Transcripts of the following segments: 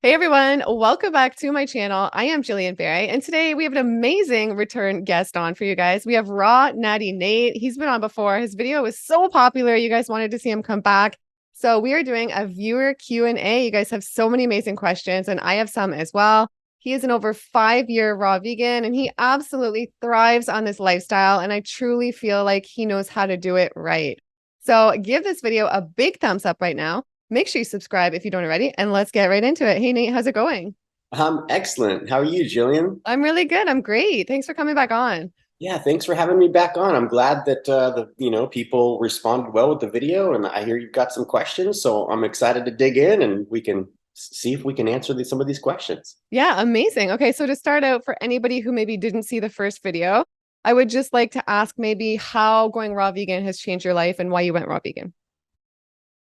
Hey everyone, welcome back to my channel. I am Gillian, and today we have an amazing return guest on for you guys. We have Natty N8. He's been on before. His video was so popular, you guys wanted to see him come back. So we are doing a viewer Q&A. You guys have so many amazing questions, and I have some as well. He is an over 5-year raw vegan, and he absolutely thrives on this lifestyle, and I truly feel like he knows how to do it right. So give this video a big thumbs up right now. Make sure you subscribe if you don't already, and let's get right into it. Hey, Nate, how's it going? Excellent. How are you, Gillian? I'm really good. I'm great. Thanks for coming back on. Yeah, thanks for having me back on. I'm glad that the people responded well with the video, and I hear you've got some questions, so I'm excited to dig in and we can see if we can answer some of these questions. Yeah, amazing. Okay, so to start out, for anybody who maybe didn't see the first video, I would just like to ask maybe how going raw vegan has changed your life and why you went raw vegan.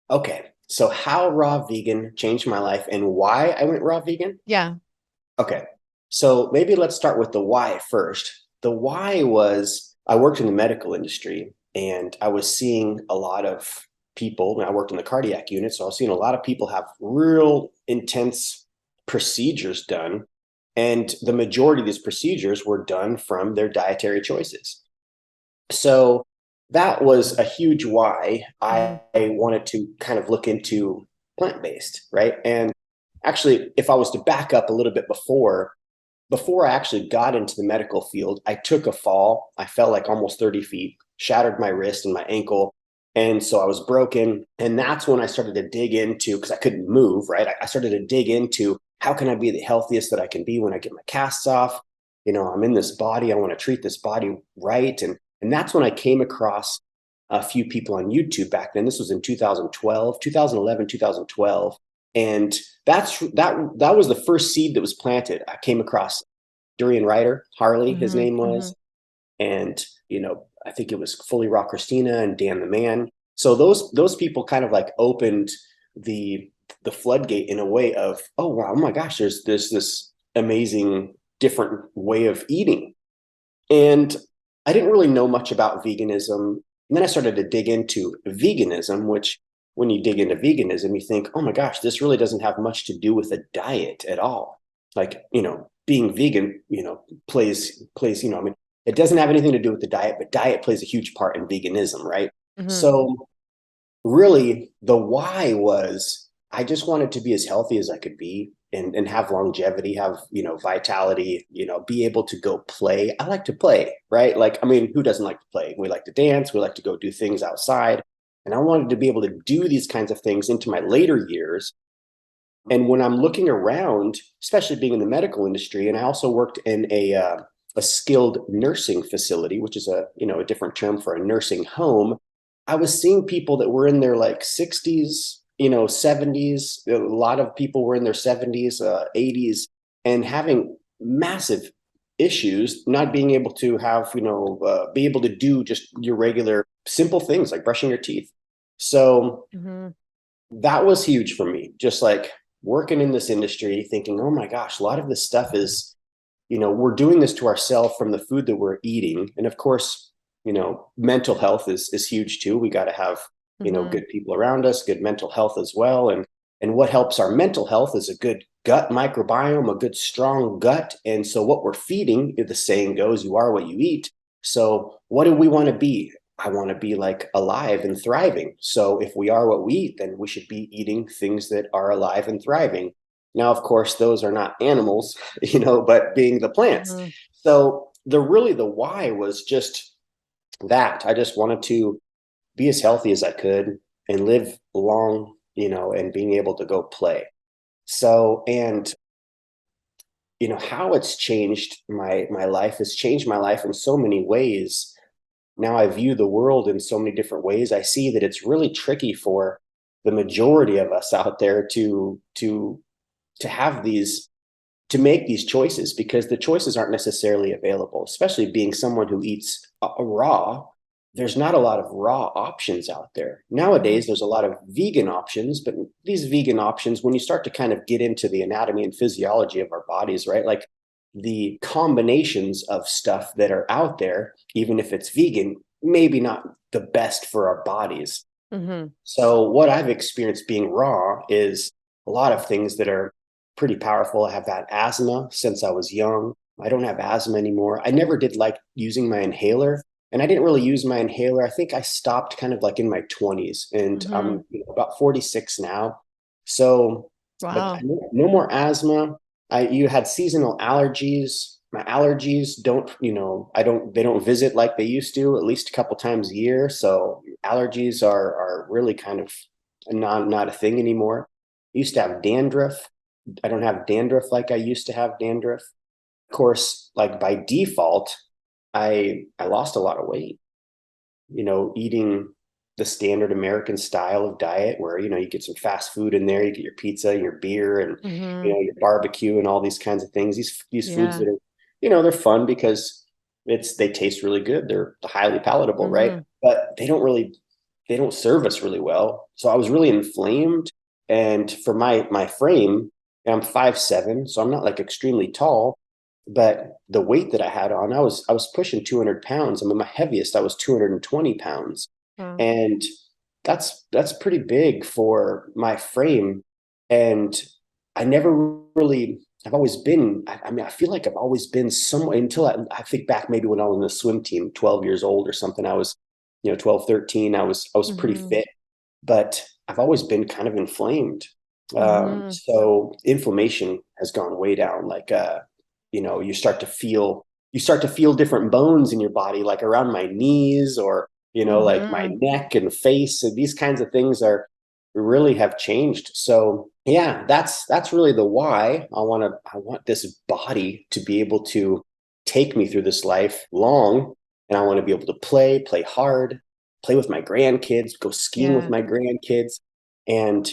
Okay, so how raw vegan changed my life and why I went raw vegan? Yeah. Okay, so maybe let's start with the why first. The why was I worked in the medical industry and I was seeing a lot of people, and I worked in the cardiac unit, so I was seeing a lot of people have real intense procedures done. And the majority of these procedures were done from their dietary choices. So that was a huge why Mhm. I wanted to kind of look into plant-based, right? And actually, if I was to back up a little bit before I actually got into the medical field, I took a fall. I fell like almost 30 feet, shattered my wrist and my ankle. And so I was broken. And that's when I started to dig into, because I couldn't move, right? I started to dig into how can I be the healthiest that I can be when I get my casts off? I'm in this body. I want to treat this body right. And that's when I came across a few people on YouTube back then. This was in 2012, 2011, 2012. And that was the first seed that was planted. I came across Durian Ryder, Harley, his Mhm. name Mhm. was, and I think it was Fully Raw Christina and Dan the Man. So those people kind of like opened the floodgate in a way of, oh wow, oh my gosh, there's this amazing different way of eating. And I didn't really know much about veganism. And then I started to dig into veganism, which when you dig into veganism, you think, oh my gosh, this really doesn't have much to do with a diet at all. Like, being vegan, I mean, it doesn't have anything to do with the diet, but diet plays a huge part in veganism, right? Mhm. So really the why was I just wanted to be as healthy as I could be and have longevity, have, vitality, be able to go play. I like to play, right? Like, I mean, who doesn't like to play? We like to dance, we like to go do things outside. And I wanted to be able to do these kinds of things into my later years. And when I'm looking around, especially being in the medical industry, and I also worked in a skilled nursing facility, which is a different term for a nursing home. I was seeing people that were in their like 60s, 70s. A lot of people were in their 70s, 80s, and having massive issues, not being able to have, be able to do just your regular simple things like brushing your teeth. So Mhm. that was huge for me. Just like working in this industry, thinking, oh my gosh, a lot of this stuff is, we're doing this to ourselves from the food that we're eating. And of course, mental health is huge too. We got to have, Mhm. good people around us, good mental health as well. And what helps our mental health is a good gut microbiome, a good strong gut. And so what we're feeding, the saying goes, you are what you eat. So what do we want to be? I want to be like alive and thriving. So if we are what we eat, then we should be eating things that are alive and thriving. Now, of course, those are not animals, but being the plants. Mhm. So the why was just that. I just wanted to be as healthy as I could and live long, and being able to go play. So, and how it's changed my life has changed my life in so many ways. Now I view the world in so many different ways. I see that it's really tricky for the majority of us out there to have these to make these choices because the choices aren't necessarily available, especially being someone who eats raw. There's not a lot of raw options out there. Mhm. Nowadays, there's a lot of vegan options, but these vegan options, when you start to kind of get into the anatomy and physiology of our bodies, right? Like the combinations of stuff that are out there, even if it's vegan, maybe not the best for our bodies. Mhm. So, what I've experienced being raw is a lot of things that are pretty powerful. I have had asthma since I was young. I don't have asthma anymore. I never did like using my inhaler, and I didn't really use my inhaler. I think I stopped kind of like in my 20s, and Hmm. I'm about 46 now. So, but Wow. no more asthma. You had seasonal allergies. My allergies don't, they don't visit like they used to, at least a couple times a year. So allergies are really kind of not a thing anymore. I used to have dandruff. I don't have dandruff like I used to have dandruff. Of course, like by default, I lost a lot of weight, eating the standard American style of diet where, you get some fast food in there, you get your pizza and your beer and, Hmm. your barbecue and all these kinds of things. These foods Yeah. that are, they're fun because they taste really good. They're highly palatable, right? Hmm. But they don't serve us really well. So I was really inflamed. And for my frame, I'm 5'7", so I'm not like extremely tall, but the weight that I had on, I was pushing 200 pounds. I mean, my heaviest, I was 220 pounds. Wow. And that's pretty big for my frame. And I never really, I've always been, I mean, I feel like I've always been somewhat until I think back maybe when I was in the swim team, 12 years old or something. I was, 12, 13. I was pretty Hmm. fit, but I've always been kind of inflamed. Hmm. So inflammation has gone way down. Like, you start to feel different bones in your body, like around my knees or, like my Hmm. neck and face. And these kinds of things are really have changed. So yeah, that's really the why. I want this body to be able to take me through this life long. And I want to be able to play hard, play with my grandkids, go skiing with Yeah. my grandkids. And,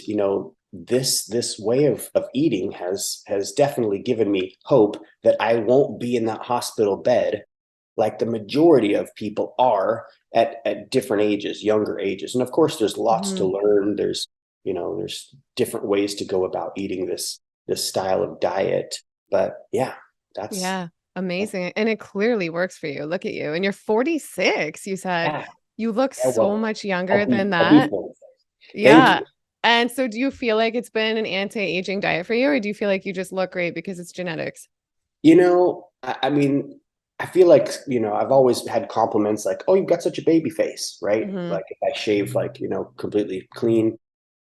this way of eating has definitely given me hope that I won't be in that hospital bed like the majority of people are at different ages, younger ages. And of course, there's lots to Hmm. learn. There's different ways to go about eating this style of diet. But yeah, that's Yeah. Amazing. And it clearly works for you. Look at you. And you're 46, you said. yeah, You look yeah. so Well, much younger I'll be than I'll be that. 46. Thank Yeah. you. And so do you feel like it's been an anti-aging diet for you, or do you feel like you just look great because it's genetics? I mean, I feel like, I've always had compliments like, oh, you've got such a baby face, right? Hmm. Like if I shave like, completely clean.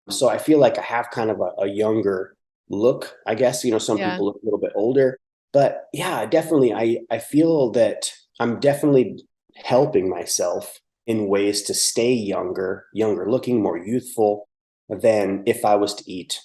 So I feel like I have kind of a younger look, I guess. Some Yeah. people look a little bit older. But yeah, definitely I feel that I'm definitely helping myself in ways to stay younger looking, more youthful than if I was to eat,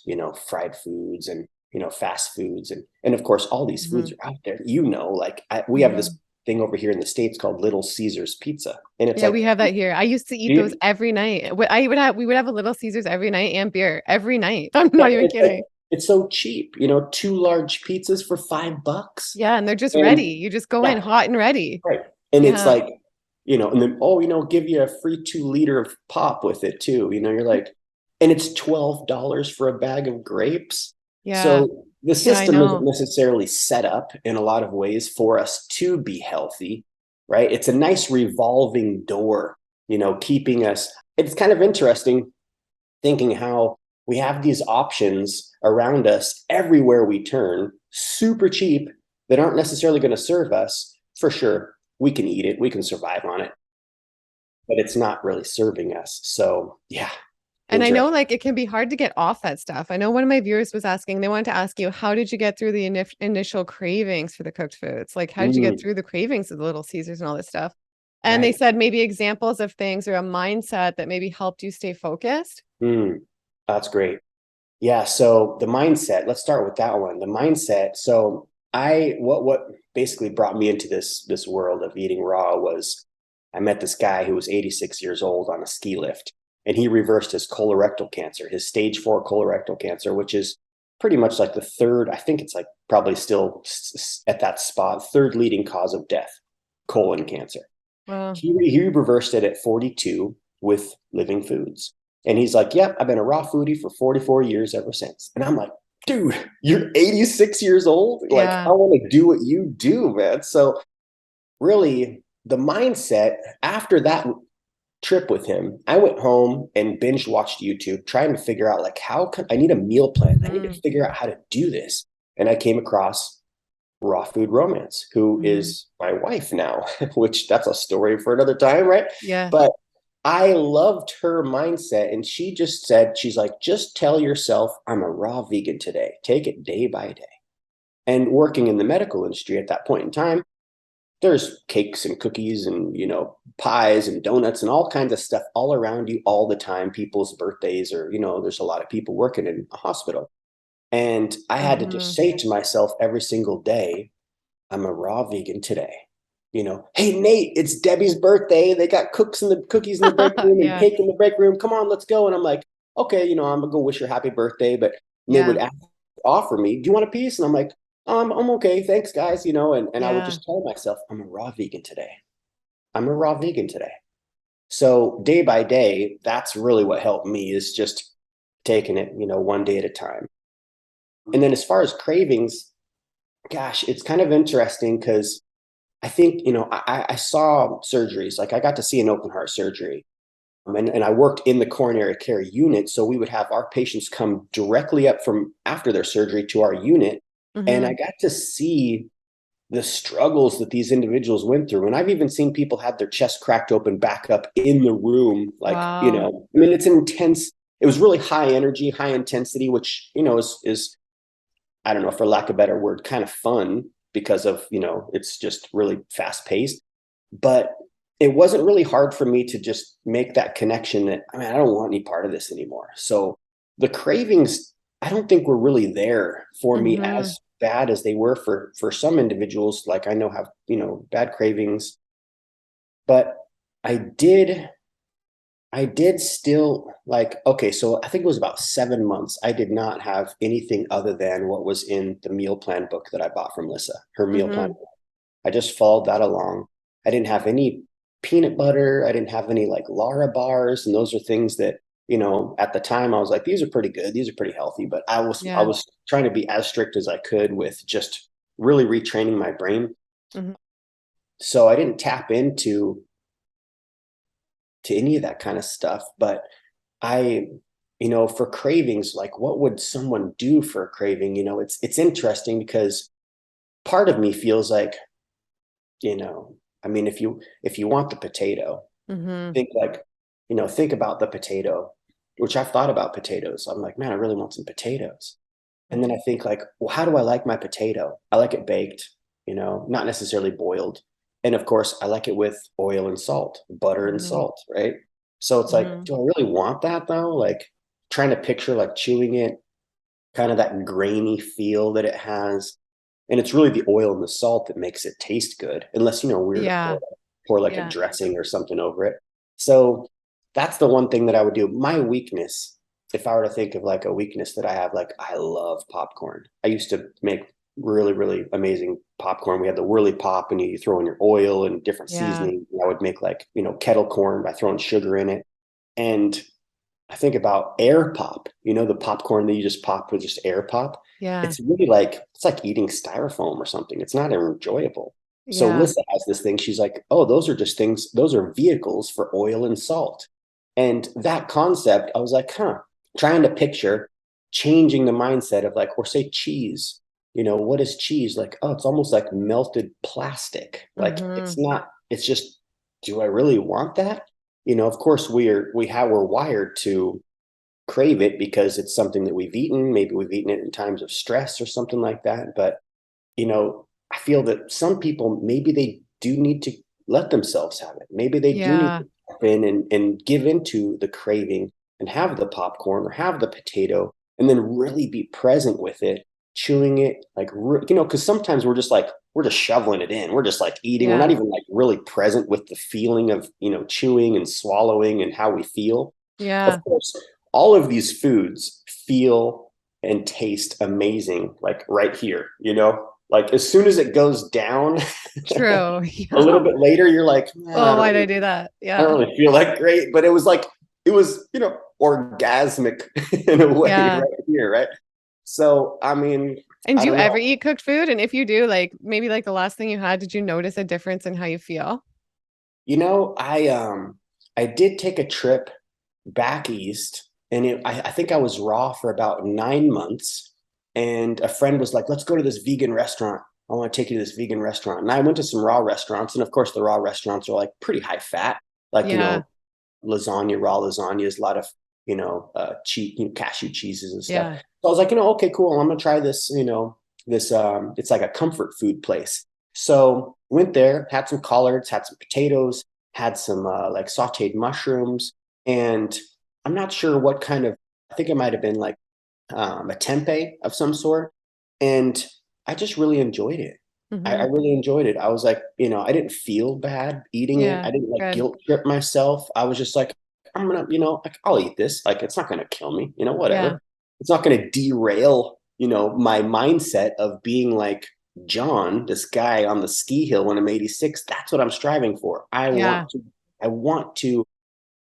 fried foods and, fast foods. And of course, all these Hmm. foods are out there, like we have this Hmm. thing over here in the States called Little Caesars pizza. And it's Yeah, like, we have that here. I used to eat those you, every night. We would have a Little Caesars every night and beer every night. I'm yeah, not even it's like kidding. it's so cheap, two large pizzas for $5. Yeah, and they're just ready. And You just go in yeah, hot and ready. right. And it's Yeah. like, and then, oh, give you a free 2 liter of pop with it too. You're like, and it's $12 for a bag of grapes. Yeah. So the Yeah, I system isn't know. necessarily set up in a lot of ways for us to be healthy, right? It's a nice revolving door, keeping us. It's kind of interesting thinking how we have these options around us everywhere we turn, super cheap, that aren't necessarily going to serve us. For sure, we can eat it, we can survive on it, but it's not really serving us. So, yeah, And I know interesting. like it can be hard to get off that stuff. I know one of my viewers was asking, they wanted to ask you, how did you get through the initial cravings for the cooked foods? Like, how did you get Mm, through the cravings of the Little Caesars and all this stuff? And they right. said maybe examples of things or a mindset that maybe helped you stay focused. Mm, that's great. Yeah. So the mindset, let's start with that one. The mindset. So what basically brought me into this world of eating raw was I met this guy who was 86 years old on a ski lift, and he reversed his colorectal cancer, his stage 4 colorectal cancer, which is pretty much like the third, I think it's like probably still at that spot, third leading cause of death, colon cancer. Well, He reversed it at 42 with living foods. And he's like, yep, I've been a raw foodie for 44 years ever since. And I'm like, dude, you're 86 years old? Like, I yeah. want to do what you do, man. So really the mindset after that trip with him. I went home and binge watched YouTube trying to figure out like how can I need a meal plan. I need to figure out how to do this. And I came across Raw Food Romance, who Mm-hmm. is my wife now, which that's a story for another time, right? Yeah. But I loved her mindset. And she just said, she's like, just tell yourself, I'm a raw vegan today. Take it day by day. And working in the medical industry at that point in time, there's cakes and cookies and, pies and donuts and all kinds of stuff all around you all the time, people's birthdays, or, there's a lot of people working in a hospital. And I had to Mm-hmm. just say to myself every single day, I'm a raw vegan today. Hey Nate, it's Debbie's birthday. They got cookies in the break room and Yeah. cake in the break room. Come on, let's go. And I'm like, okay, I'm gonna go wish her happy birthday. But they would Yeah. offer me, do you want a piece? And I'm like, I'm okay, thanks, guys. And I would Yeah. just tell myself, I'm a raw vegan today. I'm a raw vegan today. So day by day, that's really what helped me is just taking it, one day at a time. And then as far as cravings, gosh, it's kind of interesting because I think, I saw surgeries, like I got to see an open heart surgery. And I worked in the coronary care unit. So we would have our patients come directly up from after their surgery to our unit. And I Mm-hmm. got to see the struggles that these individuals went through. And I've even seen people have their chest cracked open back up in the room. Like, Wow. I mean, it's intense. It was really high energy, high intensity, which, is I don't know, for lack of a better word, kind of fun because of, it's just really fast paced. But it wasn't really hard for me to just make that connection that, I mean, I don't want any part of this anymore. So the cravings, I don't think were really there for me Mm-hmm. as bad as they were for some individuals. Like I know have, bad cravings, but I did I did still like, okay, so I think it was about 7 months. I did not have anything other than what was in the meal plan book that I bought from Lissa, her meal plan. Mm-hmm. I just followed that along. I didn't have any peanut butter. I didn't have any like Lara bars. And those are things that, at the time I was like, these are pretty good. These are pretty healthy. But I Yeah. was trying to be as strict as I could with just really retraining my brain. Mm-hmm. So I didn't tap into to any of that kind of stuff. But I, for cravings, like what would someone do for a craving? It's interesting because part of me feels like, I mean, if you want the potato, Mm-hmm. think like, think about the potato, which I've thought about potatoes. I'm like, man, I really want some potatoes. And then I think like, well, how do I like my potato? I like it baked, not necessarily boiled. And of course, I like it with oil and salt, butter and Mm-hmm. salt, right? So it's like, Mm-hmm. do I really want that though? Like trying to picture like chewing it, kind of that grainy feel that it has. And it's really the oil and the salt that makes it taste good, unless, we were to Yeah. pour like a Yeah. dressing or something over it. So that's the one thing that I would do. My weakness, if I were to think of like a weakness that I have, like I love popcorn. I used to make really, really amazing popcorn. We had the whirly pop and you throw in your oil and different Yeah. seasoning. I would make like, kettle corn by throwing sugar in it. And I think about air pop, the popcorn that you just pop with just air pop. Yeah. It's really like, it's like eating styrofoam or something. It's not enjoyable. So Yeah. Lissa has this thing. She's like, oh, those are just things, those are vehicles for oil and salt. And that concept, I was like, trying to picture changing the mindset of like, or say cheese. What is cheese? Like, oh, it's almost like melted plastic. Like it's Mm-hmm. not, it's just, do I really want that? Of course we're wired to crave it because it's something that we've eaten. Maybe we've eaten it in times of stress or something like that. But, I feel that some people, maybe they do need to let themselves have it. Maybe they do need Yeah. to step in and give into the craving and have the popcorn or have the potato and then really be present with it, chewing it like, because sometimes we're just like, we're just shoveling it in. We're just like eating. We're not Yeah. even like really present with the feeling of, chewing and swallowing and how we feel. Of Yeah. course, all of these foods feel and taste amazing, like right here, like as soon as it goes down True. a Yeah. little bit later, you're like, man, Oh, why did I do that? I Yeah. don't really feel that great. But it was like, it was, orgasmic in a way Yeah. right here, right? So, I mean, And I do you don't ever know. eat cooked food? And if you do, like maybe like the last thing you had, did you notice a difference in how you feel? You know, I I did take a trip back east, and I think I was raw for about 9 months. And a friend was like, "Let's go to this vegan restaurant. I want to take you to this vegan restaurant." And I went to some raw restaurants, and of course, the raw restaurants are like pretty high fat, like Yeah. lasagna, raw lasagnas, a lot of cheap cashew cheeses and stuff. Yeah. So I was like, okay, cool. I'm gonna try this. This it's like a comfort food place. So went there, had some collards, had some potatoes, had some like sautéed mushrooms, and I'm not sure what kind of. I think it might have been like a tempeh of some sort, and I just really enjoyed it. I Hmm. really enjoyed it. I was like, I didn't feel bad eating it. Yeah. I didn't like Good. guilt trip myself. I was just like, I'm gonna, like, I'll eat this. Like, it's not gonna kill me. Yeah. Whatever. It's not gonna derail, my mindset of being like John, this guy on the ski hill when I'm 86. That's what I'm striving for. Yeah. I want to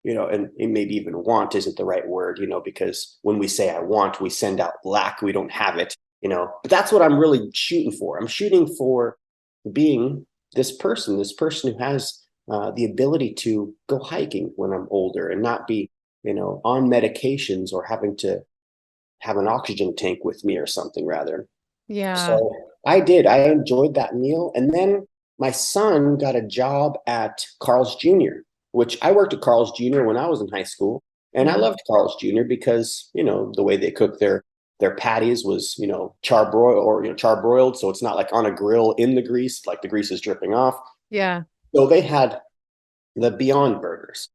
and maybe even want isn't the right word, because when we say I want, we send out lack, we don't have it, but that's what I'm really shooting for. I'm shooting for being this person who has the ability to go hiking when I'm older and not be, on medications or having to have an oxygen tank with me or something rather. Yeah. So I enjoyed that meal. And then my son got a job at Carl's Jr., which I worked at Carl's Jr. when I was in high school. And I Hmm. loved Carl's Jr. because, the way they cook their patties was, charbroiled or charbroiled. So it's not like on a grill in the grease, like the grease is dripping off. Yeah. So they had the Beyond Burgers.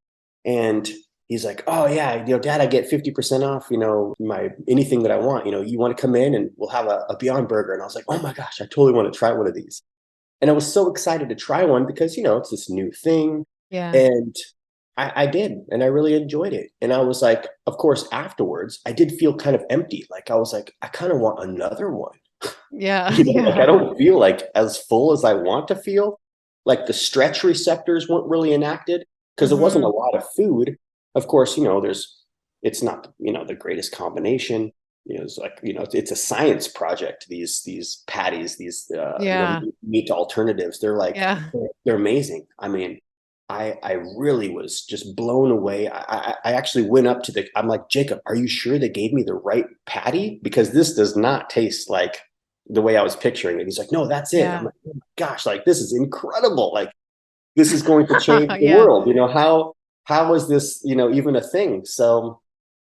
And he's like, "Oh yeah, Dad, I get 50% off, my anything that I want. You want to come in and we'll have a Beyond Burger." And I was like, "Oh my gosh, I totally want to try one of these." And I was so excited to try one because, it's this new thing. Yeah. And I did, and I really enjoyed it. And I was like, of course, afterwards, I did feel kind of empty. Like I was like, I kind of want another one. Yeah. Like I Yeah. don't feel like as full as I want to feel. Like the stretch receptors weren't really enacted because it wasn't a Hmm. lot of food. Of course, it's not, the greatest combination. It's like, it's a science project. These patties, these, Yeah. meat alternatives, they're like, Yeah. they're amazing. I mean, I really was just blown away. I actually went up to I'm like, "Jacob, are you sure they gave me the right patty? Because this does not taste like the way I was picturing it." He's like, "No, that's it." I'm Yeah. like, "Oh my gosh, like this is incredible. Like this is going to change the Yeah. world. How is this, even a thing?" So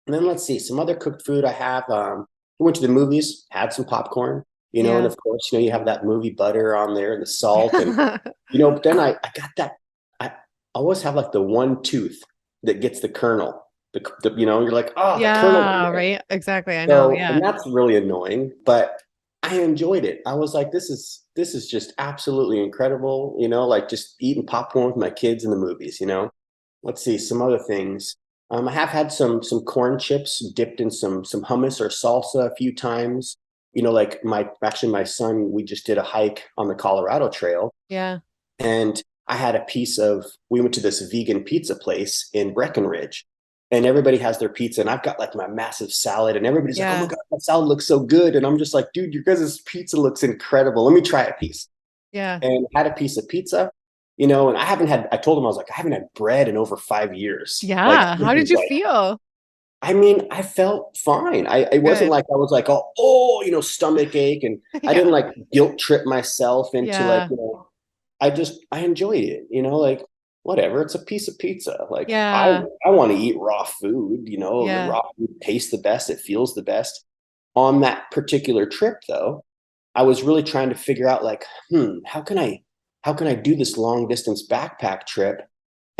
and then let's see, some other cooked food I have. We went to the movies, had some popcorn, and Yeah. of course, you have that movie butter on there and the salt. And, but then I got that. I always have like the one tooth that gets the kernel. You're like, "Oh, the kernel's in Yeah. there." Right. Exactly. I know. So, and Yeah. that's really annoying, but I enjoyed it. I was like, this is just absolutely incredible, like just eating popcorn with my kids in the movies. Let's see some other things. I have had some corn chips dipped in some hummus or salsa a few times. Like my son, we just did a hike on the Colorado Trail, Yeah. and we went to this vegan pizza place in Breckenridge, and everybody has their pizza, and I've got like my massive salad, and everybody's like, "Oh my Yeah. God, that salad looks so good." And I'm just like, "Dude, your guys' pizza looks incredible. Let me try a piece." Yeah. And had a piece of pizza, and I told him, I was like, "I haven't had bread in over 5 years." Like, Yeah. this How did is you like, feel? I mean, I felt fine. It wasn't Good. like I was like, stomach ache. And I didn't Yeah. like guilt trip myself into like, Yeah. I enjoyed it, like whatever. It's a piece of pizza. Like Yeah. I want to eat raw food, the Yeah. raw food tastes the best. It feels the best. On that particular trip though, I was really trying to figure out like, how can I do this long distance backpack trip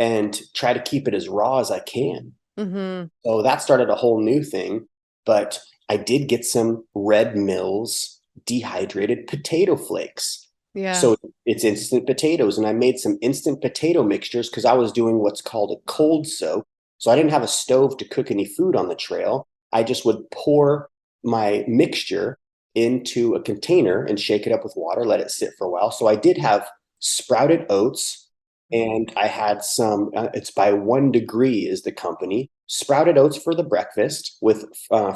and try to keep it as raw as I can? Hmm. So that started a whole new thing. But I did get some Red Mills dehydrated potato flakes. Yeah. So it's instant potatoes. And I made some instant potato mixtures because I was doing what's called a cold soak. So I didn't have a stove to cook any food on the trail. I just would pour my mixture into a container and shake it up with water, let it sit for a while. So I did have sprouted oats, and I had some, it's by 1 Degree is the company, sprouted oats for the breakfast with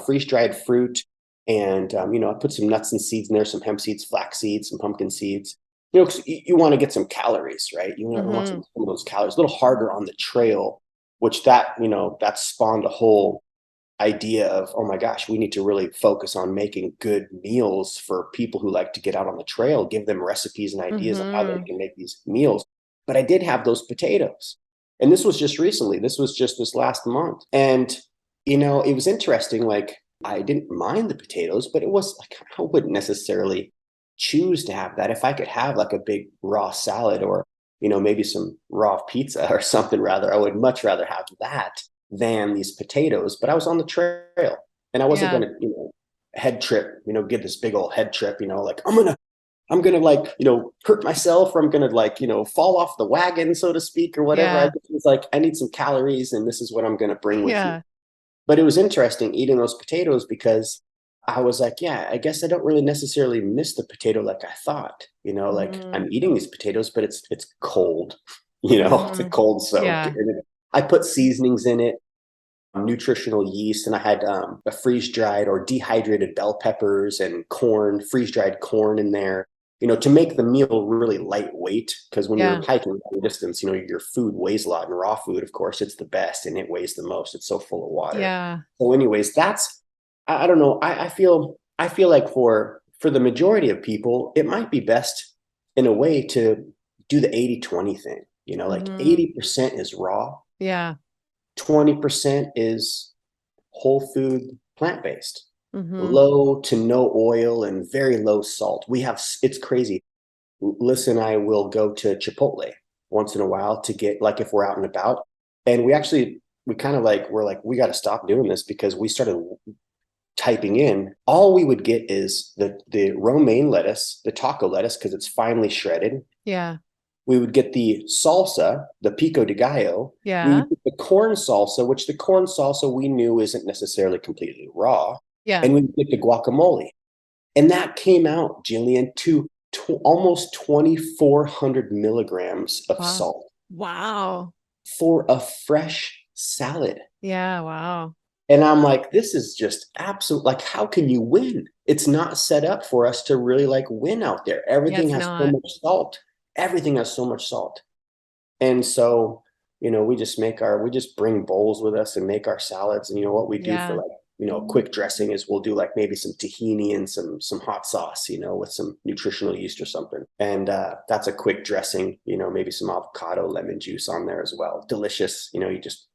freeze dried fruit. And, I put some nuts and seeds in there, some hemp seeds, flax seeds, some pumpkin seeds. 'Cause you want to get some calories, right? You want Hmm. some of those calories, a little harder on the trail which that, that spawned a whole idea of, oh my gosh, we need to really focus on making good meals for people who like to get out on the trail, give them recipes and ideas of how they Mm-hmm. can make these meals. But I did have those potatoes. And this was just recently. This was just this last month. And, it was interesting. Like, I didn't mind the potatoes, but it was like, I wouldn't necessarily choose to have that. If I could have like a big raw salad or, maybe some raw pizza or something rather, I would much rather have that than these potatoes. But I was on the trail and I wasn't Yeah. going to, head trip, get this big old head trip, like I'm gonna like, hurt myself, or I'm gonna like, fall off the wagon, so to speak, or whatever. I Yeah. just was like, I need some calories and this is what I'm gonna bring with me. Yeah. But it was interesting eating those potatoes because I was like, yeah, I guess I don't really necessarily miss the potato like I thought. Like Mm-hmm. I'm eating these potatoes, but it's cold, it's a Mm-hmm. cold soak. Yeah. And I put seasonings in it, nutritional yeast, and I had a freeze dried or dehydrated bell peppers and corn, freeze dried corn in there. To make the meal really lightweight, because when you're Yeah. hiking long distance, your food weighs a lot, and raw food, of course, it's the best and it weighs the most. It's so full of water. Yeah. So, anyways, that's I don't know. I feel like for the majority of people, it might be best in a way to do the 80-20 thing. Like Mm-hmm. 80% is raw, Yeah. 20% is whole food, plant-based, Mm-hmm. low to no oil and very low salt. It's crazy. Liz and I will go to Chipotle once in a while to get, like, if we're out and about. And we kind of like, we're like, we got to stop doing this because we started typing in, all we would get is the romaine lettuce, the taco lettuce, because it's finely shredded. Yeah. We would get the salsa, the pico de gallo. We Yeah. would get the corn salsa, which the corn salsa we knew isn't necessarily completely raw. Yeah. And we would get the guacamole. And that came out, Gillian, to almost 2,400 milligrams of Wow. salt Wow. for a fresh salad. Yeah. Wow. And I'm like, this is just absolute. Like, how can you win? It's not set up for us to really like win out there. Yeah, Everything it's has so not. much salt. Everything has so much salt. And so, we just bring bowls with us and make our salads. And what we do for Yeah. like, quick dressing is we'll do like maybe some tahini and some hot sauce, with some nutritional yeast or something. And that's a quick dressing, maybe some avocado, lemon juice on there as well. Delicious. You just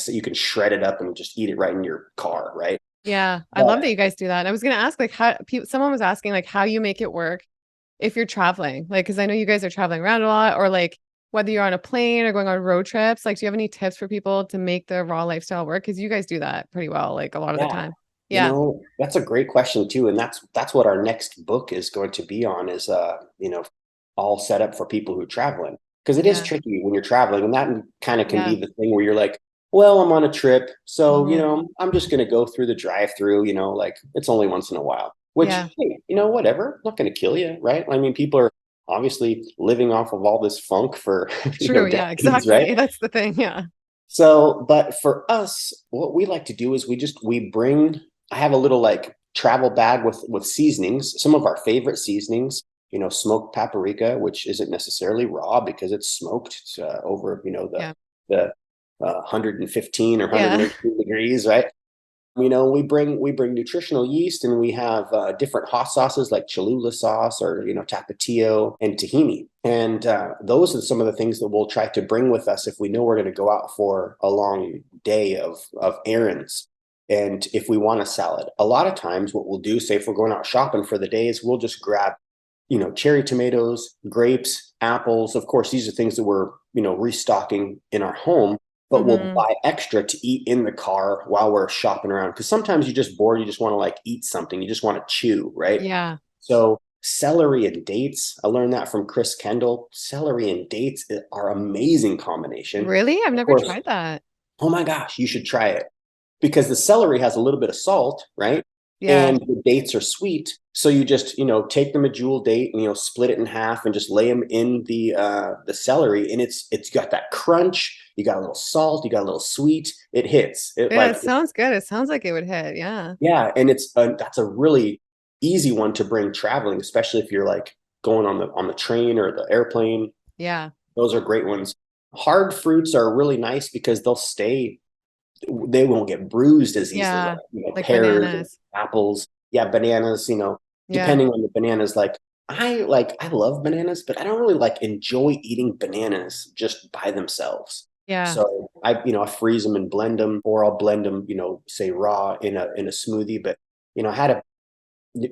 you can shred it up and just eat it right in your car, right? Yeah. I love But that you guys do that. And I was going to ask, like, how someone was asking, like, how you make it work if you're traveling, like, because I know you guys are traveling around a lot, or like whether you're on a plane or going on road trips. Like, do you have any tips for people to make the raw lifestyle work? Because you guys do that pretty well, like a lot of the yeah, time. Yeah. that's a great question too. And that's what our next book is going to be on is, all set up for people who are traveling. Because it is Yeah. tricky when you're traveling. And that kind of can Yeah. be the thing where you're like, well, I'm on a trip. So, Hmm. I'm just going to go through the drive-through, like it's only once in a while, which, Yeah. hey, whatever, not going to kill you, right? I mean, people are obviously living off of all this funk for, True. Yeah. decades, right? Exactly. That's the thing. Yeah. So, but for us, what we like to do is we bring, I have a little like travel bag with seasonings, some of our favorite seasonings, smoked paprika, which isn't necessarily raw because it's smoked. It's over, Yeah. the 115 or Yeah. 118 degrees, right? We bring nutritional yeast, and we have different hot sauces like Cholula sauce or Tapatio and tahini. And those are some of the things that we'll try to bring with us if we know we're going to go out for a long day of errands. And if we want a salad, a lot of times what we'll do, say if we're going out shopping for the day, is we'll just grab cherry tomatoes, grapes, apples. Of course, these are things that we're restocking in our home, but we'll Hmm. buy extra to eat in the car while we're shopping around. Because sometimes you're just bored, you just want to like eat something, you just want to chew, right? Yeah. So celery and dates, I learned that from Chris Kendall. Celery and dates are amazing combination. Really? I've Of never course, tried that. oh my gosh, you should try it because the celery has a little bit of salt, right? Yeah. And the dates are sweet. So you just, take the medjool date and, split it in half and just lay them in the celery. And it's got that crunch. You got a little salt, you got a little sweet. It hits it Yeah. like, It sounds good. It sounds like it would hit. Yeah. yeah. And that's a really easy one to bring traveling, especially if you're like going on the train or the airplane. Yeah. Those are great ones. Hard fruits are really nice because they won't get bruised as easily, like, Yeah. Like pears and bananas. apples. Yeah, bananas, Yeah. depending on the bananas, I love bananas, but I don't really like enjoy eating bananas just by themselves. Yeah. So I freeze them and blend them, or I'll blend them, say raw in a smoothie. But I had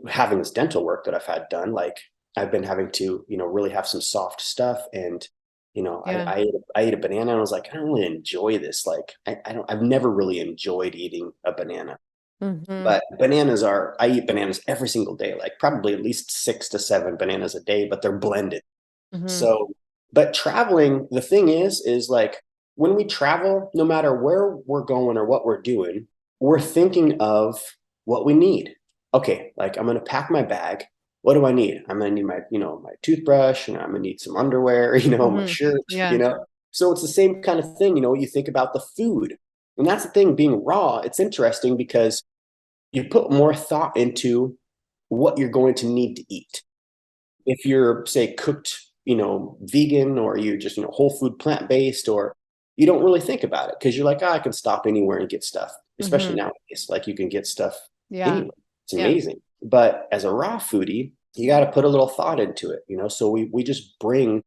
having this dental work that I've had done, like I've been having to, really have some soft stuff. And, Yeah. I ate a banana and I was like, I don't really enjoy this. Like, I've never really enjoyed eating a banana. Hmm. But I eat bananas every single day, like probably at least 6 to 7 bananas a day, but they're blended. Hmm. So, but traveling, the thing is like when we travel, no matter where we're going or what we're doing, we're thinking of what we need. Okay, like I'm going to pack my bag. What do I need? I'm going to need my toothbrush, and I'm going to need some underwear, my Hmm. shirt, Yeah. So it's the same kind of thing, you think about the food. And that's the thing, being raw, it's interesting because you put more thought into what you're going to need to eat. If you're, say, cooked, vegan, or you just, whole food plant based, or you don't really think about it because you're like, I can stop anywhere and get stuff, especially Hmm. nowadays. Like you can get stuff Yeah. anywhere. It's Yeah. amazing. But as a raw foodie, you got to put a little thought into it, So we just bring,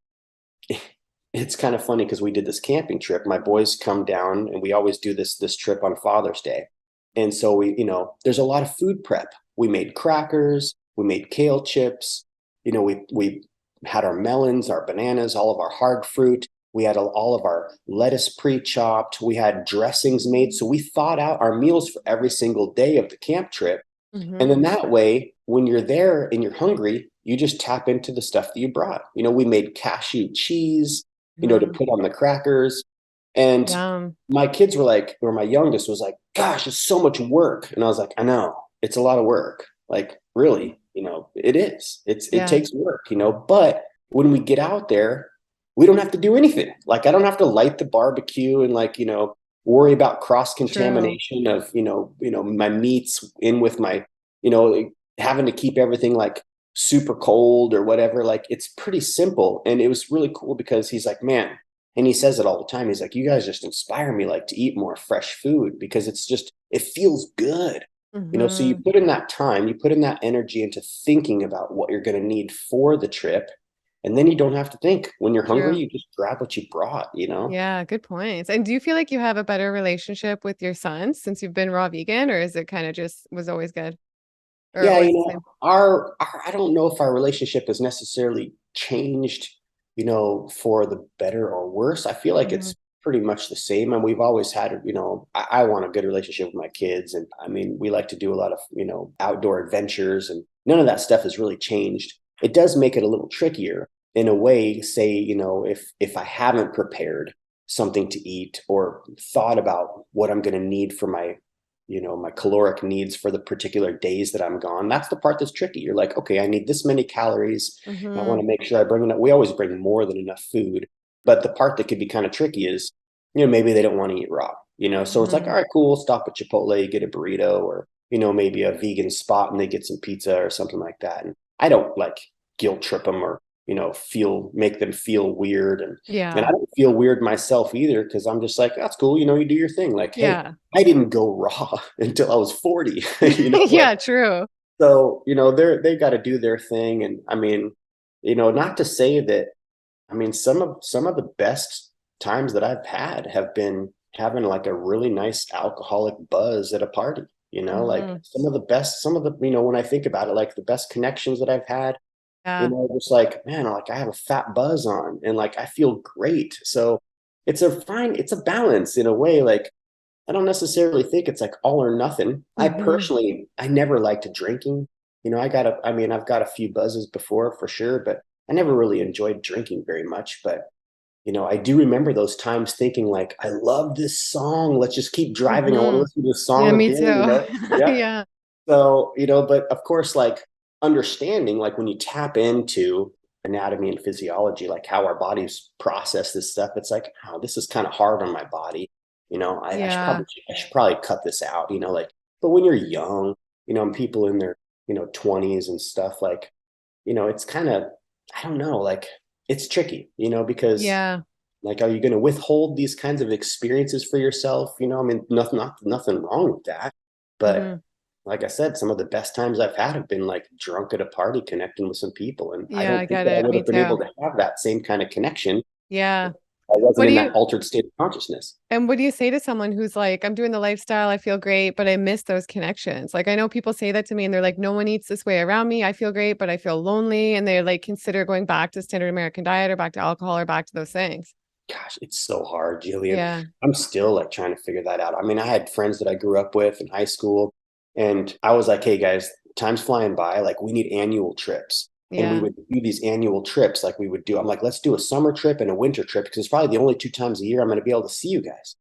it's kind of funny because we did this camping trip. My boys come down and we always do this trip on Father's Day. And so there's a lot of food prep. We made crackers, we made kale chips, we had our melons, our bananas, all of our hard fruit. We had all of our lettuce pre-chopped. We had dressings made. So we thought out our meals for every single day of the camp trip. And Hmm. then that way, when you're there and you're hungry, you just tap into the stuff that you brought. We made cashew cheese, to Hmm. put on the crackers. And Yum. my kids were like, or my youngest was like, gosh, it's so much work. And I was like, I know, it's a lot of work. Like, really, it is. It Yeah. takes work, but when we get out there, we don't have to do anything. Like, I don't have to light the barbecue and like, worry about cross True. contamination of, my meats in with my, having to keep everything like super cold or whatever. Like, it's pretty simple. And it was really cool because he's like, man, and he says it all the time. He's like, you guys just inspire me like to eat more fresh food because it feels good. So you Hmm. put in that time, you put in that energy into thinking about what you're going to need for the trip. And then you don't have to think. When you're hungry, True. you just grab what you brought. Yeah, good points. And do you feel like you have a better relationship with your sons since you've been raw vegan, or is it kind of just was always good or Yeah, always the same? I don't know if our relationship has necessarily changed, for the better or worse. I feel like Hmm. it's pretty much the same. And we've always had, I want a good relationship with my kids. And I mean, we like to do a lot of, outdoor adventures, and none of that stuff has really changed. It does make it a little trickier in a way, say, if I haven't prepared something to eat or thought about what I'm going to need for my caloric needs for the particular days that I'm gone. That's the part that's tricky. You're like, okay, I need this many calories. And I want Hmm. to make sure I bring enough. We always bring more than enough food. But the part that could be kind of tricky is, maybe they don't want to eat raw, So it's like, all Hmm. right, cool, stop at Chipotle, you get a burrito, or, maybe a vegan spot and they get some pizza or something like that. And I don't like guilt trip them or, make them feel weird. And I Yeah. don't feel weird myself either because I'm just like, that's cool, you do your thing. Like, hey, Yeah. I didn't go raw until I was 40, like, Yeah, true. so, they got to do their thing. And I mean, not to say that, I mean, some of the best times that I've had have been having like a really nice alcoholic buzz at a party, like Hmm. some of the, when I think about it, like the best connections that I've had, Yeah. just like, man, like I have a fat buzz on and like I feel great. So it's a balance in a way. Like, I don't necessarily think it's like all or nothing. Hmm. I never liked drinking. I mean, I've got a few buzzes before for sure, but I never really enjoyed drinking very much. But, I do remember those times thinking like, I love this song. Let's just keep driving. I want to Hmm. listen to this Yeah, song me again. too. Yep. Yeah. So, but of course, like understanding, like when you tap into anatomy and physiology, like how our bodies process this stuff, it's like, oh, this is kind of hard on my body. Yeah. I should probably cut this out, like, but when you're young, and people in their, 20s and stuff, like, it's kind of, I don't know, like it's tricky, because Yeah. Like, are you going to withhold these kinds of experiences for yourself? You know, I mean, nothing wrong with that. But Hmm. like I said, some of the best times I've had have been like drunk at a party, connecting with some people. And I Yeah, I don't think get that I it. would Me have been able too. to have that same kind of connection if Yeah. I What wasn't do in you that altered state of consciousness. And what do you say to someone who's like, I'm doing the lifestyle, I feel great, but I miss those connections? Like, I know people say that to me and they're like, no one eats this way around me. I feel great, but I feel lonely. And they like consider going back to standard American diet or back to alcohol or back to those things. Gosh, it's so hard, Gillian. Yeah. I'm still like trying to figure that out. I mean, I had friends that I grew up with in high school, and I was like, hey guys, time's flying by. Like, we need annual trips. And we Yeah. would do these annual trips like we would do. I'm like, let's do a summer trip and a winter trip because it's probably the only 2 times a year I'm going to be able to see you guys.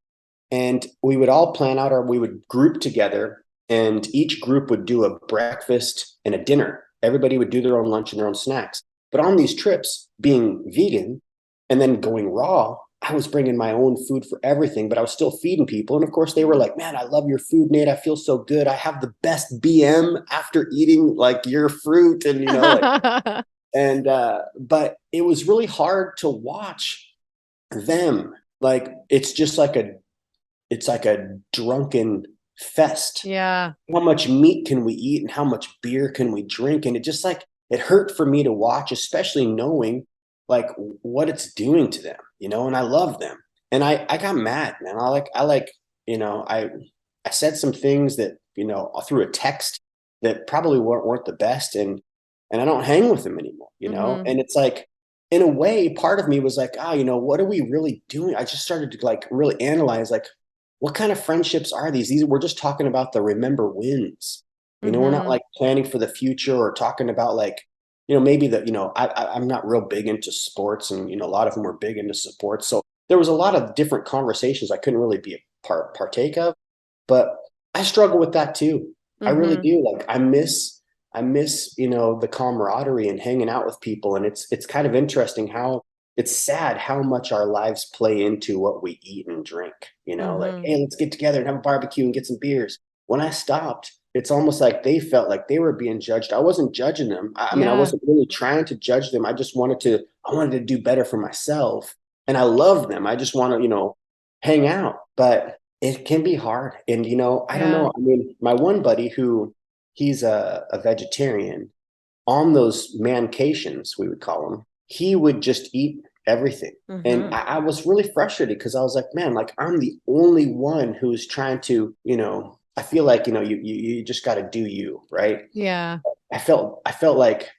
And we would all plan out we would group together, and each group would do a breakfast and a dinner. Everybody would do their own lunch and their own snacks. But on these trips, being vegan and then going raw, I was bringing my own food for everything, but I was still feeding people. And of course, they were like, man, I love your food, Nate. I feel so good. I have the best BM after eating like your fruit. And, like, and, but it was really hard to watch them. Like, it's like a drunken fest. Yeah. How much meat can we eat and how much beer can we drink? And it just like, it hurt for me to watch, especially knowing like what it's doing to them, and I love them. And I got mad, man. You know, I said some things that, through a text that probably weren't the best. And I don't hang with them anymore. Hmm. And it's like, in a way, part of me was like, what are we really doing? I just started to like really analyze like, what kind of friendships are these? We're just talking about the remember wins. We're not Hmm. like planning for the future or talking about like, maybe that, I'm not real big into sports, and, a lot of them were big into sports. So there was a lot of different conversations I couldn't really be a partake of, but I struggle with that too. I really Hmm. do. Like, I miss, the camaraderie and hanging out with people. And it's kind of interesting how it's sad how much our lives play into what we eat and drink, like, Hmm. hey, let's get together and have a barbecue and get some beers. When I stopped, it's almost like they felt like they were being judged. I wasn't judging them. I mean, I Yeah. wasn't really trying to judge them. I wanted to do better for myself. And I love them. I just want to, hang out. But it can be hard. And, I don't Yeah. know. I mean, my one buddy he's a vegetarian, on those mancations, we would call them, he would just eat everything. And Hmm. I was really frustrated because I was like, man, like, I'm the only one who's trying to, I feel like, you just got to do you, right? Yeah. I felt like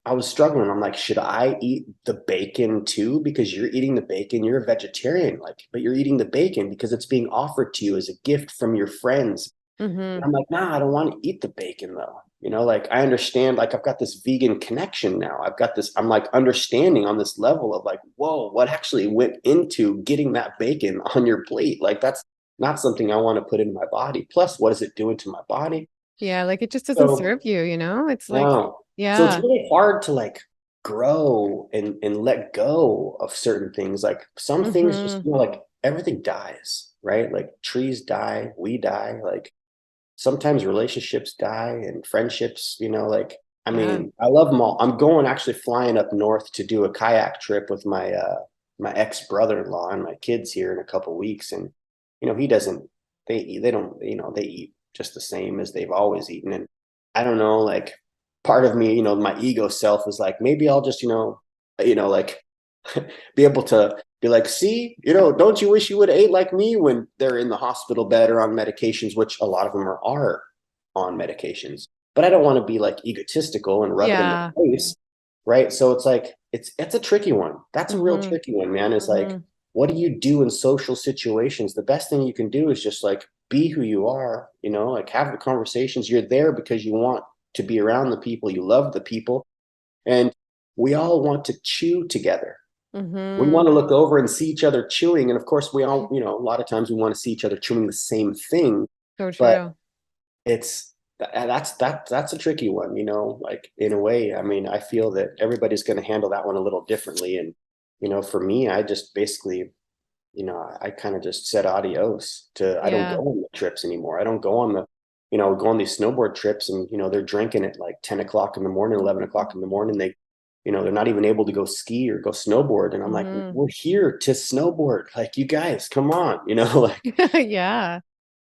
I was struggling. I'm like, should I eat the bacon too? Because you're eating the bacon, you're a vegetarian, like, but you're eating the bacon because it's being offered to you as a gift from your friends. Hmm. I'm like, nah, I don't want to eat the bacon though. Like, I understand, like, I've got this vegan connection now. I'm like understanding on this level of like, whoa, what actually went into getting that bacon on your plate? Like, that's not something I want to put in my body. Plus, what is it doing to my body? Yeah. Like it just doesn't So, serve you, you know? It's like, no. So it's yeah. really hard to like grow and let go of certain things. Like, some things just, Hmm. like, everything dies, right? Like, trees die, we die. Like, sometimes relationships die and friendships, like, I Yeah. mean, I love them all. I'm going actually flying up north to do a kayak trip with my ex brother-in-law and my kids here in a couple weeks. And, he doesn't, they don't, they eat just the same as they've always eaten. And I don't know, like, part of me, my ego self is like, maybe I'll just, like, be able to be like, see, don't you wish you would have ate like me, when they're in the hospital bed or on medications, which a lot of them are on medications. But I don't want to be like egotistical and rub it in their Yeah. face, right? So it's like, it's a tricky one. That's a real Hmm. tricky one, man. It's like, Hmm. what do you do in social situations? The best thing you can do is just like be who you are, like, have the conversations. You're there because you want to be around the people, you love the people, and we all want to chew together. We Hmm. want to look over and see each other chewing. And of course, we all, a lot of times we want to see each other chewing the same thing. So But true. that's a tricky one, like, in a way. I mean, I feel that everybody's going to handle that one a little differently. And, for me, I just basically, I kind of just said adios to, I don't go Yeah. on the trips anymore. I don't go on go on these snowboard trips, and, they're drinking at like 10 o'clock in the morning, 11 o'clock in the morning. they're not even able to go ski or go snowboard. And I'm like, Hmm. we're here to snowboard. Like, you guys, come on, like, Yeah.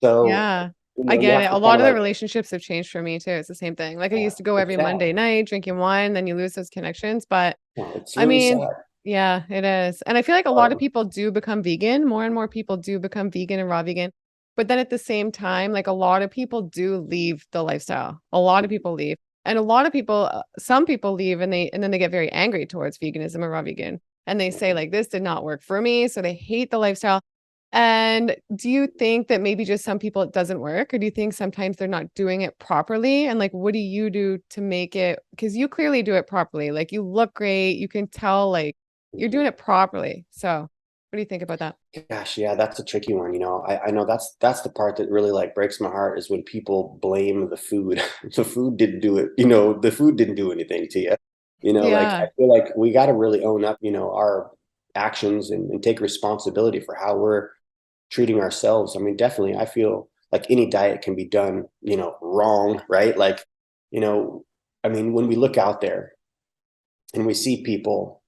so, Yeah. I you get have it. to A kind lot of of the like, relationships have changed for me too. It's the same thing. Like I used to go it's every sad. Monday night drinking wine, then you lose those connections. But No, it's I really mean, sad. yeah, it is. And I feel like a lot of people do become vegan. More and more people do become vegan and raw vegan. But then at the same time, like a lot of people do leave the lifestyle. A lot of people leave. And a lot of people, some people leave and then they get very angry towards veganism and raw vegan. And they say like this did not work for me, so they hate the lifestyle. And do you think that maybe just some people it doesn't work? Or do you think sometimes they're not doing it properly? And like, what do you do to make it? Because you clearly do it properly. Like, you look great. You can tell, like, you're doing it properly. So, what do you think about that? Gosh, yeah, that's a tricky one. I know that's the part that really like breaks my heart is when people blame the food. The food didn't do it, the food didn't do anything to you. Like I Yeah. feel like we got to really own up, our actions and take responsibility for how we're treating ourselves. I mean, definitely I feel like any diet can be done, wrong, right? Like, you know, I mean, when we look out there and we see people,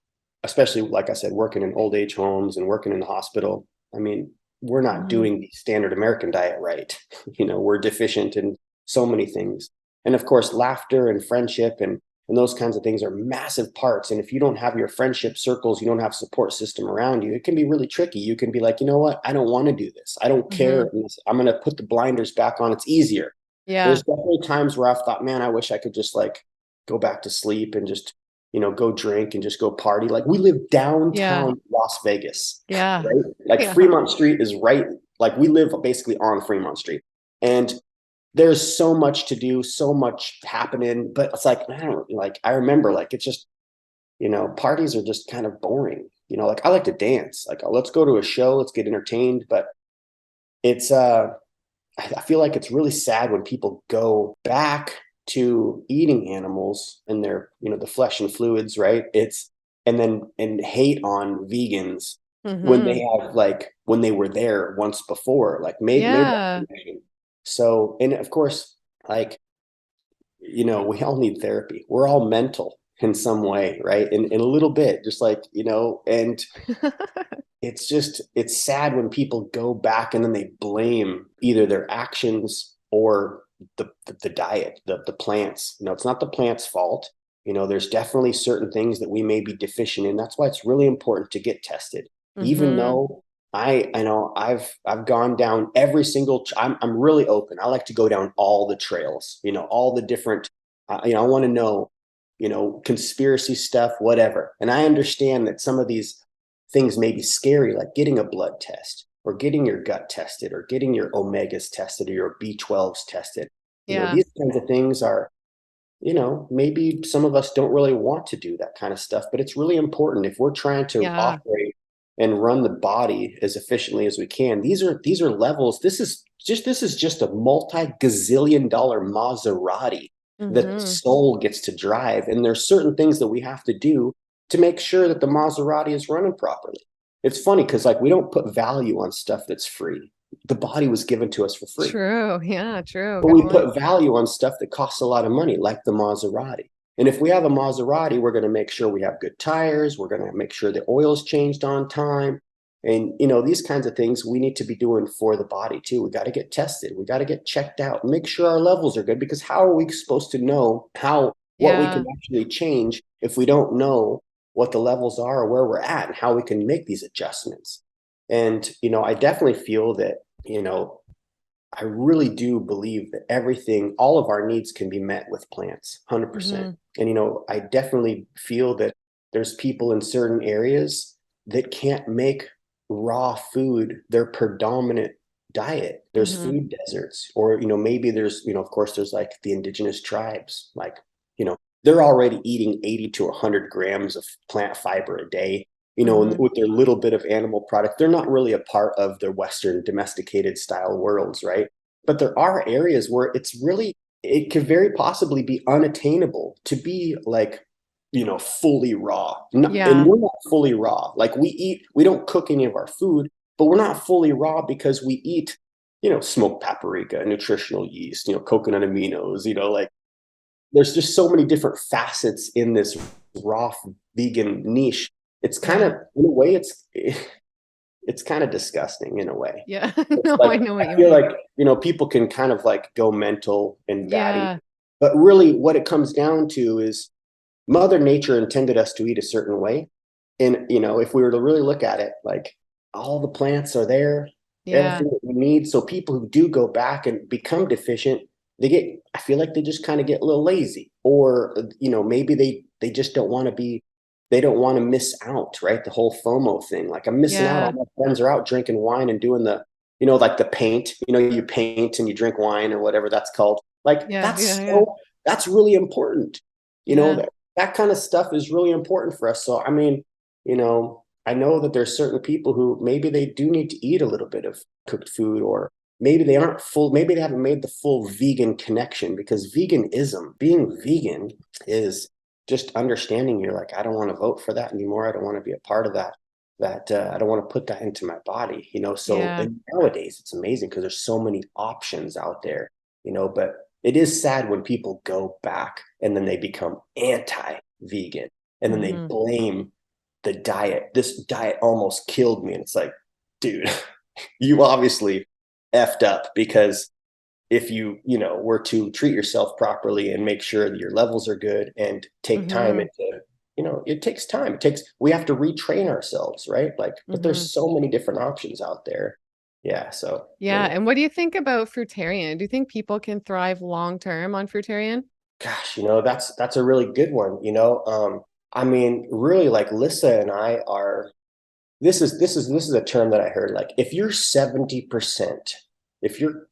especially like I said, working in old age homes and working in the hospital. I mean, we're not Hmm. doing the standard American diet right. We're deficient in so many things. And of course, laughter and friendship and those kinds of things are massive parts. And if you don't have your friendship circles, you don't have support system around you, it can be really tricky. You can be like, you know what? I don't want to do this. I don't Hmm. care. I'm going to put the blinders back on. It's easier. Yeah. There's definitely times where I've thought, man, I wish I could just like go back to sleep and just, go drink and just go party. Like we live Yeah. downtown Las Vegas, Yeah. right? Like Yeah. Fremont Street is right. Like we live basically on Fremont Street. And there's so much to do, so much happening. But it's like, I don't like, I remember like, it's just, parties are just kind of boring. Like I like to dance. Like, let's go to a show, let's get entertained. But it's, I feel like it's really sad when people go back to eating animals and their, the flesh and fluids, right? And hate on vegans when Hmm. they have like when they were there once before, like made that Yeah. connection. So, and of course, like, we all need therapy. We're all mental in some way, right? In a little bit, just like, and it's sad when people go back and then they blame either their actions or the diet, the plants. It's not the plant's fault. There's definitely certain things that we may be deficient in. That's why it's really important to get tested. Even Hmm. though I know I've gone down every single I'm really open. I like to go down all the trails, all the different I want to know, conspiracy stuff, whatever. And I understand that some of these things may be scary, like getting a blood test or getting your gut tested or getting your omegas tested or your B12s tested. Yeah. These kinds of things are, maybe some of us don't really want to do that kind of stuff, but it's really important if we're trying to Yeah. operate and run the body as efficiently as we can. These are levels. This is just a multi-gazillion dollar Maserati that the Hmm. soul gets to drive. And there's certain things that we have to do to make sure that the Maserati is running properly. It's funny because like we don't put value on stuff that's free. The body was given to us for free. True. Yeah. True. But Good we point. put value on stuff that costs a lot of money, like the Maserati. And if we have a Maserati, we're going to make sure we have good tires. We're going to make sure the oil's changed on time. And, these kinds of things we need to be doing for the body too. We got to get tested. We got to get checked out, make sure our levels are good, because how are we supposed to know what we can Yeah. actually change if we don't know what the levels are or where we're at and how we can make these adjustments? And, I definitely feel that, I really do believe that all of our needs can be met with plants, 100%. Hmm. And, I definitely feel that there's people in certain areas that can't make raw food their predominant diet. There's Hmm. food deserts, or, maybe there's, of course, there's like the indigenous tribes, like, they're already eating 80 to 100 grams of plant fiber a day, and Hmm. with their little bit of animal product. They're not really a part of the Western domesticated style worlds, right? But there are areas where it could very possibly be unattainable to be like, fully raw. And Yeah. we're not fully raw. Like we don't cook any of our food, but we're not fully raw because we eat, smoked paprika, nutritional yeast, coconut aminos, like there's just so many different facets in this raw vegan niche. It's kind Yeah. of, in a way, it's kind of disgusting in a way. Yeah. It's No, like, I know what I you feel mean. like, people can kind of like go mental and batty, Yeah. but really what it comes down to is Mother Nature intended us to eat a certain way. And, if we were to really look at it, like all the plants are there, Yeah. everything that we need. So people who do go back and become deficient, I feel like they just kind of get a little lazy, or, maybe they just they don't want to miss out, right? The whole FOMO thing. Like, I'm missing out. All Yeah. my friends are out drinking wine and doing like the paint, you paint and you drink wine or whatever that's called. Like, Yeah. Yeah. Yeah. that's really important. Yeah. That kind of stuff is really important for us. So, I mean, I know that there's certain people who maybe they do need to eat a little bit of cooked food, or maybe they haven't made the full vegan connection, because being vegan is just understanding you're like, I don't want to vote for that anymore. I don't want to be a part of that. I don't want to put that into my body, So, Yeah. and nowadays it's amazing because there's so many options out there, but it is sad when people go back and then they become anti-vegan, and then they Hmm. blame the diet. This diet almost killed me. And it's like, dude, you obviously effed up, because if were to treat yourself properly and make sure that your levels are good and take time Hmm. into, it takes time. We have to retrain ourselves, right? Like, but Hmm. there's so many different options out there. Yeah. So Yeah. anyway, And what do you think about fruitarian? Do you think people can thrive long term on fruitarian? gosh, that's a really good one. I mean, really, like Lissa and I are, this is a term that I heard. Like, if you're 70%, if you're,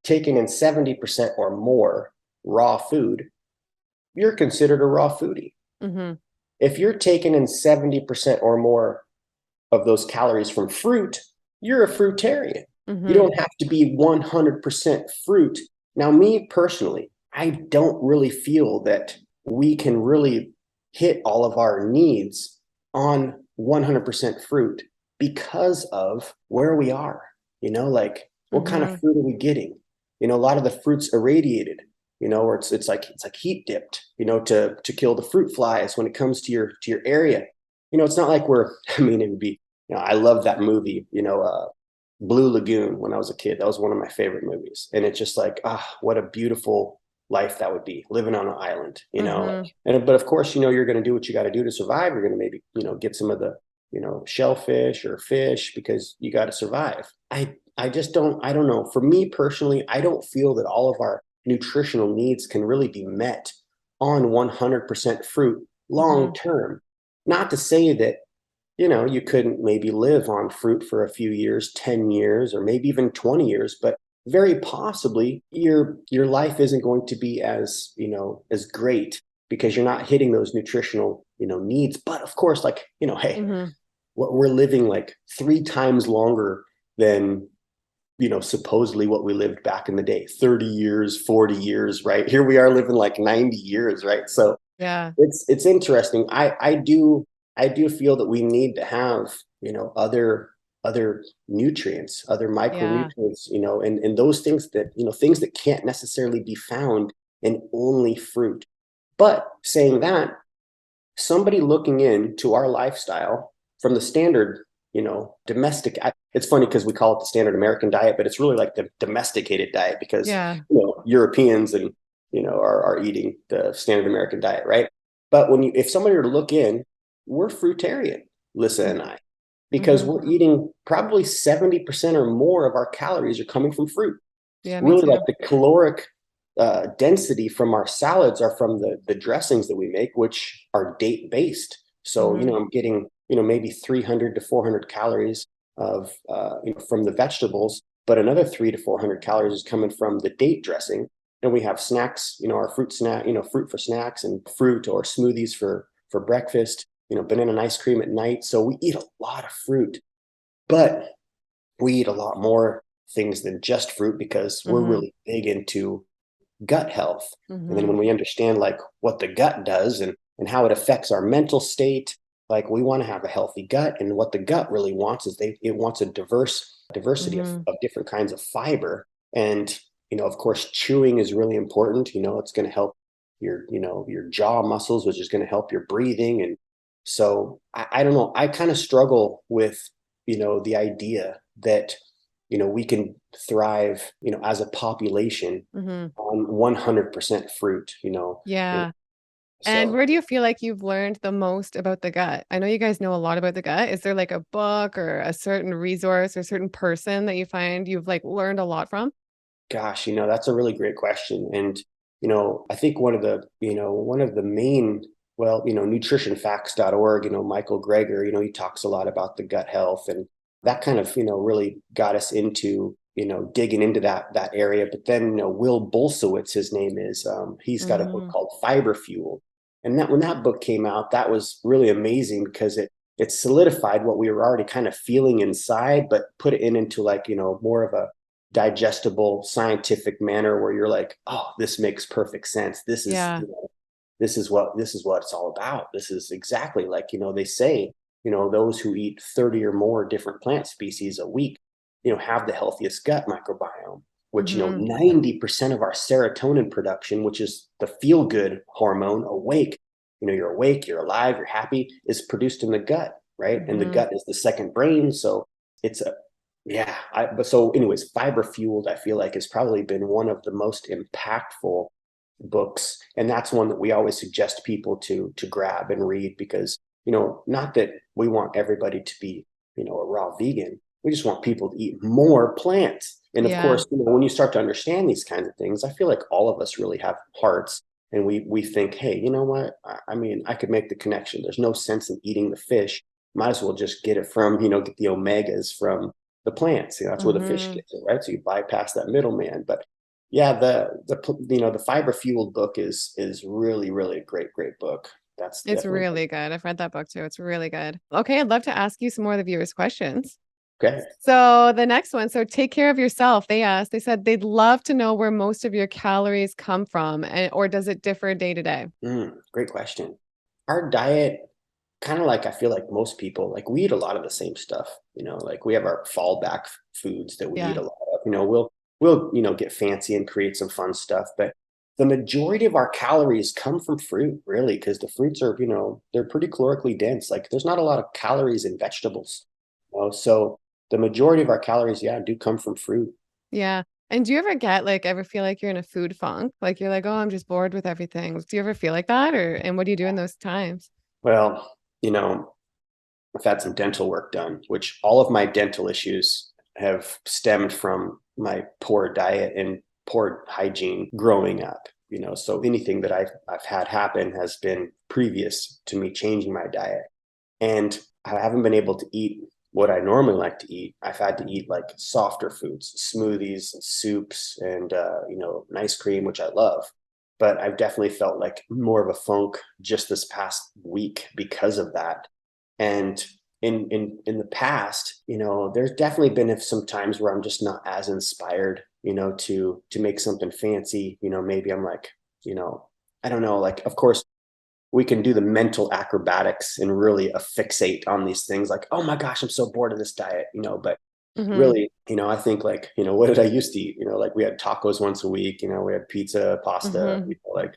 taking in 70% or more raw food, you're considered a raw foodie. Hmm. If you're taking in 70% or more of those calories from fruit, you're a fruitarian. You Hmm. don't have to be 100% fruit. Now, me personally, I don't really feel that we can really hit all of our needs on 100% fruit because of where we are. Like, what kind of Hmm. fruit are we getting? A lot of the fruit's irradiated, or it's like heat dipped, to kill the fruit flies when it comes to your area. It's not like we're, I mean, it would be, I love that movie, Blue Lagoon, when I was a kid. That was one of my favorite movies. And it's just like, what a beautiful life that would be, living on an island, Hmm. but of course, you're going to do what you got to do to survive. You're going to maybe, get some of the, shellfish or fish, because you got to survive. I just I don't know. For me personally, I don't feel that all of our nutritional needs can really be met on 100% fruit long Hmm. term. Not to say that, you couldn't maybe live on fruit for a few years, 10 years, or maybe even 20 years, but very possibly your life isn't going to be as great, because you're not hitting those nutritional, needs. But of course, like, hey, Hmm. we're living like 3 times longer than, supposedly what we lived back in the day, 30 years, 40 years, right? Here we are living like 90 years, right? So Yeah. it's interesting. I do feel that we need to have, other nutrients, other Yeah. micronutrients, and those things that can't necessarily be found in only fruit. But saying that, somebody looking into our lifestyle from the standard, domestic, it's funny because we call it the standard American diet, but it's really like the domesticated diet, because, Yeah. Europeans and, are eating the standard American diet, right? But if somebody were to look in, we're fruitarian, Lissa and I, because Hmm. we're eating probably 70% or more of our calories are coming from fruit. Yeah, me Really, like, too. the caloric density from our salads are from the dressings that we make, which are date based. So, Hmm. I'm getting, maybe 300 to 400 calories of, from the vegetables, but another 300 to 400 calories is coming from the date dressing. And we have snacks, our fruit snack, fruit for snacks, and fruit or smoothies for breakfast, banana and ice cream at night. So we eat a lot of fruit, but we eat a lot more things than just fruit, because we're Hmm. really big into gut health. And then Hmm. when we understand like what the gut does, and how it affects our mental state, like, we want to have a healthy gut. And what the gut really wants is it wants a diversity Hmm. of different kinds of fiber. And, of course, chewing is really important. It's going to help, your jaw muscles, which is going to help your breathing. And so I don't know. I kind of struggle with, the idea that, we can thrive, as a population Hmm. on 100% fruit, and Yeah. And so where do you feel like you've learned the most about the gut? I know you guys know a lot about the gut. Is there like a book or a certain resource or a certain person that you find you've like learned a lot from? gosh, that's a really great question. And, I think one of the main, well, nutritionfacts.org, Michael Greger, he talks a lot about the gut health, and that kind of, really got us into, digging into that area. But then, Will Bulsiewicz, his name is, he's got a book Hmm. called Fiber Fuel. And that when that book came out, that was really amazing because it solidified what we were already kind of feeling inside, but put it into like, more of a digestible scientific manner where you're like, oh, this makes perfect sense. This is, Yeah. this is what it's all about. This is exactly like, they say, those who eat 30 or more different plant species a week, have the healthiest gut microbiome, which, Hmm. 90% of our serotonin production, which is the feel good hormone, awake, you're awake, you're alive, you're happy, is produced in the gut, right? And the Hmm. gut is the second brain. So it's a, yeah. But so, anyways, Fiber Fueled, I feel like has probably been one of the most impactful books, and that's one that we always suggest people to grab and read because not that we want everybody to be a raw vegan. We just want people to eat more plants. And of Yeah. course, when you start to understand these kinds of things, I feel like all of us really have hearts, and we think, hey, you know what? I mean, I could make the connection. There's no sense in eating the fish. Might as well just get it from get the omegas from the plants. That's where the fish Hmm. gets it, right? So you bypass that middleman. But yeah, the fiber fueled book is really really a great book. That's It's definitely really good. I've read that book too. It's really good. Okay, I'd love to ask you some more of the viewers' questions. okay. So the next one, so take care of yourself. They said they'd love to know where most of your calories come from, or does it differ day to day? Great question. Our diet, kind of like I feel like most people, like we eat a lot of the same stuff. Like we have our fallback foods that we eat Yeah. a lot of. We'll get fancy and create some fun stuff, but the majority of our calories come from fruit, really, because the fruits are, they're pretty calorically dense. Like there's not a lot of calories in vegetables. So the majority of our calories, yeah, do come from fruit. Yeah. And do you ever feel like you're in a food funk? Like you're like, oh, I'm just bored with everything. Do you ever feel like that? And what do you do in those times? Well, I've had some dental work done, which all of my dental issues have stemmed from my poor diet and poor hygiene growing up. So anything that I've had happen has been previous to me changing my diet. And I haven't been able to eat what I normally like to eat. I've had to eat like softer foods, smoothies and soups and ice cream, which I love. But I've definitely felt like more of a funk just this past week because of that. And in the past, there's definitely been some times where I'm just not as inspired, to make something fancy. Maybe I'm like, you know, I don't know, like of course we can do the mental acrobatics and really fixate on these things like, oh my gosh, I'm so bored of this diet, but Hmm. really, I think like, what did I used to eat? Like we had tacos once a week, we had pizza, pasta, Hmm. like,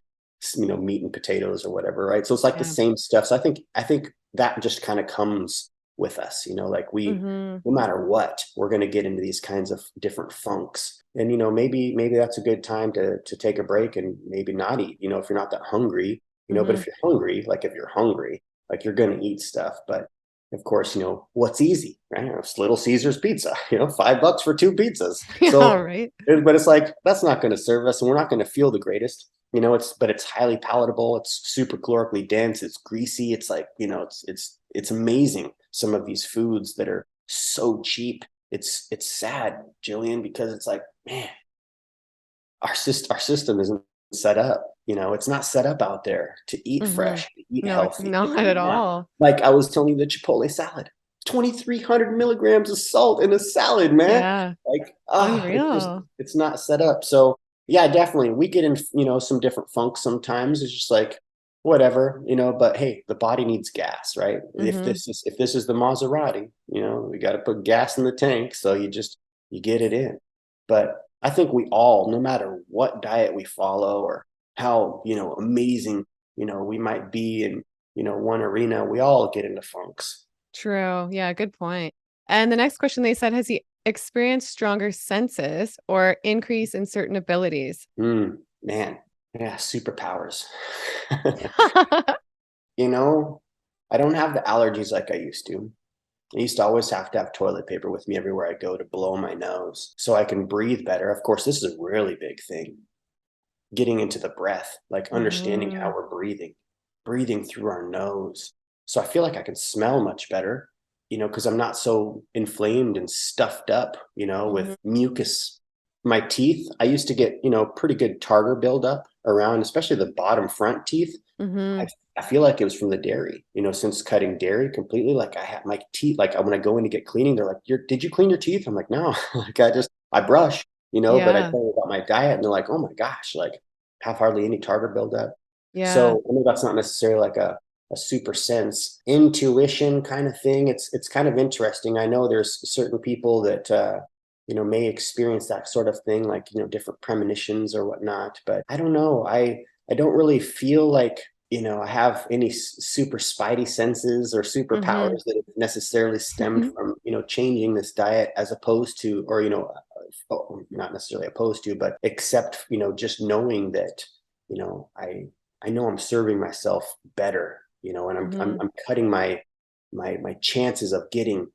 meat and potatoes or whatever. Right. So it's like the Yeah. same stuff. So I think that just kind of comes with us, like Hmm. no matter what, we're going to get into these kinds of different funks. And, maybe that's a good time to take a break and maybe not eat, if you're not that hungry, but Hmm. if you're hungry, like you're going to eat stuff. But of course, what's easy, right? It's Little Caesars pizza, $5 for two pizzas. Yeah. So, Right. but it's like, that's not going to serve us and we're not going to feel the greatest, but it's highly palatable. It's super calorically dense. It's greasy. It's like, it's amazing. Some of these foods that are so cheap. It's sad, Jillian, because it's like, man, our system isn't set up. It's not set up out there to eat Hmm. fresh, to eat No, it's healthy, to not at eat now. all. Like I was telling you, the Chipotle salad, 2,300 milligrams of salt in a salad, man. Yeah. Like, Unreal. it's not set up. So yeah, definitely, we get in, some different funks sometimes. It's just like whatever, but hey, the body needs gas, right? If Hmm. this is the Maserati, we got to put gas in the tank. So you get it in. But I think we all, no matter what diet we follow or how, amazing, we might be in, one arena, we all get into funks. True. Yeah, good point. And the next question they said, has he experienced stronger senses or increase in certain abilities? Man, yeah, superpowers. You know, I don't have the allergies like I used to. I used to always have to have toilet paper with me everywhere I go to blow my nose so I can breathe better. Of course, this is a really big thing. Getting into the breath, like understanding how Mhm. we're breathing through our nose. So I feel like I can smell much better, because I'm not so inflamed and stuffed up, Mhm. with mucus. My teeth, I used to get, pretty good tartar buildup around, especially the bottom front teeth. I, Mhm. I feel like it was from the dairy, since cutting dairy completely. Like I had my teeth, like when I go in to get cleaning, they're like, did you clean your teeth? I'm like, no, like I brush, but I Yeah. tell them about my diet and they're like, oh my gosh, like have hardly any tartar buildup. Yeah. So I know that's not necessarily like a super sense intuition kind of thing. It's kind of interesting. I know there's certain people that, may experience that sort of thing, like, different premonitions or whatnot, but I don't know. I don't really feel like, I have any super spidey senses or Mhm. superpowers that have necessarily stemmed from, changing this diet as opposed to, or, not necessarily opposed to, but except, just knowing that, I know I'm serving myself better, and Mhm. I'm cutting my chances of getting,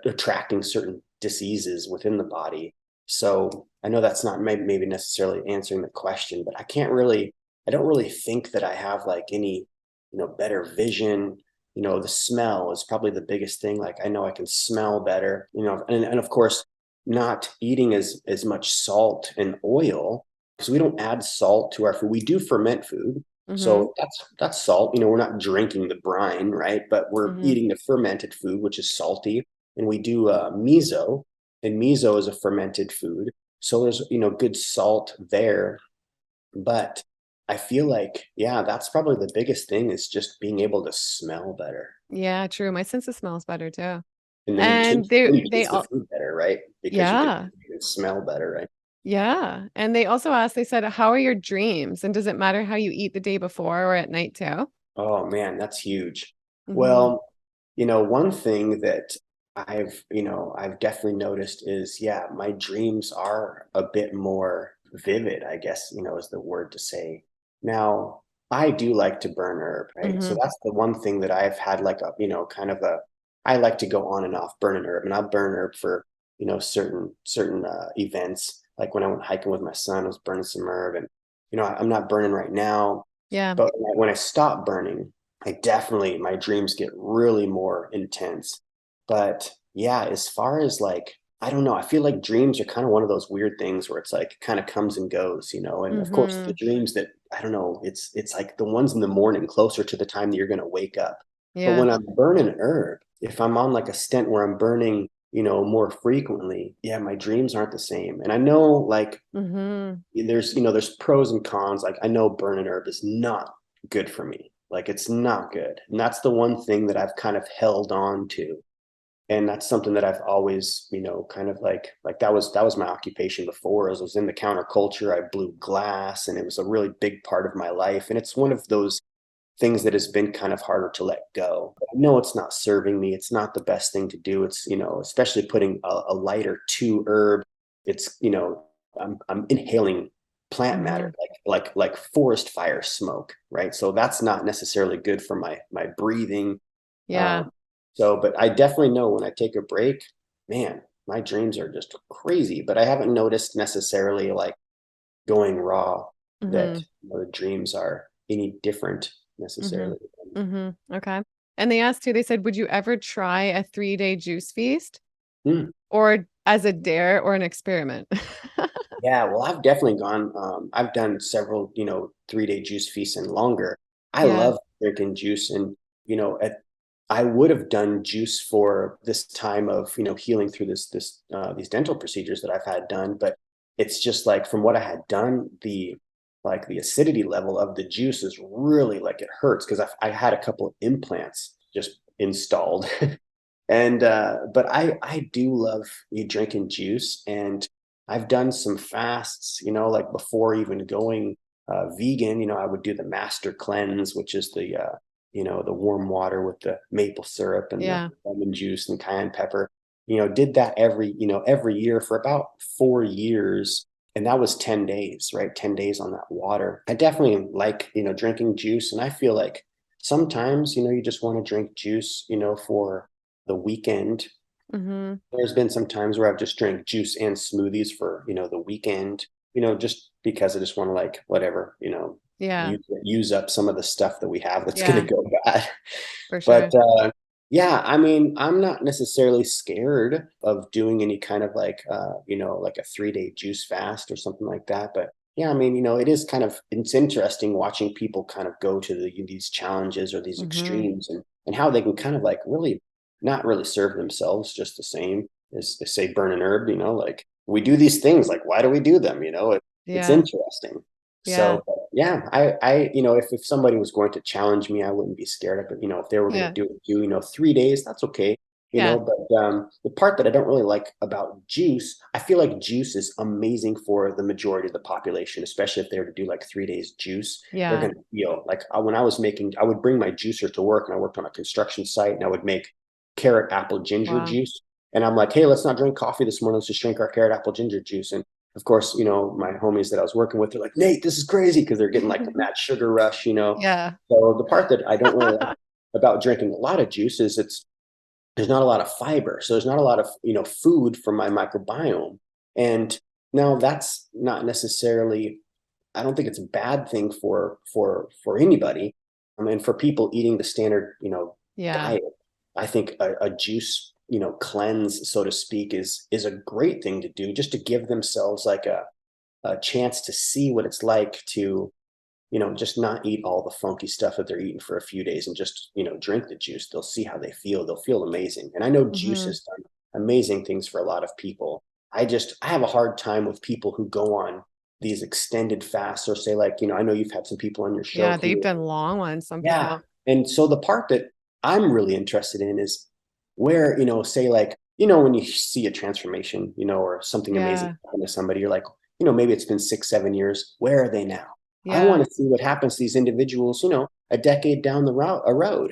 attracting certain diseases within the body. So I know that's not maybe necessarily answering the question, but I don't really think that I have like any, better vision. The smell is probably the biggest thing. Like I know I can smell better, and of course, not eating as much salt and oil because we don't add salt to our food. We do ferment food. Mhm. So that's salt. We're not drinking the brine, right? But we're Mhm. eating the fermented food, which is salty. And we do miso, and miso is a fermented food. So there's, good salt there. But I feel like, yeah, that's probably the biggest thing is just being able to smell better. Yeah, true. My sense of smell is better too. And And then you they taste the all food better, right? Because yeah. you can smell better, right? Yeah. And they also asked, they said, how are your dreams? And does it matter how you eat the day before or at night too? Oh man, that's huge. Mhm. Well, one thing that I've definitely noticed is, yeah, my dreams are a bit more vivid, I guess, is the word to say. Now, I do like to burn herb, right? So Mhm. that's the one thing that I've had like a, kind of I like to go on and off burning herb, and I'll burn herb for, certain events. Like when I went hiking with my son, I was burning some herb, and, I'm not burning right now, Yeah. but when I stop burning, my dreams get really more intense. But yeah, as far as like, I don't know, I feel like dreams are kind of one of those weird things where it's like kind of comes and goes, and of course the Mhm. dreams that, I don't know, it's like the ones in the morning closer to the time that you're going to wake up. But Yeah. when I'm burning herb, if I'm on like a stent where I'm burning, more frequently, yeah, my dreams aren't the same. And I know like Mhm. there's pros and cons. Like I know burning herb is not good for me. Like it's not good. And that's the one thing that I've kind of held on to. And that's something that I've always, kind of like that was my occupation before. As I was in the counterculture, I blew glass and it was a really big part of my life. And it's one of those things that has been kind of harder to let go. But I know it's not serving me. It's not the best thing to do. It's, especially putting a lighter to herb. It's, I'm inhaling plant matter, Mhm. like forest fire smoke, right? So that's not necessarily good for my breathing. Yeah. Um, but I definitely know when I take a break, man, my dreams are just crazy. But I haven't noticed necessarily like going raw that, Mhm. the dreams are any different Mhm. necessarily. Mhm. Okay. And they asked too, they said, would you ever try a 3-day juice feast Hmm. or as a dare or an experiment? Yeah, well, I've definitely gone. I've done several, 3-day juice feasts and longer. I Yeah. love drinking juice, and I would have done juice for this time of healing through these dental procedures that I've had done, but it's just like from what I had done, the acidity level of the juice is really like it hurts because I had a couple of implants just installed. And but I do love you drinking juice, and I've done some fasts, like before even going vegan, I would do the master cleanse, which is the warm water with the maple syrup and the Yeah. lemon juice and cayenne pepper. Did that every year for about 4 years. And that was 10 days, right? 10 days on that water. I definitely like, drinking juice. And I feel like sometimes, you just want to drink juice, for the weekend. Mm-hmm. There's been some times where I've just drank juice and smoothies for, the weekend, just because I just want to like whatever, Yeah. use up some of the stuff that we have that's going Yeah. to go bad. For But sure. yeah, I mean, I'm not necessarily scared of doing any kind of like, like a 3-day juice fast or something like that. But yeah, I mean, it is it's interesting watching people kind of go to these challenges or these Mm-hmm. extremes and how they can kind of like really not really serve themselves just the same as say burn an herb, like we do these things, like why do we do them? It's Yeah. interesting. Yeah. So yeah, if somebody was going to challenge me, I wouldn't be scared of it. If they were going to Yeah. do 3 days, that's okay. Yeah. But the part that I don't really like about juice, I feel like juice is amazing for the majority of the population, especially if they were to do like 3 days juice. They're Yeah. going to feel like when I was making, I would bring my juicer to work and I worked on a construction site and I would make carrot apple ginger Wow. juice. And I'm like, hey, let's not drink coffee this morning. Let's just drink our carrot apple ginger juice. And of course, my homies that I was working with, they're like, Nate, this is crazy because they're getting like the mad sugar rush. Yeah. So the part that I don't really like about drinking a lot of juice is there's not a lot of fiber. So there's not a lot of, food for my microbiome. And now that's not necessarily, I don't think it's a bad thing for anybody. I mean, for people eating the standard, Yeah. diet, I think a juice, cleanse, so to speak, is a great thing to do just to give themselves like a chance to see what it's like to, just not eat all the funky stuff that they're eating for a few days and just, drink the juice. They'll see how they feel. They'll feel amazing. And I know juice Mm-hmm. has done amazing things for a lot of people. I have a hard time with people who go on these extended fasts or say like, I know you've had some people on your show Yeah. They've who, done long ones, some yeah. people. And so the part that I'm really interested in is where, say like, when you see a transformation, or something amazing Yeah. happen to somebody, you're like, maybe it's been 6, 7 years. Where are they now? I Yeah. want to see what happens to these individuals, a decade down the road,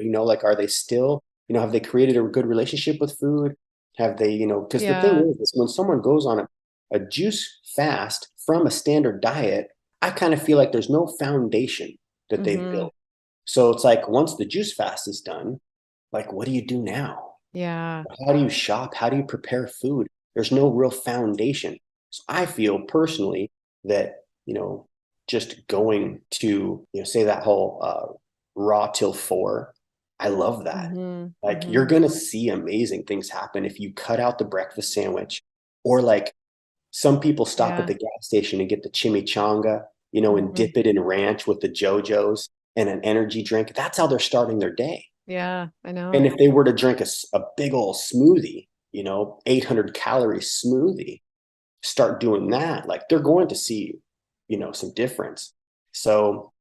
like, are they still, have they created a good relationship with food? Have they, because the thing Yeah. is when someone goes on a juice fast from a standard diet, I kind of feel like there's no foundation that they've Mm-hmm. built. So it's like once the juice fast is done, like, what do you do now? Yeah. How do you shop? How do you prepare food? There's no real foundation. So I feel personally that, just going to, say that whole raw till 4, I love that. Mm-hmm. Like you're Mm-hmm. going to see amazing things happen if you cut out the breakfast sandwich or like some people stop at Yeah. the gas station and get the chimichanga, and Mm-hmm. dip it in ranch with the JoJo's and an energy drink. That's how they're starting their day. Yeah. I And know. if they were to drink a big old smoothie, 800 calorie smoothie, start doing that, like they're going to see, some difference. So,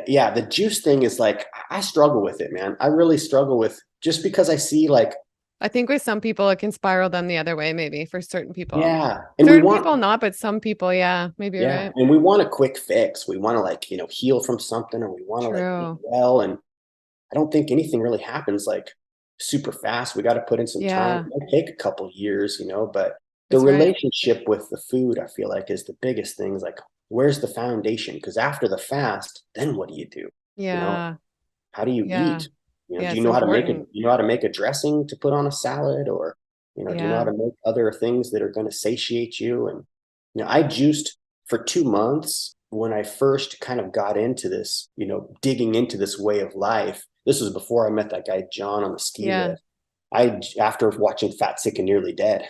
yeah, the juice thing is like, I struggle with it, man. I really struggle with just because I see like, I think with some people it can spiral them the other way, maybe for certain people. yeah, and we Certain want, people not, but some people, yeah, maybe you're yeah, right. and we want a quick fix. We want to like, heal from something or we want to like eat True. well. And I don't think anything really happens like super fast. We got to put in some time. It Yeah, might take a couple years, but the that's right. relationship with the food, I feel like, is the biggest thing. Is like, where's the foundation? Because after the fast, then what do you do? You know, Yeah, how do you yeah, eat? yeah, Do you it's know how to make it? important. You know how to make a dressing to put on a salad, or do you know how Yeah, to make other things that are going to satiate you? And I juiced for 2 months when I first kind of got into this, digging into this way of life. This was before I met that guy John on the ski yeah, lift. After watching Fat, Sick, and Nearly Dead,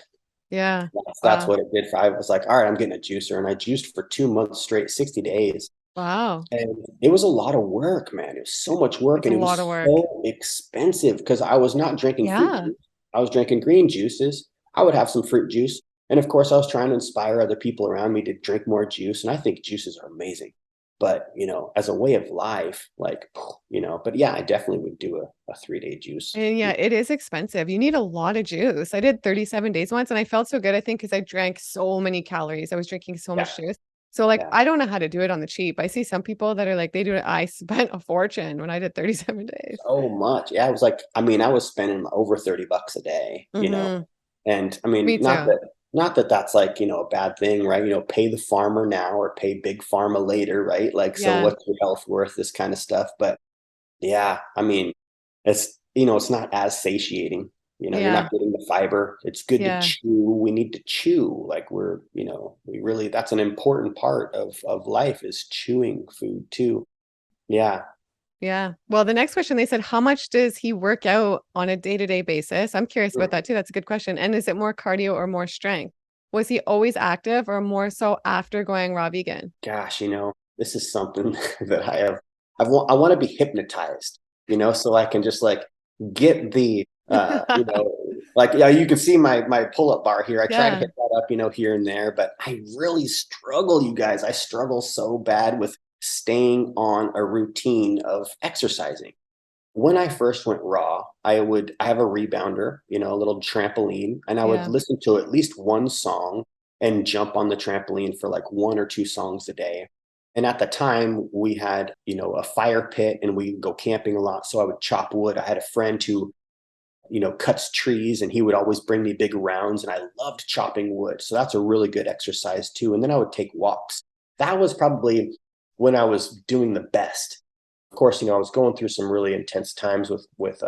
yeah. that's Wow, what it did. I was like, all right, I'm getting a juicer, and I juiced for 2 months straight, 60 days. wow. And it was a lot of work, man. It was so much work It's and a it lot of was work. so expensive because I was not drinking fruit Yeah, juice. I was drinking green juices. I would have some fruit juice. And of course, I was trying to inspire other people around me to drink more juice. And I think juices are amazing. But, as a way of life, like, but yeah, I definitely would do a 3-day juice. and yeah, it is expensive. You need a lot of juice. I did 37 days once, and I felt so good. I think because I drank so many calories. I was drinking so Yeah. much juice. So like, Yeah. I don't know how to do it on the cheap. I see some people that are like, they do it. I spent a fortune when I did 37 days. So much. Yeah. It was like, I mean, I was spending over $30 a day, Hmm. and I mean, Me too. not that that's like, a bad thing, right? Pay the farmer now or pay big pharma later, right? Like, so Yeah. what's your health worth? This kind of stuff. But yeah, I mean, it's not as satiating. You're Yeah. not getting the fiber. It's good to Yeah. chew. We need to chew. Like we really, that's an important part of life is chewing food too. Yeah. Yeah. Well, the next question they said, how much does he work out on a day-to-day basis? I'm curious about that too. That's a good question. And is it more cardio or more strength? Was he always active or more so after going raw vegan? Gosh, this is something that I want to be hypnotized, so I can just like get the like, yeah, you can see my pull-up bar here. I try to Yeah. hit that up, here and there, but I really struggle, you guys. I struggle so bad with staying on a routine of exercising. When I first went raw, I have a rebounder, a little trampoline, and I would Yeah. listen to at least one song and jump on the trampoline for like one or two songs a day. And at the time, we had, a fire pit and we go camping a lot. So I would chop wood. I had a friend who, cuts trees, and he would always bring me big rounds, and I loved chopping wood. So that's a really good exercise too. And then I would take walks. That was probably when I was doing the best. Of course, I was going through some really intense times with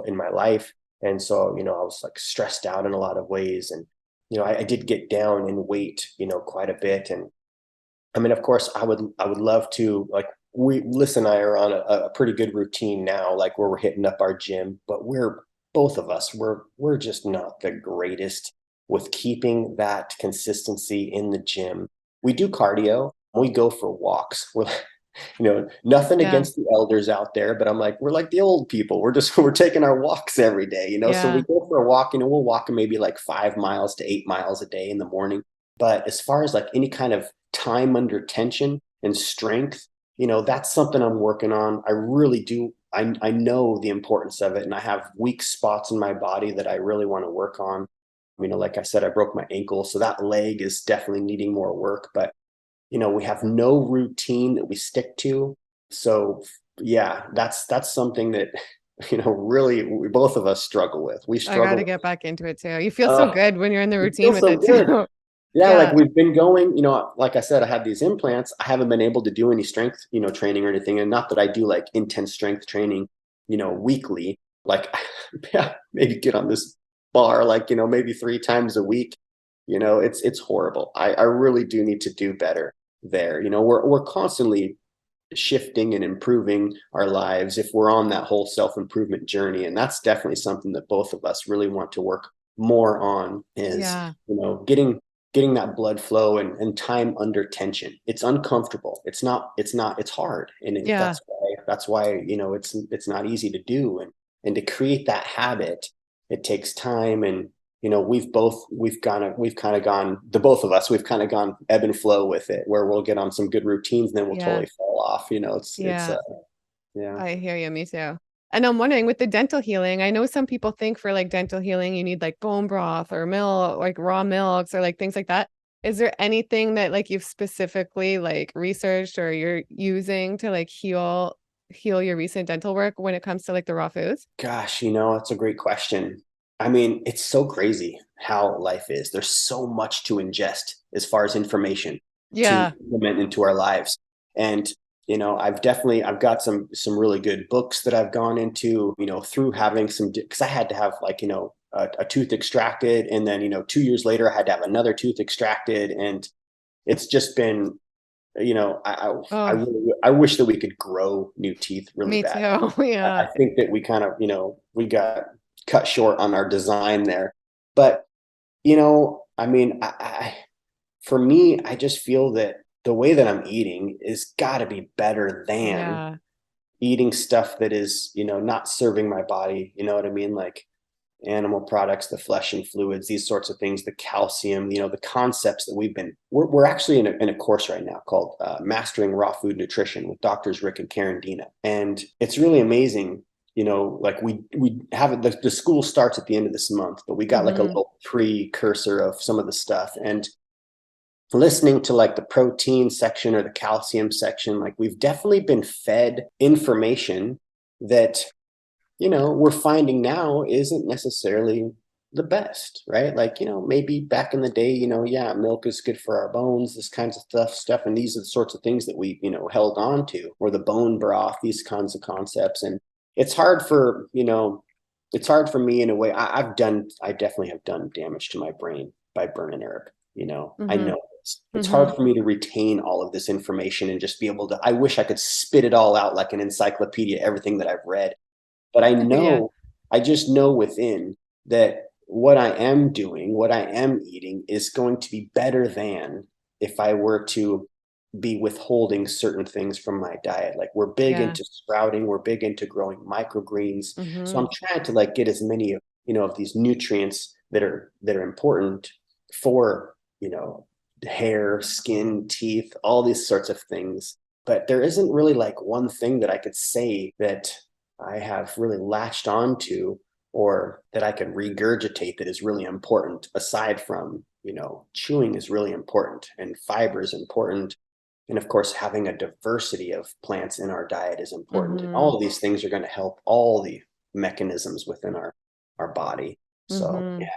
in my life. And so, I was like stressed out in a lot of ways. And, I did get down in weight, quite a bit. And I mean, of course, I would love to, like, Liz and I are on a pretty good routine now, like where we're hitting up our gym, but both of us, we're just not the greatest with keeping that consistency in the gym. We do cardio, we go for walks. We're nothing Yeah. against the elders out there, but I'm like, we're like the old people. We're taking our walks every day, So we Yeah. go for a walk, we'll walk maybe like 5 miles to 8 miles a day in the morning. But as far as like any kind of time under tension and strength, that's something I'm working on. I really do. I know the importance of it, and I have weak spots in my body that I really want to work on. Like I said, I broke my ankle, so that leg is definitely needing more work. But we have no routine that we stick to. So yeah, that's something that really both of us struggle with. We I got to struggle. get back into it too. You feel so Uh, good when you're in the it routine feels with so it good. too. Yeah, like Yeah. we've been going, like I said, I had these implants. I haven't been able to do any strength, training or anything. And not that I do like intense strength training, weekly. Like, yeah, maybe get on this bar, like, maybe 3 times a week. It's horrible. I really do need to do better there. We're constantly shifting and improving our lives if we're on that whole self-improvement journey. And that's definitely something that both of us really want to work more on is, Yeah. getting that blood flow and time under tension. It's uncomfortable. It's hard. And Yeah. that's why, it's not easy to do. And to create that habit, it takes time. And we've kind of gone, the both of us, we've kind of gone ebb and flow with it, where we'll get on some good routines and then we'll Yeah. totally fall off. It's Yeah. yeah. I hear you. Me too. And I'm wondering with the dental healing, I know some people think for like dental healing, you need like bone broth or milk, like raw milks or like things like that. Is there anything that like you've specifically like researched or you're using to like heal your recent dental work when it comes to like the raw foods? Gosh, it's a great question. I mean, it's so crazy how life is. There's so much to ingest as far as information to Yeah. implement into our lives. And, I've got some really good books that I've gone into, through having because I had to have like, a tooth extracted. And then, 2 years later, I had to have another tooth extracted. And it's just been, I Oh, really, I wish that we could grow new teeth really me bad. too. I Yeah. think that we kind of, we got cut short on our design there. But, I mean, for me, I just feel that the way that I'm eating is got to be better than Yeah. eating stuff that is, not serving my body. You know what I mean? Like animal products, the flesh and fluids, these sorts of things, the calcium, the concepts that we're actually in a course right now called Mastering Raw Food Nutrition with doctors Rick and Karen Dina. And it's really amazing. Like we have it, the school starts at the end of this month, but we got like a Hmm. little precursor of some of the stuff. And listening to like the protein section or the calcium section, like we've definitely been fed information that, we're finding now isn't necessarily the best, right? Like, maybe back in the day, yeah, milk is good for our bones, this kinds of stuff. And these are the sorts of things that we, held on to, or the bone broth, these kinds of concepts. And it's hard for, it's hard for me in a way. I definitely have done damage to my brain by burning herb. I Mm-hmm. know it's Mm-hmm. hard for me to retain all of this information and just be able to, I wish I could spit it all out like an encyclopedia, everything that I've read. But Yeah. I just know within that what I am doing, what I am eating is going to be better than if I were to be withholding certain things from my diet. Like we're big Yeah. into sprouting, we're big into growing microgreens. So Mm-hmm. I'm trying to like get as many, of these nutrients that are important for, hair, skin, teeth, all these sorts of things. But there isn't really like one thing that I could say that I have really latched onto or that I can regurgitate that is really important aside from, chewing is really important and fiber is important. And of course, having a diversity of plants in our diet is important. And Mm-hmm. all of these things are going to help all the mechanisms within our body. So Mm-hmm. yeah,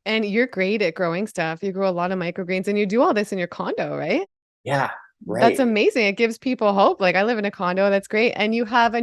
And you're great at growing stuff. You grow a lot of microgreens and you do all this in your condo, right? yeah, That's right. amazing. It gives people hope. Like I live in a condo. That's great. And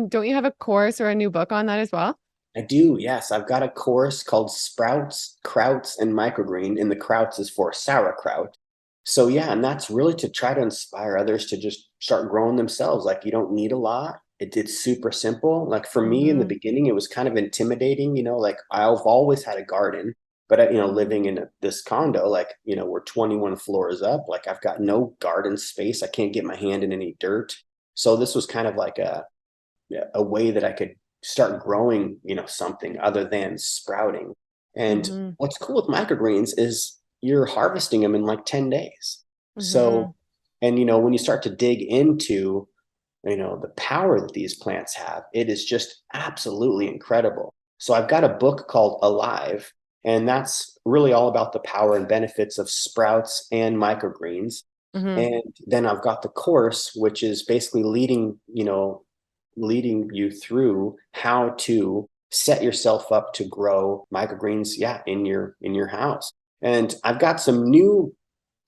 don't you have a course or a new book on that as well? I do, yes. I've got a course called Sprouts, Krauts, and Microgreen, and the Krauts is for sauerkraut. So yeah, and that's really to try to inspire others to just start growing themselves. Like you don't need a lot. It's super simple. Like for me in the Mm-hmm. beginning, it was kind of intimidating, like I've always had a garden, but living in this condo, like, we're 21 floors up, like I've got no garden space. I can't get my hand in any dirt. So this was kind of like a way that I could start growing, something other than sprouting. And Mm-hmm. what's cool with microgreens is you're harvesting them in like 10 days. Mm-hmm. So, and when you start to dig into, the power that these plants have, it is just absolutely incredible. So I've got a book called Alive, and that's really all about the power and benefits of sprouts and microgreens. Mm-hmm. And then I've got the course, which is basically leading you through how to set yourself up to grow microgreens, yeah, in your house. And I've got some new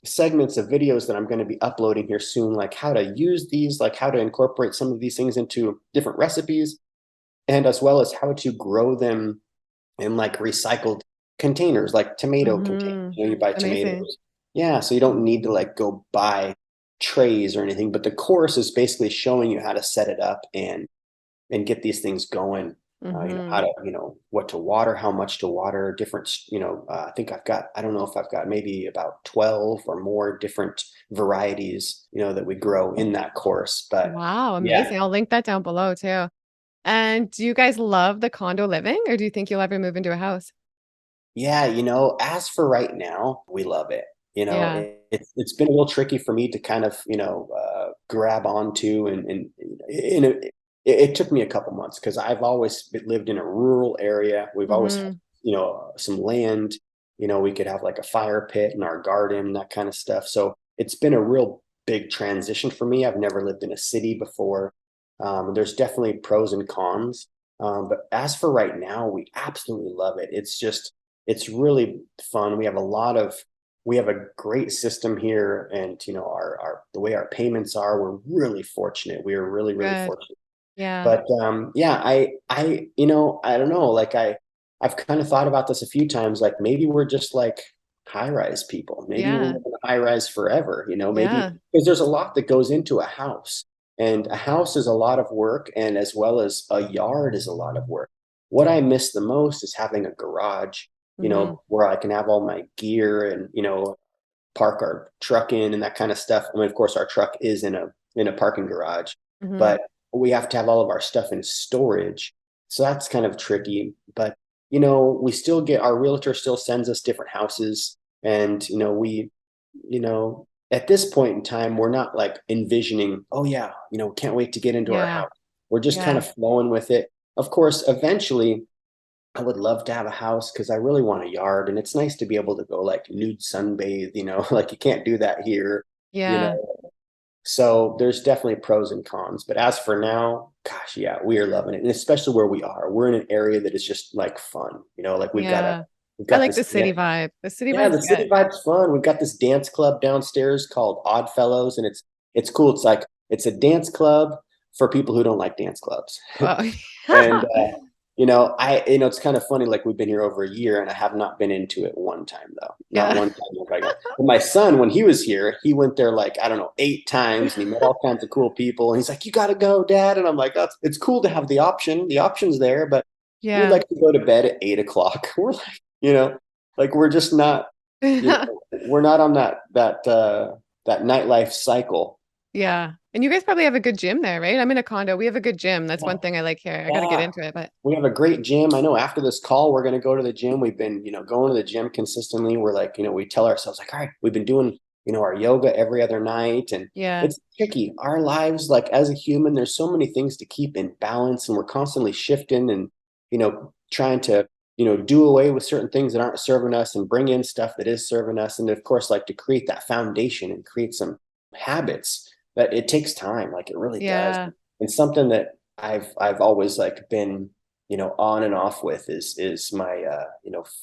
segments of videos that I'm going to be uploading here soon, like how to use these, like how to incorporate some of these things into different recipes, and as well as how to grow them in like recycled containers, like tomato containers. Mm-hmm. You buy Amazing. tomatoes. Yeah, so you don't need to like go buy trays or anything, but the course is basically showing you how to set it up and get these things going. How Mm-hmm. to, what to water, how much to water, different, I think I don't know if I've got maybe about 12 or more different varieties, that we grow in that course. But Wow, yeah, amazing. I'll link that down below too. And do you guys love the condo living or do you think you'll ever move into a house? yeah, as for right now, we love it. Yeah. It's been a little tricky for me to kind of, grab onto and it took me a couple months because I've always lived in a rural area. We've always had, Mm-hmm. some land, we could have like a fire pit in our garden, that kind of stuff. So it's been a real big transition for me. I've never lived in a city before. There's definitely pros and cons. But as for right now, we absolutely love it. It's really fun. We have a great system here, and our the way our payments are, we're really fortunate. We are really, really Good. fortunate. Yeah. But yeah, I don't know, like I've kind of thought about this a few times, like maybe we're just like high rise people. Maybe we'll Yeah. live in a high rise forever, maybe Yeah. because there's a lot that goes into a house. And a house is a lot of work, and as well as a yard is a lot of work. What I miss the most is having a garage, Mm-hmm. where I can have all my gear and, park our truck in and that kind of stuff. I mean, of course, our truck is in a parking garage, Mm-hmm. but we have to have all of our stuff in storage. So that's kind of tricky. But we still get our realtor still sends us different houses, and at this point in time, we're not like envisioning, oh yeah, can't wait to get into our Yeah. house. We're just kind Yeah. of flowing with it. Of course, eventually I would love to have a house because I really want a yard, and it's nice to be able to go like nude sunbathe, like you can't do that here, you Yeah. know. So there's definitely pros and cons. But as for now, gosh, yeah, we are loving it. And especially where we are. We're in an area that is just like fun, like Yeah. we've I got like the this city vibe. The city yeah, vibe's the city good. vibe's fun. We've got this dance club downstairs called Oddfellows, and it's cool. It's like it's a dance club for people who don't like dance clubs. Well, And it's kind of funny. Like we've been here over a year, and I have not been into it one time though. Not yeah. one time. But my son, when he was here, he went there like I don't know 8 times, and he met all kinds of cool people. And he's like, "You got to go, Dad." And I'm like, "That's it's cool to have the option. The option's there, but we Yeah. like to go to bed at 8 o'clock." We're like, like we're just not, we're not on that nightlife cycle. Yeah. And you guys probably have a good gym there, right? I'm in a condo. We have a good gym. That's one thing I like here. I got to get Yeah. into it, but We have a great gym. I know after this call, we're going to go to the gym. We've been, going to the gym consistently. We're like, we tell ourselves like, all right, we've been doing, our yoga every other night. And yeah. it's tricky. Our lives, like as a human, there's so many things to keep in balance, and we're constantly shifting and, trying to, do away with certain things that aren't serving us and bring in stuff that is serving us. And of course, like to create that foundation and create some habits that it takes time. Like it really does. Yeah. And something that I've always like been on and off with is my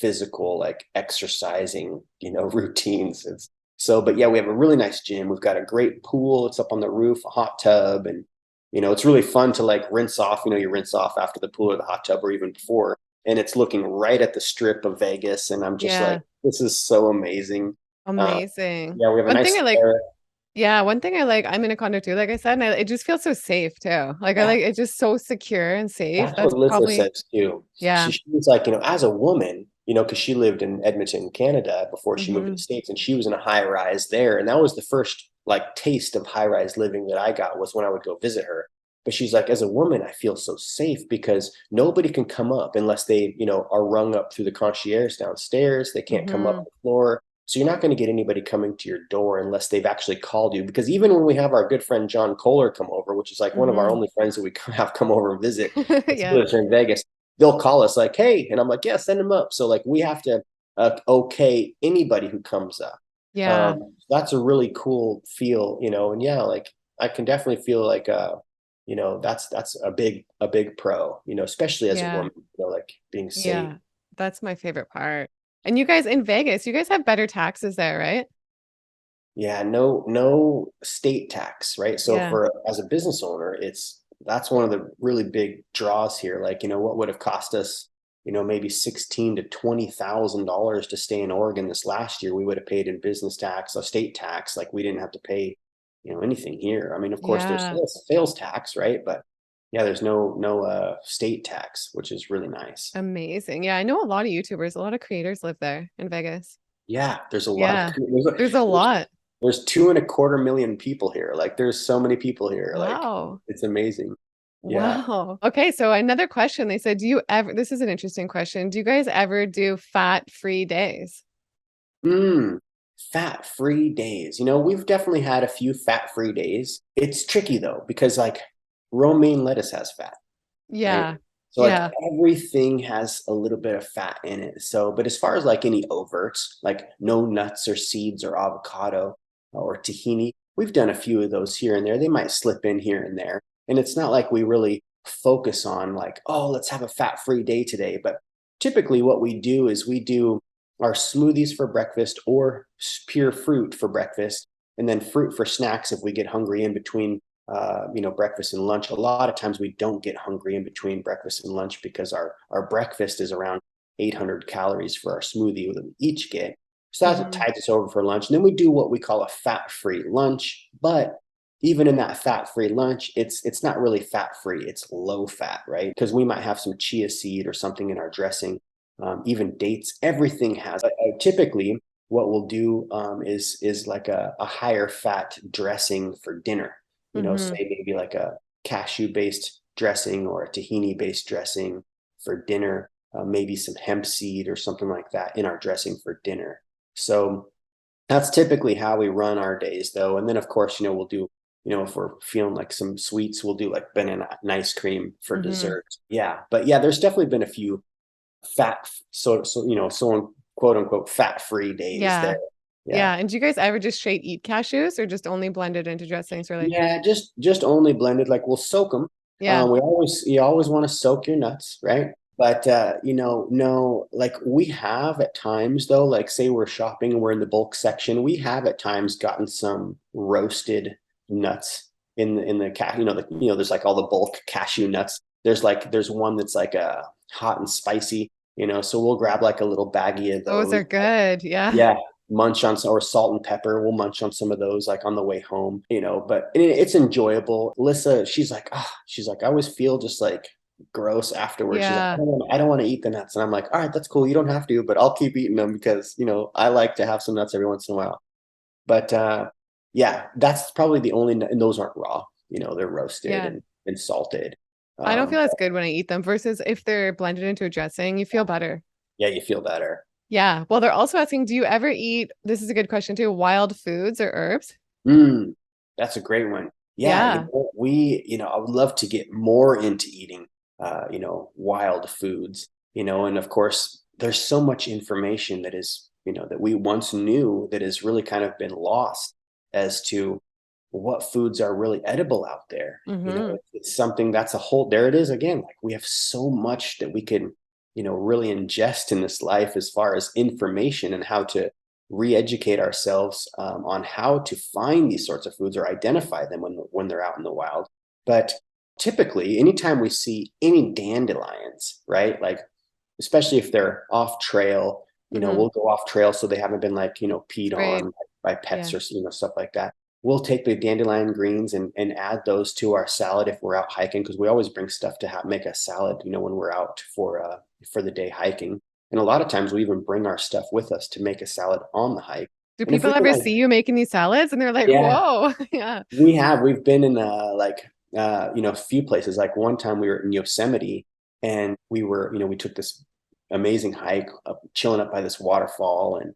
physical like exercising routines. But yeah, we have a really nice gym. We've got a great pool. It's up on the roof, a hot tub, and it's really fun to like rinse off. You rinse off after the pool or the hot tub or even before, and it's looking right at the strip of Vegas, and I'm just like, Yeah. this is so amazing. uh, Amazing. yeah, we have a One thing nice I like, terrace. yeah, one thing I like, I'm in a condo too, like I said, and it just feels so safe too. Like I Yeah, like it's just so secure and safe. that's That's what Lissa probably, says too. yeah. She was like, as a woman, because she lived in Edmonton, Canada before she moved to the Hmm. States, and she was in a high rise there. And that was the first like taste of high rise living that I got was when I would go visit her. But she's like, as a woman, I feel so safe because nobody can come up unless they, are rung up through the concierge downstairs. They can't come up Hmm. the floor. So you're not going to get anybody coming to your door unless they've actually called you. Because even when we have our good friend John Kohler come over, which is like one of our Hmm. only friends that we have come over and visit, it's Yeah. lives here in Vegas, they'll call us like, "Hey," and I'm like, "Yeah, send them up." So like we have to okay anybody who comes up. Yeah. That's a really cool feel, and yeah, like I can definitely feel like that's a big pro, especially as a Yeah. woman, like being safe. Yeah. That's my favorite part. And you guys in Vegas, you guys have better taxes there, right? Yeah, no state tax, right? So Yeah. for as a business owner, that's one of the really big draws here. Like, what would have cost us, maybe 16 to $20,000 to stay in Oregon this last year, we would have paid in business tax, a state tax. Like we didn't have to pay, anything here. I mean, of course there's Yeah. sales tax, right? But yeah, there's no state tax, which is really nice. Amazing. Yeah, I know a lot of YouTubers, a lot of creators live there in Vegas. Yeah, there's a lot of Yeah. There's a there's lot. there's 2.25 million people here. Like there's so many people here. Like Wow. it's amazing. Yeah. Wow. Okay, so another question. They said, do you ever, this is an interesting question. Do you guys ever do fat-free days? Mm, fat-free days. We've definitely had a few fat-free days. It's tricky though, because like romaine lettuce has fat, right? Yeah. So like Yeah. everything has a little bit of fat in it. So, but as far as like any overts, like no nuts or seeds or avocado or tahini, we've done a few of those here and there. They might slip in here and there. And it's not like we really focus on like, oh, let's have a fat-free day today. But typically what we do is we do our smoothies for breakfast or pure fruit for breakfast, and then fruit for snacks if we get hungry in between breakfast and lunch. A lot of times we don't get hungry in between breakfast and lunch because our breakfast is around 800 calories for our smoothie that we each get. So that Hmm. tides us over for lunch. And then we do what we call a fat-free lunch. But even in that fat-free lunch, it's not really fat-free. It's low fat, right? Because we might have some chia seed or something in our dressing, even dates. Everything has. Typically, what we'll do is like a higher fat dressing for dinner. Hmm. Say maybe like a cashew based dressing or a tahini based dressing for dinner, maybe some hemp seed or something like that in our dressing for dinner. So that's typically how we run our days, though. And then, of course, we'll do, if we're feeling like some sweets, we'll do like banana and ice cream for Hmm. dessert. Yeah. But yeah, there's definitely been a few fat, so quote unquote fat free days Yeah. there. Yeah. Yeah. And do you guys ever just straight eat cashews or just only blend it into dressings or like, Yeah, just only blended. Like we'll soak them. yeah. You always want to soak your nuts, right? But no, like we have at times though, like say we're shopping and we're in the bulk section, we have at times gotten some roasted nuts in the there's like all the bulk cashew nuts. There's one that's like a hot and spicy, so we'll grab like a little baggie of Those those. are good. Yeah. Yeah, munch on some, or salt and pepper. We'll munch on some of those like on the way home, but it's enjoyable. Lissa, she's like, I always feel just like gross afterwards. She's like, Yeah. I don't want to eat the nuts. And I'm like, all right, that's cool. You don't have to, but I'll keep eating them because, I like to have some nuts every once in a while. But yeah, that's probably the only, and those aren't raw, they're roasted Yeah. and salted. I don't feel But as good when I eat them versus if they're blended into a dressing, you feel better. yeah, you feel better. Yeah. Well, they're also asking, do you ever eat, this is a good question too, wild foods or herbs? Mm, that's a great one. Yeah, Yeah. I would love to get more into eating, wild foods, and of course, there's so much information that is, that we once knew that has really kind of been lost as to what foods are really edible out there. Mm-hmm. It's something that's there it is again. Like we have so much that we can, really ingest in this life as far as information and how to re-educate ourselves on how to find these sorts of foods or identify them when they're out in the wild. But typically, anytime we see any dandelions, right? Like, especially if they're off trail, Mm-hmm. we'll go off trail so they haven't been like, peed Sprayed. on by pets Yeah. or, stuff like that. We'll take the dandelion greens and add those to our salad if we're out hiking, because we always bring stuff to make a salad, when we're out for the day hiking. And a lot of times we even bring our stuff with us to make a salad on the hike. Do And if people we can, ever like, see you making these salads and they're like, yeah, whoa? Yeah. we've been in a few places. Like one time we were in Yosemite and we took this amazing hike up, chilling up by this waterfall, and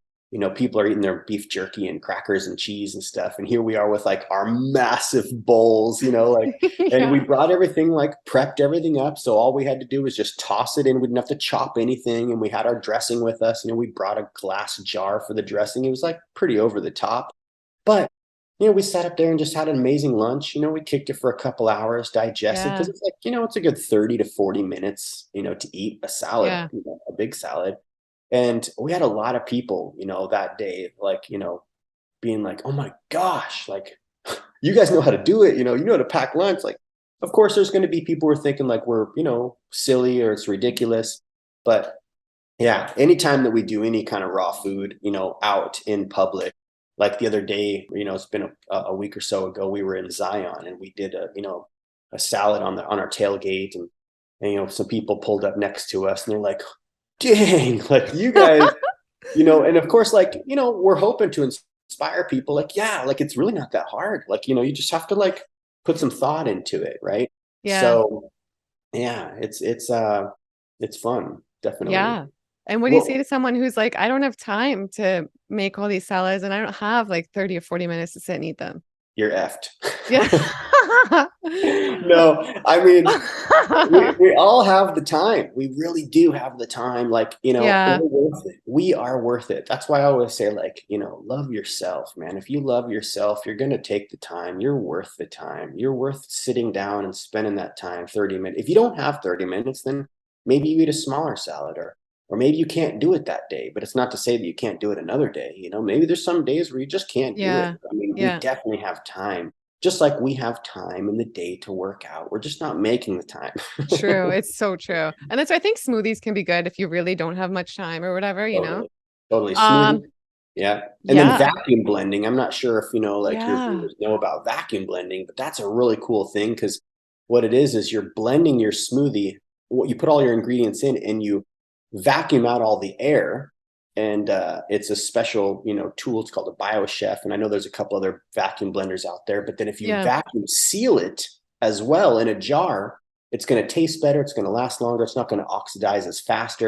people are eating their beef jerky and crackers and cheese and stuff, and here we are with like our massive bowls, like, and we Yeah. brought everything, like prepped everything up, so all we had to do was just toss it in. We didn't have to chop anything, and we had our dressing with us. We brought a glass jar for the dressing. It was like pretty over the top, but we sat up there and just had an amazing lunch. We kicked it for a couple hours, digested, because Yeah. it's like, it's a good 30 to 40 minutes, to eat a salad, Yeah. a big salad. And we had a lot of people, that day, like, being like, oh my gosh, like, you guys know how to do it. You know how to pack lunch. Like, of course, there's going to be people who are thinking like we're, silly or it's ridiculous. But yeah, anytime that we do any kind of raw food, out in public, like the other day, it's been a week or so ago, we were in Zion and we did a salad on our tailgate, and some people pulled up next to us and they're like, dang, like you guys, and of course, like, we're hoping to inspire people, like, yeah, like it's really not that hard. Like, you just have to like put some thought into it, right? Yeah. So yeah, it's fun, definitely. Yeah. And what do you say Well, to someone who's like, I don't have time to make all these salads and I don't have like 30 or 40 minutes to sit and eat them? you're effed. Yeah. No, I mean, we all have the time. We really do have the time. Like, we're Yeah. worth it. We are worth it. That's why I always say, like, love yourself, man. If you love yourself, you're going to take the time. You're worth the time. You're worth sitting down and spending that time, 30 minutes. If you don't have 30 minutes, then maybe you eat a smaller salad, or maybe you can't do it that day, but it's not to say that you can't do it another day. Maybe there's some days where you just can't do it. Yeah. I mean, we Yeah. definitely have time. Just like we have time in the day to work out. We're just not making the time. True. It's so true. And that's why I think smoothies can be good if you really don't have much time or whatever, you know? Totally. Totally. Smoothie. Um, Yeah. And then yeah. vacuum blending. I'm not sure if, like your Yeah. viewers know about vacuum blending, but that's a really cool thing, because what it is you're blending your smoothie. What you put all your ingredients in and you vacuum out all the air. And it's a special, tool. It's called a BioChef. And I know there's a couple other vacuum blenders out there, but then if you Yeah. vacuum seal it as well in a jar, it's going to taste better. It's going to last longer. It's not going to oxidize as fast.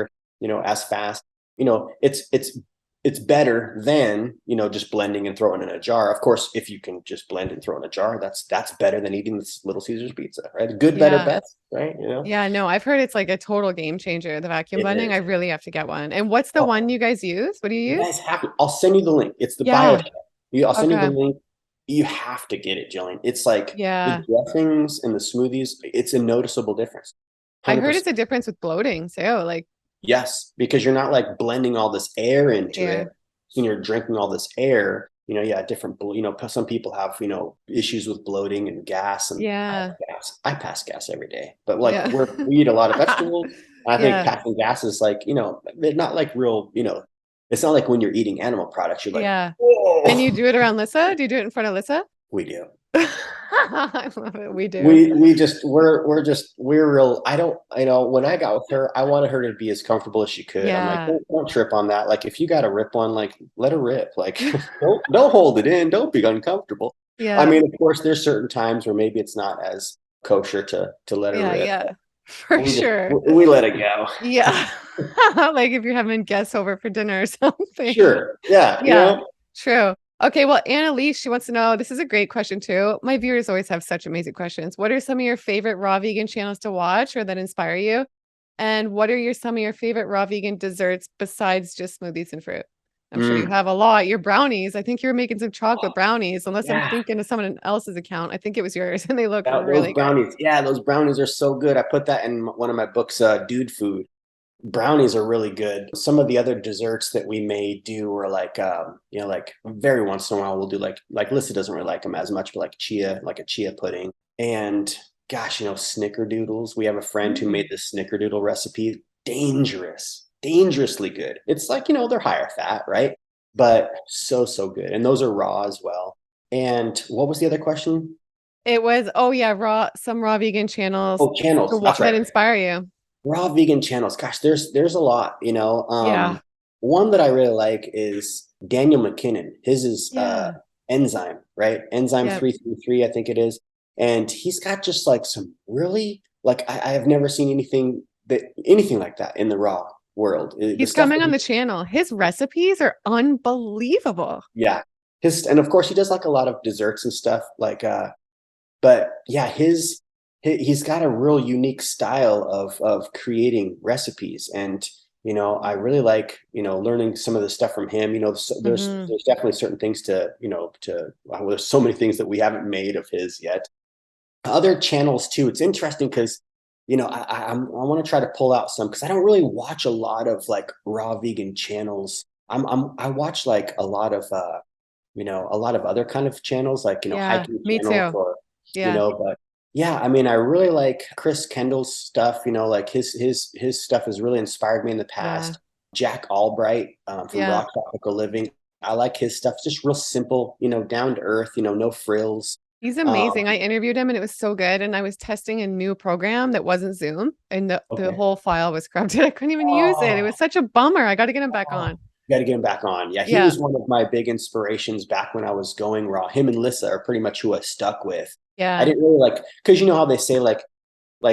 It's it's better than, just blending and throwing in a jar. Of course, if you can just blend and throw in a jar, that's better than eating this Little Caesars pizza, right? Good, better, Yeah. best, right? Yeah, no, I've heard it's like a total game changer, the vacuum It blending. I is. really have to get one. And what's the Oh, one you guys use? What do you you use? guys have to. I'll send you the link. It's the Yeah. BioChef. I'll send you the Okay. link. You have to get it, Jillian. It's like the Yeah. dressings and the smoothies. It's a noticeable difference. I heard 100%. it's a difference with bloating too, like Yes, because you're not like blending all this air into it. air. And you're drinking all this air. Yeah, different. Some people have issues with bloating and gas, and I Yeah. have gas. I pass gas every day, but like Yeah. we eat a lot of vegetables. I think Yeah. passing gas is like they're not like real. It's not like when you're eating animal products. You're like, Yeah. And you whoa. do it around Lissa? Do you do it in front of Lissa? We do. I love it. We do. We're real. I don't, when I got with her, I wanted her to be as comfortable as she could. I'm like, Yeah. don't trip on that. Like, if you got to rip one, like, let her rip. Like, don't hold it in. Don't be uncomfortable. I Yeah. mean, of course, there's certain times where maybe it's not as kosher to let her Yeah. rip. Yeah. For sure. We let it go. Yeah. Like if you're having guests over for dinner or something. Sure. Yeah. Yeah. True. Okay, well, Annalise, she wants to know, this is a great question too. My viewers always have such amazing questions. What are some of your favorite raw vegan channels to watch or that inspire you? And what are some of your favorite raw vegan desserts besides just smoothies and fruit? I'm sure you Mm, have a lot. Your brownies, I think you're making some chocolate brownies, unless I'm yeah. thinking of someone else's account. I think it was yours, and they look really Those good. brownies. Yeah, those brownies are so good. I put that in one of my books, Dude Food. Brownies are really good. Some of the other desserts that we may do are like, like very once in a while we'll do like Lissa doesn't really like them as much, but like a chia pudding. And gosh, snickerdoodles. We have a friend who Mm. made this snickerdoodle recipe. Dangerously good. It's like, they're higher fat, right? But so good. And those are raw as well. And what was the other question? It was, oh yeah, some raw vegan channels Oh, channels. That's that right. inspire you. Raw vegan channels. Gosh, there's a lot, Yeah. One that I really like is Daniel McKinnon. His is Yeah. Enzyme, right? Enzyme Yeah. 333, I think it is. And he's got just like some really like I have never seen anything like that in the raw world. The He's stuff coming that on the channel. His recipes are unbelievable. yeah. And of course he does like a lot of desserts and stuff like but yeah, he's got a real unique style of creating recipes, and I really like learning some of the stuff from him. Hmm. There's definitely certain things well, there's so many things that we haven't made of his yet. Other channels too. It's interesting because I want to try to pull out some because I don't really watch a lot of like raw vegan channels. I watch like a lot of other kind of channels like Yeah, hiking me channels too. or Yeah. but yeah, I mean, I really like Chris Kendall's stuff. Like his stuff has really inspired me in the Yeah. past. Jack Albright from Yeah. Raw Tropical Living, I like his stuff. Just real simple, down to earth. No frills. He's um, amazing. I interviewed him and it was so good. And I was testing a new program that wasn't Zoom and the okay. whole file was corrupted. I couldn't even use it. It Oh, was such a bummer. I got to get him back oh. on. Got to get him back on. Yeah, he Yeah. was one of my big inspirations back when I was going raw. Him and Lissa are pretty much who I stuck with. I Yeah. didn't really like because you know how they say like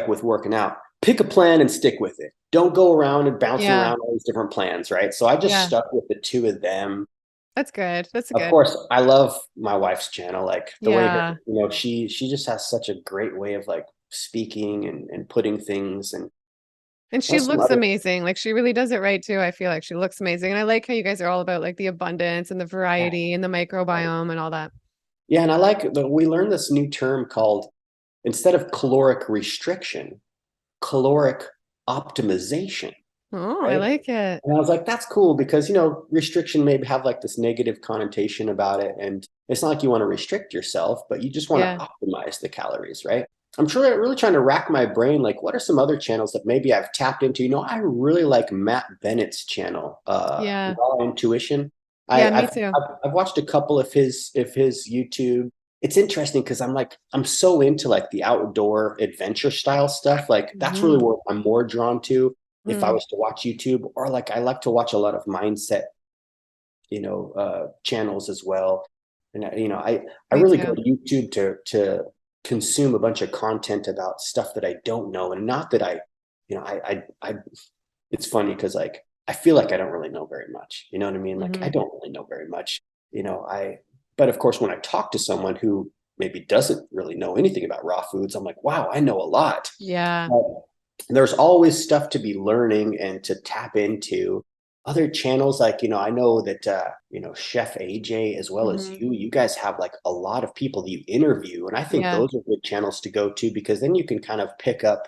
with working out, pick a plan and stick with it. Don't go around and bouncing Yeah. around all these different plans, right? So I just Yeah. stuck with the two of them. That's good. That's Of good. course, I love my wife's channel. Like the way her, Yeah. she just has such a great way of like speaking and putting things and And she well, some looks other amazing. Like she really does it right too. I feel like she looks amazing. And I like how you guys are all about like the abundance and the yeah, variety and the right. microbiome and all that. Yeah, and I like that we learned this new term called instead of caloric restriction, caloric optimization, Oh, I right? like it. And I was like, that's cool because, restriction may have like this negative connotation about it. And it's not like you want to restrict yourself, but you just want Yeah. to optimize the calories, right? I'm really trying to rack my brain. Like, what are some other channels that maybe I've tapped into? I really like Matt Bennett's channel, Yeah. Raw Intuition. Yeah, me too. I've watched a couple of his YouTube. It's interesting because I'm so into like the outdoor adventure style stuff. Like that's really Hmm. what I'm more drawn to if I Mm, was to watch YouTube, or like I like to watch a lot of mindset, channels as well. And I me really go too. to YouTube to consume a bunch of content about stuff that I don't know, and not that I, it's funny because like I feel like I don't really know very much. You know what I mean? Like I Hmm. don't really know very much. But of course, when I talk to someone who maybe doesn't really know anything about raw foods, I'm like, wow, I know a lot. Yeah. But there's always stuff to be learning and to tap into. Other channels, like, I know that, Chef AJ, as well as Hmm. you guys have like a lot of people that you interview. And I think Yeah. those are good channels to go to because then you can kind of pick up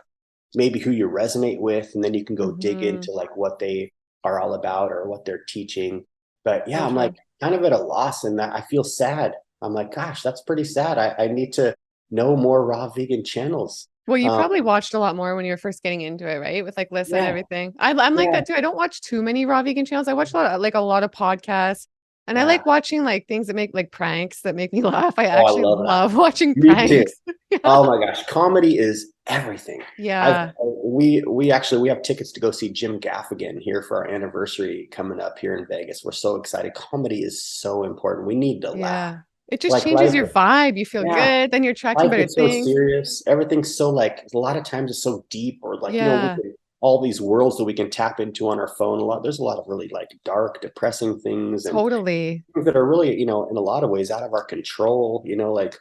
maybe who you resonate with, and then you can go dig Hmm. into like what they are all about or what they're teaching. But yeah, So I'm like true. kind of at a loss, and that I feel sad. I'm like, gosh, that's pretty sad. I need to know more raw vegan channels. Well, you Um, probably watched a lot more when you were first getting into it, right? With like Lissa and yeah, everything. I'm like yeah, that too. I don't watch too many raw vegan channels. I watch a lot of podcasts, and I yeah. like watching like things that make like pranks that make me laugh. I Oh, I actually love that. love watching Me too. pranks. Yeah. Oh my gosh, comedy is everything. I've Yeah. we have tickets to go see Jim Gaffigan here for our anniversary coming up here in Vegas. We're so excited. Comedy is so important. We need to laugh. Yeah. It just Like changes life, your vibe. You feel yeah, good, then you're attracting life better is so things. serious. Everything's so like a lot of times it's so deep, or like we Yeah. can all these worlds that we can tap into on our phone. There's a lot of really like dark, depressing things and Totally. things that are really, in a lot of ways out of our control. Like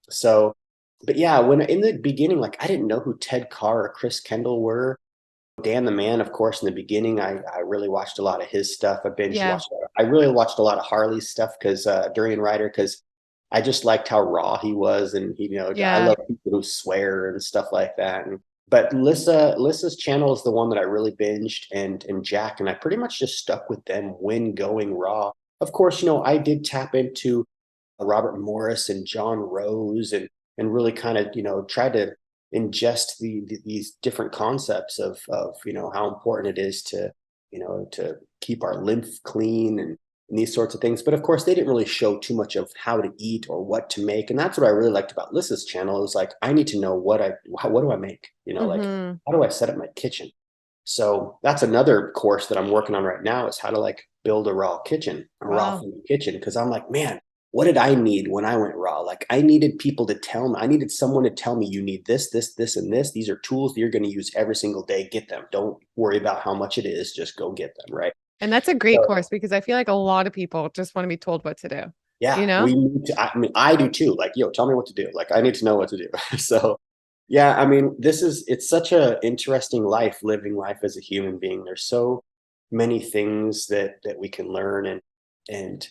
so. But yeah, when in the beginning, like I didn't know who Ted Carr or Chris Kendall were. Dan the Man, of course, in the beginning, I really watched a lot of his stuff. Yeah. I really watched a lot of Harley's stuff because Durian Rider, because I just liked how raw he was, and I Yeah. love people who swear and stuff like that. But Lissa's channel is the one that I really binged, and Jack, and I pretty much just stuck with them when going raw. Of course, I did tap into Robert Morris and John Rose, and really kind of try to ingest these different concepts of how important it is to to keep our lymph clean, and these sorts of things. But of course, they didn't really show too much of how to eat or what to make, and that's what I really liked about Lissa's channel. It was like I need to know what do I make, like Hmm. how do I set up my kitchen. So that's another course that I'm working on right now, is how to like build a raw kitchen, a raw Wow. food kitchen. Because I'm like, man, what did I need when I went raw? Like I needed people to tell me, I needed someone to tell me, you need this, this, this, and this. These are tools that you're going to use every single day. Get them. Don't worry about how much it is. Just go get them. Right. And that's a great So course because I feel like a lot of people just want to be told what to do, yeah, you know? we need to. I mean, I do too. Like, yo, tell me what to do. Like, I need to know what to do. So yeah, I mean, it's such a interesting life, living life as a human being. There's so many things that we can learn, and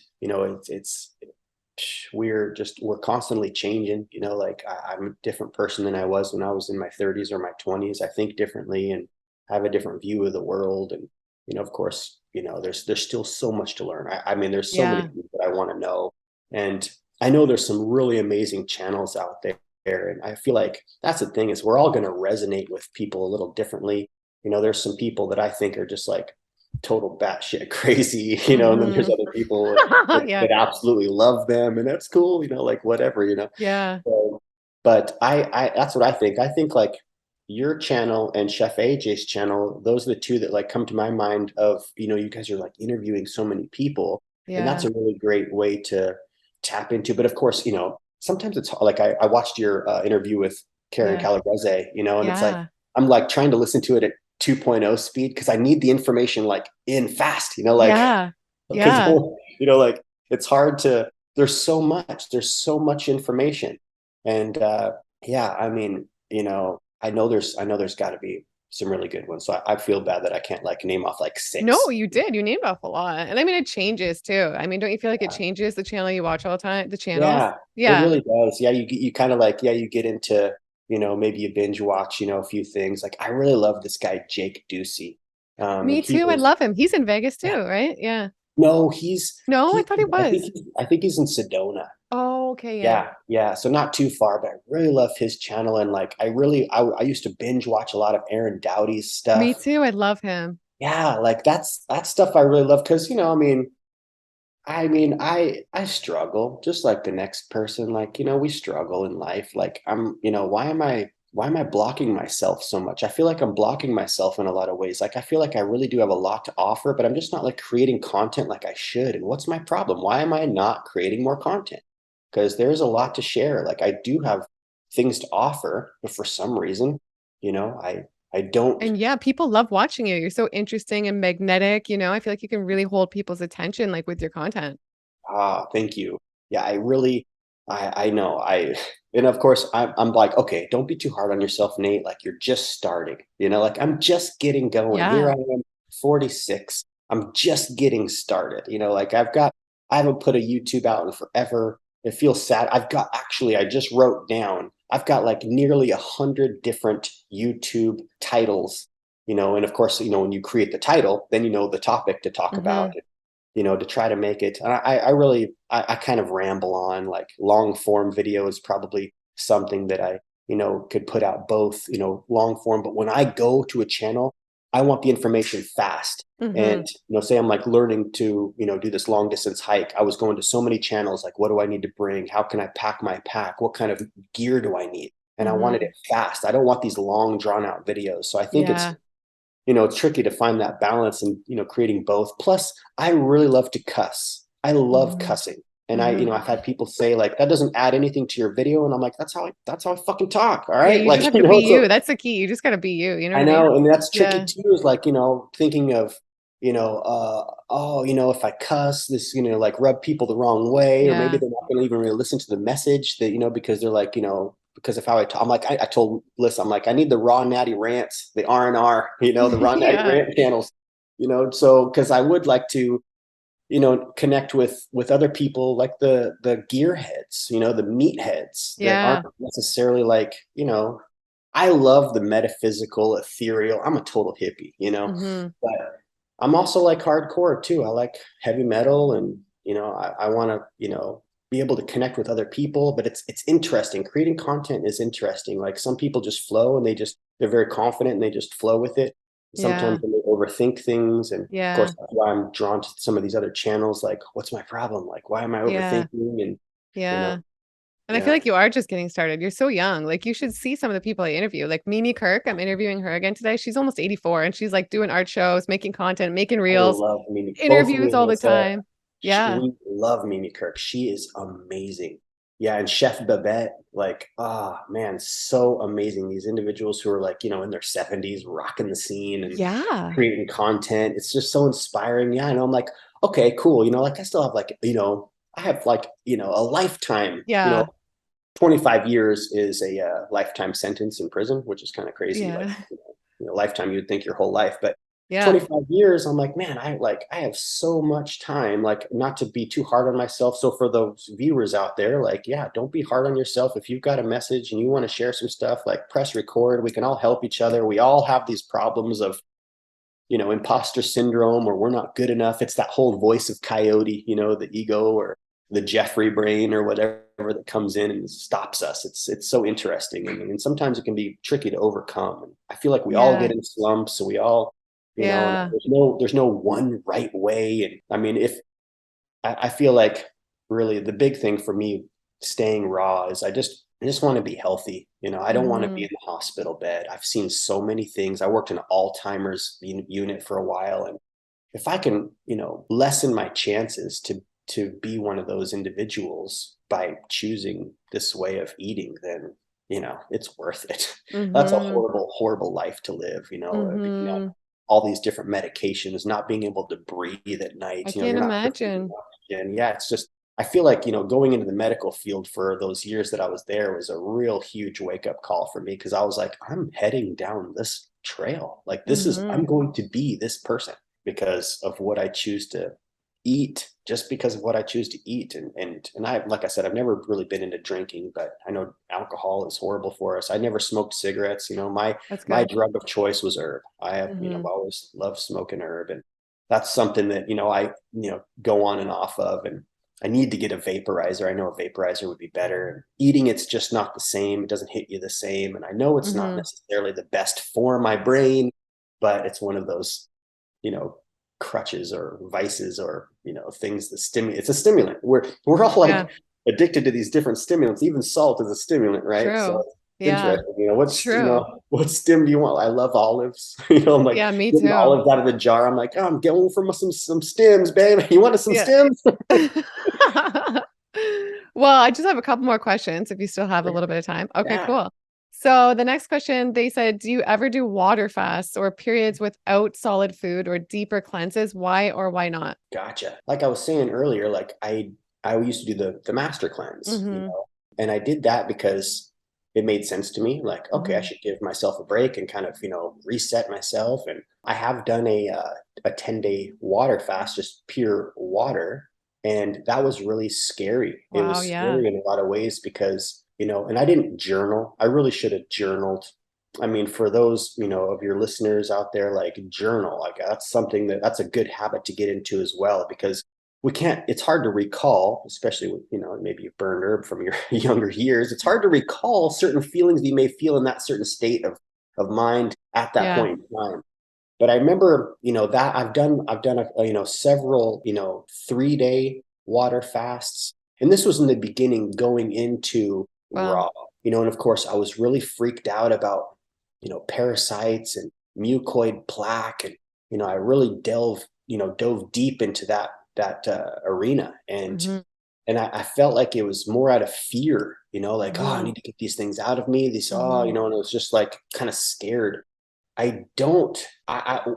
we're constantly changing. Like I'm a different person than I was when I was in my 30s or my 20s. I think differently and have a different view of the world. And of course, there's still so much to learn. I mean, there's so many Yeah. things that I want to know, and I know there's some really amazing channels out there. And I feel like that's the thing, is we're all going to resonate with people a little differently. There's some people that I think are just like total batshit crazy, and then there's Hmm. other people Yeah. that absolutely love them, and that's cool, like whatever. Yeah. So, but I that's what I think. I think like your channel and Chef AJ's channel, those are the two that like come to my mind of, you guys are like interviewing so many people, and that's Yeah. a really great way to tap into. But of course, sometimes it's like I watched your interview with Karen Yeah. Calabrese, and it's like Yeah. I'm like trying to listen to it at 2.0 speed because I need the information like in fast, like Yeah. because Yeah. like it's hard to there's so much information. And yeah, I mean, I know there's got to be some really good ones. So I feel bad that I can't like name off like No, six. you did. You named off a lot. And I mean, it changes too. I mean, don't you feel like it changes the channel you watch all the time? The channels? Yeah, it Yeah. really does. Yeah, you kind of like, yeah, you get into, maybe you binge watch, a few things. Like I really love this guy, Jake Ducey. And Me he too. I was, love him. He's in Vegas too, yeah, right? Yeah. no, No, I thought he was. I think he's in Sedona. Oh, okay. Yeah. Yeah, yeah. So not too far, but I really love his channel. And like I used to binge watch a lot of Aaron Doughty's Me stuff. too. I love him. Yeah, like that's stuff I really love because, I struggle just like the next person. Like, we struggle in life. Like why am I blocking myself so much? I feel like I'm blocking myself in a lot of ways. Like I feel like I really do have a lot to offer, but I'm just not like creating content like I should. And what's my problem? Why am I not creating more content? Because there's a lot to share. Like I do have things to offer, but for some reason, I I don't. And yeah, people love watching you. You're so interesting and magnetic, you know. I feel like you can really hold people's attention like with your content. Thank you. Yeah, I really, I know. And of course, I'm like, okay, don't be too hard on yourself, Nate. Like you're just starting, like I'm just getting going. Here I Yeah. am, 46. I'm just getting started. Like I haven't put a YouTube out in forever. It feels sad. I just wrote down, I've got like nearly 100 different YouTube titles, and of course, when you create the title, then you know the topic to talk about, Hmm. to try to make it. And I really, I kind of ramble on. Like long form video is probably something that I, could put out both, long form. But when I go to a channel, I want the information fast. Hmm. And, say I'm like learning to, do this long distance hike. I was going to so many channels, like, what do I need to bring? How can I pack my pack? What kind of gear do I need? And I wanted Hmm. it fast. I don't want these long drawn out videos. So I think Yeah. it's tricky to find that balance and, creating both. Plus, I really love to cuss. I love Hmm. cussing. And Hmm. I've had people say like, that doesn't add anything to your video. And I'm like, that's how I fucking talk. All Yeah, right. you just Like, have to be you. so That's the key. You just got to be you. You know what I I mean? know. And that's tricky Yeah. too, is like, thinking of, oh, if I cuss this, like rub people the wrong way, or maybe Yeah. they're not going to even really listen to the message that, because they're like, because of how I talk. I'm like, I told Liz, I'm like, I need the raw natty rants, the R&R, the raw natty Yeah. rant channels, so, because I would like to, connect with other people, like the gearheads, the meatheads that aren't Yeah. necessarily like, I love the metaphysical, ethereal. I'm a total hippie, Hmm. but I'm also like hardcore too. I like heavy metal, and I want to, be able to connect with other people. But it's interesting. Creating content is interesting. Like some people just flow, and they're very confident, and they just flow with it. Sometimes Yeah. they overthink things, and of course Yeah. that's why I'm drawn to some of these other channels. Like, what's my problem? Like, why am I Yeah. overthinking? And you know, Yeah. And I feel yeah, like you are just getting started. You're so young. Like you should see some of the people I interview. Like Mimi Kirk, I'm interviewing her again today. She's almost 84 and she's like doing art shows, making content, making I reels, love Mimi. Both me interviews and all the Lisa, time. Yeah. we love Mimi Kirk. She is amazing. Yeah, and Chef Babette, like, man, so amazing. These individuals who are like, in their 70s, rocking the scene and Yeah. creating content. It's just so inspiring. Yeah, I know. I'm like, okay, cool. Like I still have like, I have like, a lifetime, Yeah. 25 years is a lifetime sentence in prison, which is kind of crazy. Like, Yeah. lifetime, you'd think your whole life, but Yeah. 25 years, I'm like, man, I have so much time, like not to be too hard on myself. So for those viewers out there, like, yeah, don't be hard on yourself. If you've got a message and you want to share some stuff, like press record. We can all help each other. We all have these problems of, imposter syndrome, or we're not good enough. It's that whole voice of coyote, the ego, or the Jeffrey brain, or whatever, that comes in and stops us. It's so interesting, and sometimes it can be tricky to overcome. And I feel like we all Yeah. get in slumps, so we all, and Yeah. there's no one right way. And I mean, if I feel like really the big thing for me staying raw is I just want to be healthy. I don't want to be Hmm. in the hospital bed. I've seen so many things. I worked in an Alzheimer's unit for a while, and if I can, lessen my chances to be one of those individuals by choosing this way of eating, then it's worth it. That's a Hmm. horrible, horrible life to live. Hmm. All these different medications, not being able to breathe at I night. can't You're not breathing imagine. oxygen. Yeah, it's just. I feel like going into the medical field for those years that I was there was a real huge wake up call for me, because I was like, I'm heading down this trail. Like I'm Hmm. going to be this person because of what I choose to eat, just because of what I choose to eat. And I, like I said, I've never really been into drinking, but I know alcohol is horrible for us. I never smoked cigarettes. That's My good. drug of choice was herb. I have, Hmm. always loved smoking herb, and that's something that, I, go on and off of. And I need to get a vaporizer. I know a vaporizer would be better. Eating, it's just not the same. It doesn't hit you the same. And I know it's not Hmm. necessarily the best for my brain, but it's one of those, you know, crutches or vices, or, things that stimulate. It's a stimulant. We're all Yeah. like addicted to these different stimulants. Even salt is a stimulant, right? So True. it's Yeah. interesting. What's, True. what stim do you want? I love olives. I'm like Yeah, me getting too. olives out of the jar. I'm like, oh, I'm going for some stems, babe. You want some Yeah. stems? Well, I just have a couple more questions if you still have a little bit of time. Okay, Yeah. cool. So the next question, they said, do you ever do water fasts or periods without solid food or deeper cleanses? Why or why not? Gotcha. Like I was saying earlier, like I used to do the master cleanse, Mm-hmm. and I did that because it made sense to me. Like, okay, I Mm-hmm. should give myself a break and kind of, reset myself. And I have done a 10-day water fast, just pure water, and that was really scary. It Wow, was yeah. scary in a lot of ways because, and I didn't journal. I really should have journaled. I mean, for those, of your listeners out there, like journal, like that's a good habit to get into as well, because it's hard to recall, especially with, maybe you burned herb from your younger years. It's hard to recall certain feelings you may feel in that certain state of mind at that Yeah. point in time. But I remember, that I've done several, 3-day water fasts. And this was in the beginning going into Wow. raw, and of course I was really freaked out about, parasites and mucoid plaque. And, I really dove deep into that arena. And Mm-hmm. I felt like it was more out of fear, like, oh, I Mm-hmm. need to get these things out of me. Mm-hmm. And it was just like kind of scared. I don't.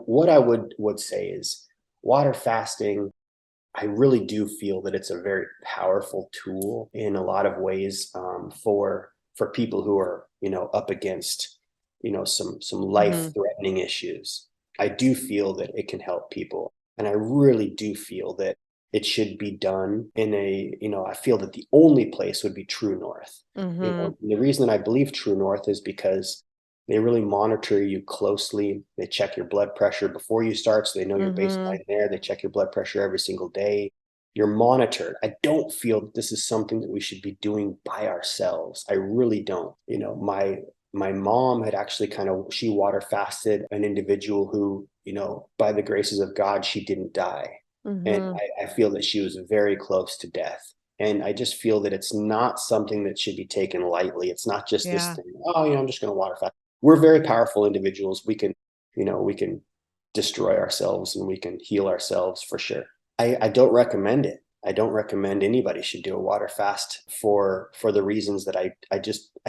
What I would say is water fasting. I really do feel that it's a very powerful tool in a lot of ways, for people who are up against some life Mm-hmm. threatening issues. I do feel that it can help people, and I really do feel that it should be done in a, I feel that the only place would be True North. Mm-hmm. The reason that I believe True North is because they really monitor you closely. They check your blood pressure before you start, so they know your Mm-hmm. baseline there. They check your blood pressure every single day. You're monitored. I don't feel that this is something that we should be doing by ourselves. I really don't. My mom had actually she water fasted an individual who, by the graces of God, she didn't die. And Mm-hmm. I feel that she was very close to death. And I just feel that it's not something that should be taken lightly. It's not just this Yeah. thing, oh, I'm just going to water fast. We're very powerful individuals. We can destroy ourselves and we can heal ourselves for sure. I don't recommend it. I don't recommend anybody should do a water fast for the reasons that I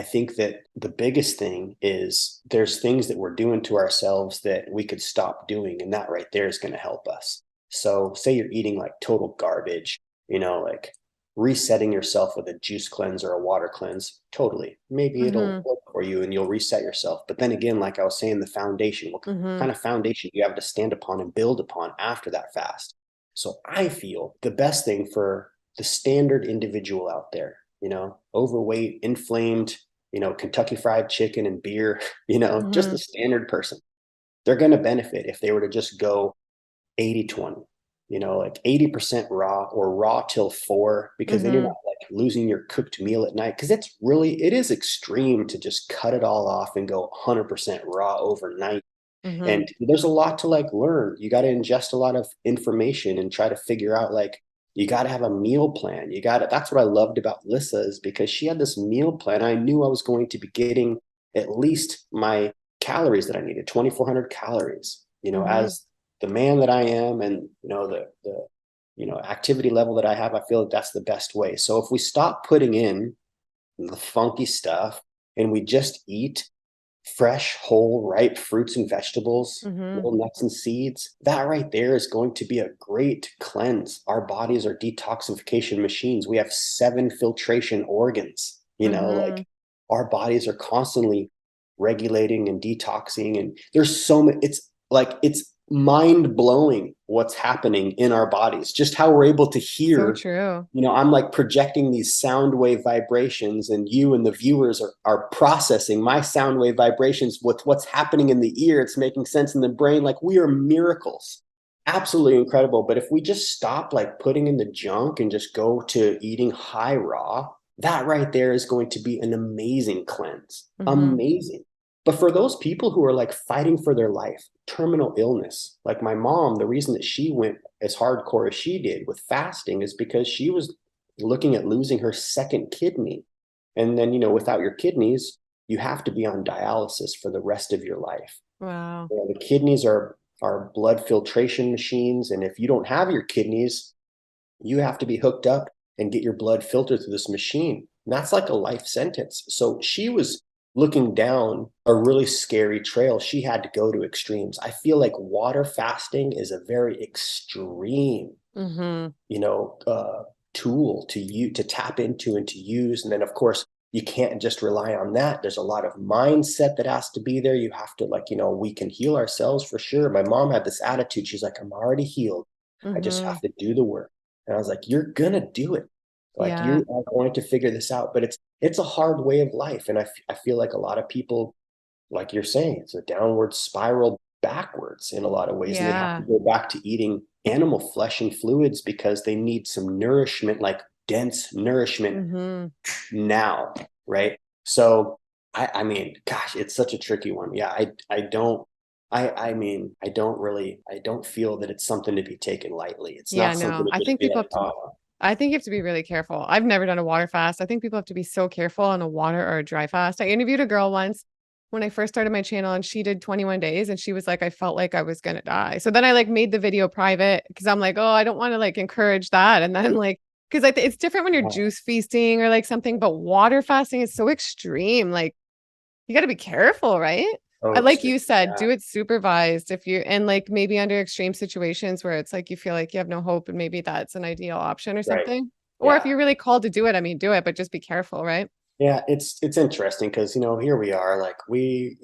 think that the biggest thing is there's things that we're doing to ourselves that we could stop doing, and that right there is going to help us. So say you're eating like total garbage, like resetting yourself with a juice cleanse or a water cleanse, totally. Maybe it'll Mm-hmm. work for you and you'll reset yourself. But then again, like I was saying, the foundation, what Mm-hmm. kind of foundation you have to stand upon and build upon after that fast. So I feel the best thing for the standard individual out there, overweight, inflamed, Kentucky Fried Chicken and beer, just Mm-hmm. the standard person, they're going to benefit if they were to just go 80-20, like 80% raw or raw till 4, because then you're Mm-hmm. not like losing your cooked meal at night. Because it is extreme to just cut it all off and go 100% raw overnight. Mm-hmm. And there's a lot to like learn. You got to ingest a lot of information and try to figure out, like, you got to have a meal plan. That's what I loved about Lissa, is because she had this meal plan. I knew I was going to be getting at least my calories that I needed, 2,400 calories, Mm-hmm. as the man that I am, and, the activity level that I have, I feel like that's the best way. So if we stop putting in the funky stuff and we just eat fresh, whole, ripe fruits and vegetables, Mm-hmm. little nuts and seeds, that right there is going to be a great cleanse. Our bodies are detoxification machines. We have 7 filtration organs, Mm-hmm. like our bodies are constantly regulating and detoxing. And there's so many, it's mind blowing what's happening in our bodies, just how we're able to So hear. true. I'm like projecting these sound wave vibrations, and you and the viewers are processing my sound wave vibrations with what's happening in the ear. It's making sense in the brain. Like, we are miracles. Absolutely incredible. But if we just stop like putting in the junk and just go to eating high raw, that right there is going to be an amazing cleanse. Mm-hmm. Amazing. But for those people who are like fighting for their life, terminal illness, like my mom, the reason that she went as hardcore as she did with fasting is because she was looking at losing her second kidney. And then, without your kidneys, you have to be on dialysis for the rest of your life. Wow. The kidneys are blood filtration machines. And if you don't have your kidneys, you have to be hooked up and get your blood filtered through this machine. And that's like a life sentence. So she was looking down a really scary trail, she had to go to extremes. I feel like water fasting is a very extreme, Hmm. you know, tool to tap into and to use. And then of course you can't just rely on that. There's a lot of mindset that has to be there. You have to, like, we can heal ourselves for sure. My mom had this attitude. She's like, I'm already healed. I just Hmm. have to do the work. And I was like, you're gonna do it. Like, Yeah. you are going to figure this out. But it's a hard way of life. And I feel like a lot of people, like you're saying, it's a downward spiral backwards in a lot of ways. And they have to Yeah. go back to eating animal flesh and fluids because they need some nourishment, like dense nourishment Hmm. now, right? So I mean, gosh, it's such a tricky one. Yeah, I don't I mean, I don't feel that it's something to be taken lightly. It's Yeah, not something no. to I just think be people like, have to oh, I think you have to be really careful. I've never done a water fast. I think people have to be so careful on a water or a dry fast. I interviewed a girl once when I first started my channel and she did 21 days and she was like, I felt like I was gonna die. So then I like made the video private because I'm like, oh, I don't want to like encourage that. And then like, because it's different when you're wow, juice feasting or like something, but water fasting is so extreme. Like you got to be careful, right? oh, Like you extreme. said, Yeah, do it supervised if you and like maybe under extreme situations where it's like you feel like you have no hope and maybe that's an ideal option or right. something. Or if Yeah. you're really called to do it, I mean, do it, but just be careful, right? Yeah, it's interesting because here we are, like we're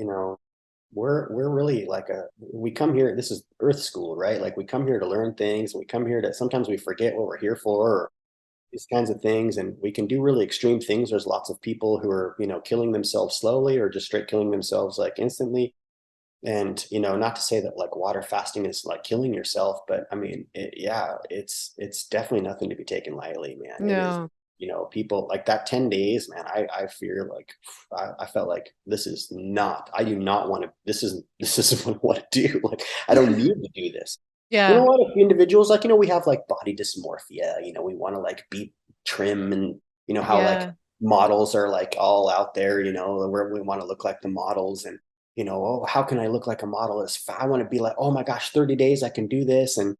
really like we come here, this is earth school, right? Like we come here to learn things, we come here to, sometimes we forget what we're here for, or these kinds of things, and we can do really extreme things. There's lots of people who are, killing themselves slowly or just straight killing themselves like instantly. And not to say that like water fasting is like killing yourself, but I mean, yeah, it's definitely nothing to be taken lightly, man. It is. No. People like that 10 days, man. I fear like I felt like this is not. I do not want to. This isn't what I want to do. Like I don't need to do this. A Yeah. lot of individuals, like, we have like body dysmorphia. We want to like be trim, and how like Yeah. models are like all out there. Where we want to look like the models, and oh, how can I look like a model? I want to be like, oh my gosh, 30 days I can do this. And,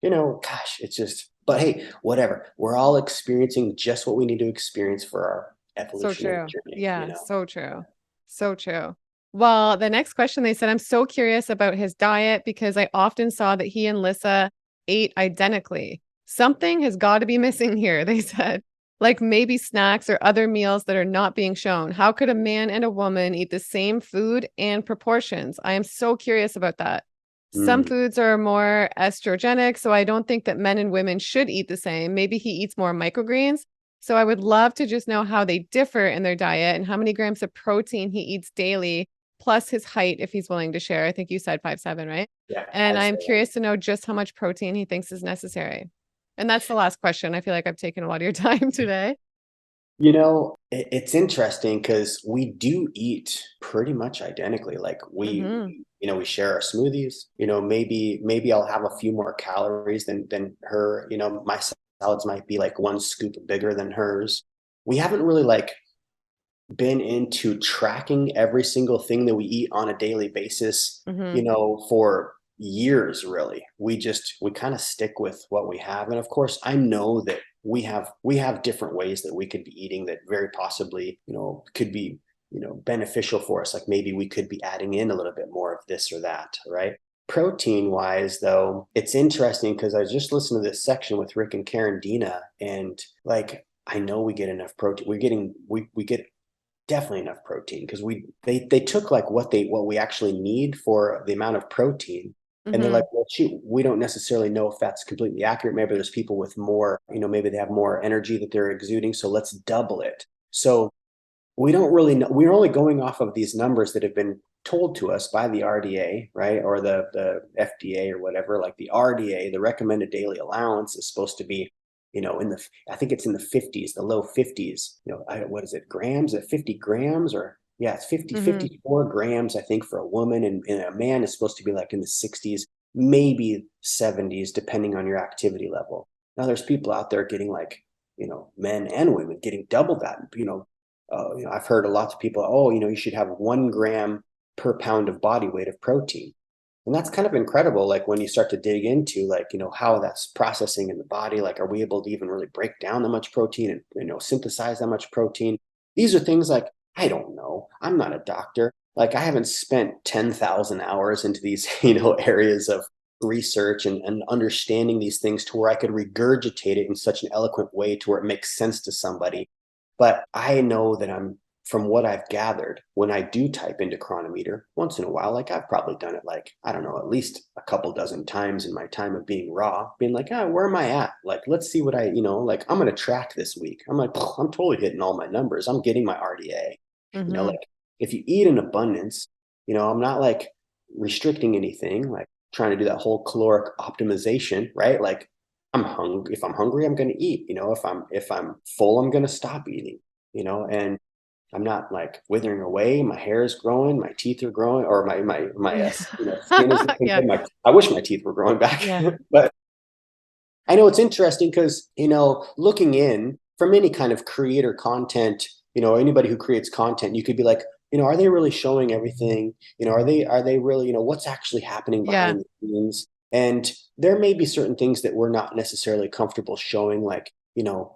gosh, it's just, but hey, whatever. We're all experiencing just what we need to experience for our So evolutionary true. journey. Yeah, so true. So true. Well, the next question they said, I'm so curious about his diet because I often saw that he and Lissa ate identically. Something has got to be missing here, they said. Like maybe snacks or other meals that are not being shown. How could a man and a woman eat the same food and proportions? I am so curious about that. Some Mm, foods are more estrogenic, so I don't think that men and women should eat the same. Maybe he eats more microgreens, so I would love to just know how they differ in their diet and how many grams of protein he eats daily, plus his height, if he's willing to share. I think you said 5'7", right? yeah, And I've I'm said, curious to know just how much protein he thinks is necessary. And that's the last question. I feel like I've taken a lot of your time today. it's interesting because we do eat pretty much identically. Like Hmm. we share our smoothies. Maybe I'll have a few more calories than her. My salads might be like one scoop bigger than hers. We haven't really like been into tracking every single thing that we eat on a daily basis, Hmm. for years, really. We kind of stick with what we have. And of course, I know that we have different ways that we could be eating that very possibly, could be, beneficial for us. Like maybe we could be adding in a little bit more of this or that, right? Protein wise, though, it's interesting because I just listened to this section with Rick and Karen Dina, and like I know we get enough protein. We get definitely enough protein because they took like what we actually need for the amount of protein, and they're like, Hmm. well, shoot, we don't necessarily know if that's completely accurate. Maybe there's people with more, maybe they have more energy that they're exuding, so let's double it. So we don't really know. We're only going off of these numbers that have been told to us by the RDA, right, or the FDA or whatever. Like the RDA, the recommended daily allowance is supposed to be, in the, I think it's in the 50s, the low 50s. What is it, grams? At 50 grams, or yeah, it's 50, Hmm. 54 grams, I think, for a woman, and a man is supposed to be like in the 60s, maybe 70s, depending on your activity level. Now there's people out there getting like, men and women getting double that, I've heard a lot of people, oh, you should have 1 gram per pound of body weight of protein. And that's kind of incredible. Like when you start to dig into like, how that's processing in the body, like, are we able to even really break down that much protein and, synthesize that much protein? These are things like I don't know. I'm not a doctor. Like I haven't spent 10,000 hours into these, areas of research and understanding these things to where I could regurgitate it in such an eloquent way to where it makes sense to somebody. But I know that from what I've gathered, when I do type into chronometer once in a while, like I've probably done it like, I don't know, at least a couple dozen times in my time of being raw, being like, where am I at? Like, let's see what like I'm going to track this week. I'm like, I'm totally hitting all my numbers. I'm getting my RDA. Mm-hmm. Like if you eat in abundance, I'm not like restricting anything, like trying to do that whole caloric optimization, right? Like I'm hungry. If I'm hungry, I'm going to eat. If I'm full, I'm going to stop eating. And I'm not like withering away. My hair is growing, my teeth are growing, or my skin is looking Yeah. good. I wish my teeth were growing back, Yeah. but I know it's interesting because, looking in from any kind of creator content, anybody who creates content, you could be like, are they really showing everything? Are they really, what's actually happening Yeah. behind the scenes? And there may be certain things that we're not necessarily comfortable showing, like,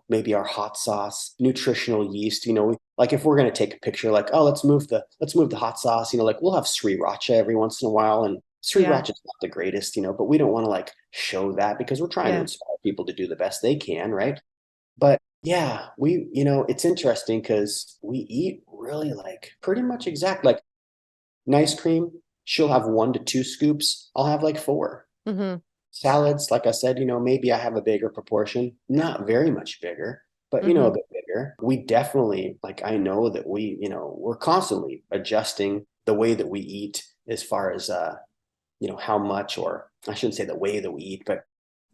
maybe our hot sauce, nutritional yeast, like if we're going to take a picture, like, oh, let's move the hot sauce, like we'll have sriracha every once in a while. And Yeah. sriracha is not the greatest, but we don't want to like show that because we're trying to Yeah. inspire people to do the best they can, right? But yeah, it's interesting because we eat really like pretty much exact, like nice cream. She'll have 1 to 2 scoops. I'll have like 4. Mm-hmm. Salads, like I said, maybe I have a bigger proportion, not very much bigger, but a Mm-hmm. bit bigger. We definitely, like, I know that we're constantly adjusting the way that we eat as far as how much, or I shouldn't say the way that we eat, but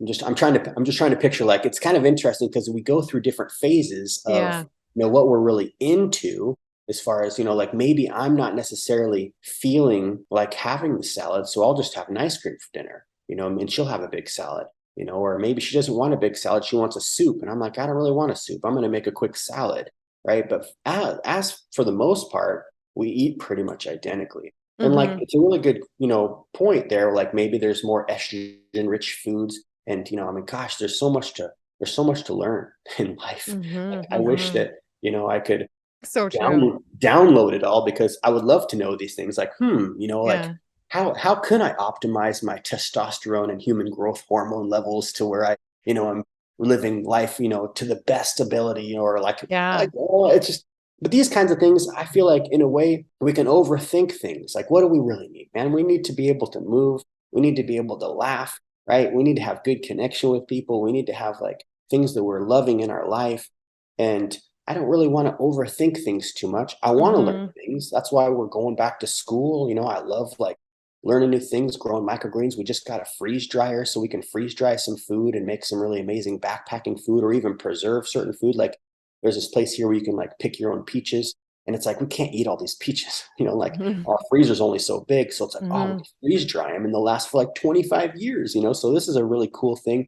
I'm just trying to picture, like, it's kind of interesting because we go through different phases of Yeah. what we're really into, as far as like maybe I'm not necessarily feeling like having the salad, so I'll just have an ice cream for dinner, and she'll have a big salad, or maybe she doesn't want a big salad, she wants a soup, and I'm like, I don't really want a soup, I'm going to make a quick salad, right? But as for the most part, we eat pretty much identically. And like Mm-hmm. it's a really good, point there. Like maybe there's more estrogen rich foods. And I mean, gosh, there's so much to learn in life. Like Mm-hmm. I wish Mm-hmm. that, I could So true. download it all, because I would love to know these things. Like, like Yeah. how can I optimize my testosterone and human growth hormone levels to where I'm living life, to the best ability, or Yeah. oh, it's just, but these kinds of things, I feel like in a way we can overthink things. Like, what do we really need, man? We need to be able to move. We need to be able to laugh, right? We need to have good connection with people. We need to have like things that we're loving in our life. And I don't really want to overthink things too much. I want to learn Mm-hmm. things. That's why we're going back to school. I love like learning new things, growing microgreens. We just got a freeze dryer so we can freeze dry some food and make some really amazing backpacking food, or even preserve certain food. Like there's this place here where you can like pick your own peaches. And it's like, we can't eat all these peaches, like our freezer's only so big. So it's like, oh, we Mm-hmm. can freeze dry them and they'll last for like 25 years, So this is a really cool thing.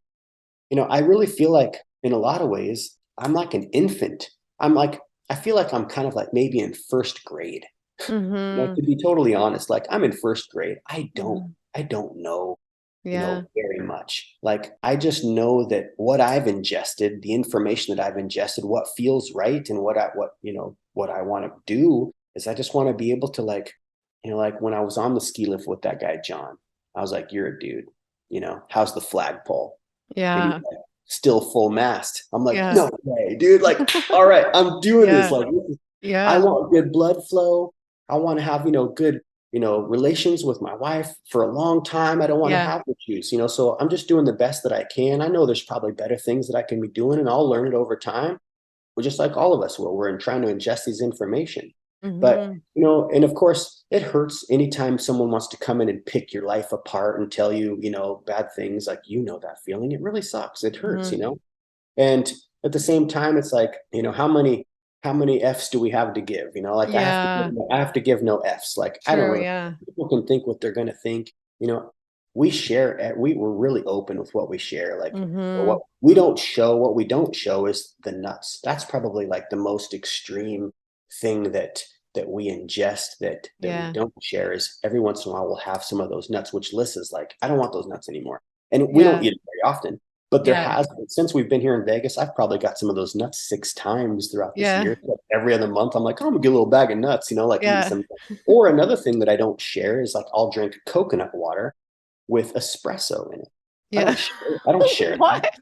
I really feel like in a lot of ways, I'm like an infant. I feel like I'm kind of like maybe in first grade. Mm-hmm. To be totally honest, like I'm in first grade. I don't, Mm-hmm. I don't know, Yeah. very much. Like I just know that what I've ingested, the information that I've ingested, what feels right, and what I want to do is I just want to be able to like, like when I was on the ski lift with that guy John, I was like, "You're a dude. How's the flagpole?" And he's Yeah. like, "Still full mast." I'm like, Yeah. "No way, dude. Like, all right, I'm doing this. Yeah. Like, I Yeah. want good blood flow. I want to have, good, relations with my wife for a long time. I don't want to Yeah. have issues, so I'm just doing the best that I can. I know there's probably better things that I can be doing, and I'll learn it over time. But just like all of us will, we're trying to ingest these information. But, Mm-hmm. and of course, it hurts anytime someone wants to come in and pick your life apart and tell you, bad things. Like, that feeling. It really sucks. It hurts, Mm-hmm. And at the same time, it's like, how many F's do we have to give? Like Yeah. I have to give no F's. Like I don't True. really, Yeah. people can think what they're gonna think. We share, we're really open with what we share. Like Mm-hmm. what we don't show is the nuts. That's probably like the most extreme thing that we ingest, that we Yeah. don't share, is every once in a while we'll have some of those nuts, which Liz is like, I don't want those nuts anymore. And we don't Yeah. eat it very often. But there Yeah. has been, since we've been here in Vegas, I've probably got some of those nuts 6 times throughout this Yeah. year. Like every other month, I'm like, oh, I'm gonna get a little bag of nuts, like eating Yeah. some. Or another thing that I don't share is like I'll drink coconut water with espresso in it. I Yeah. don't share, I don't share that. What?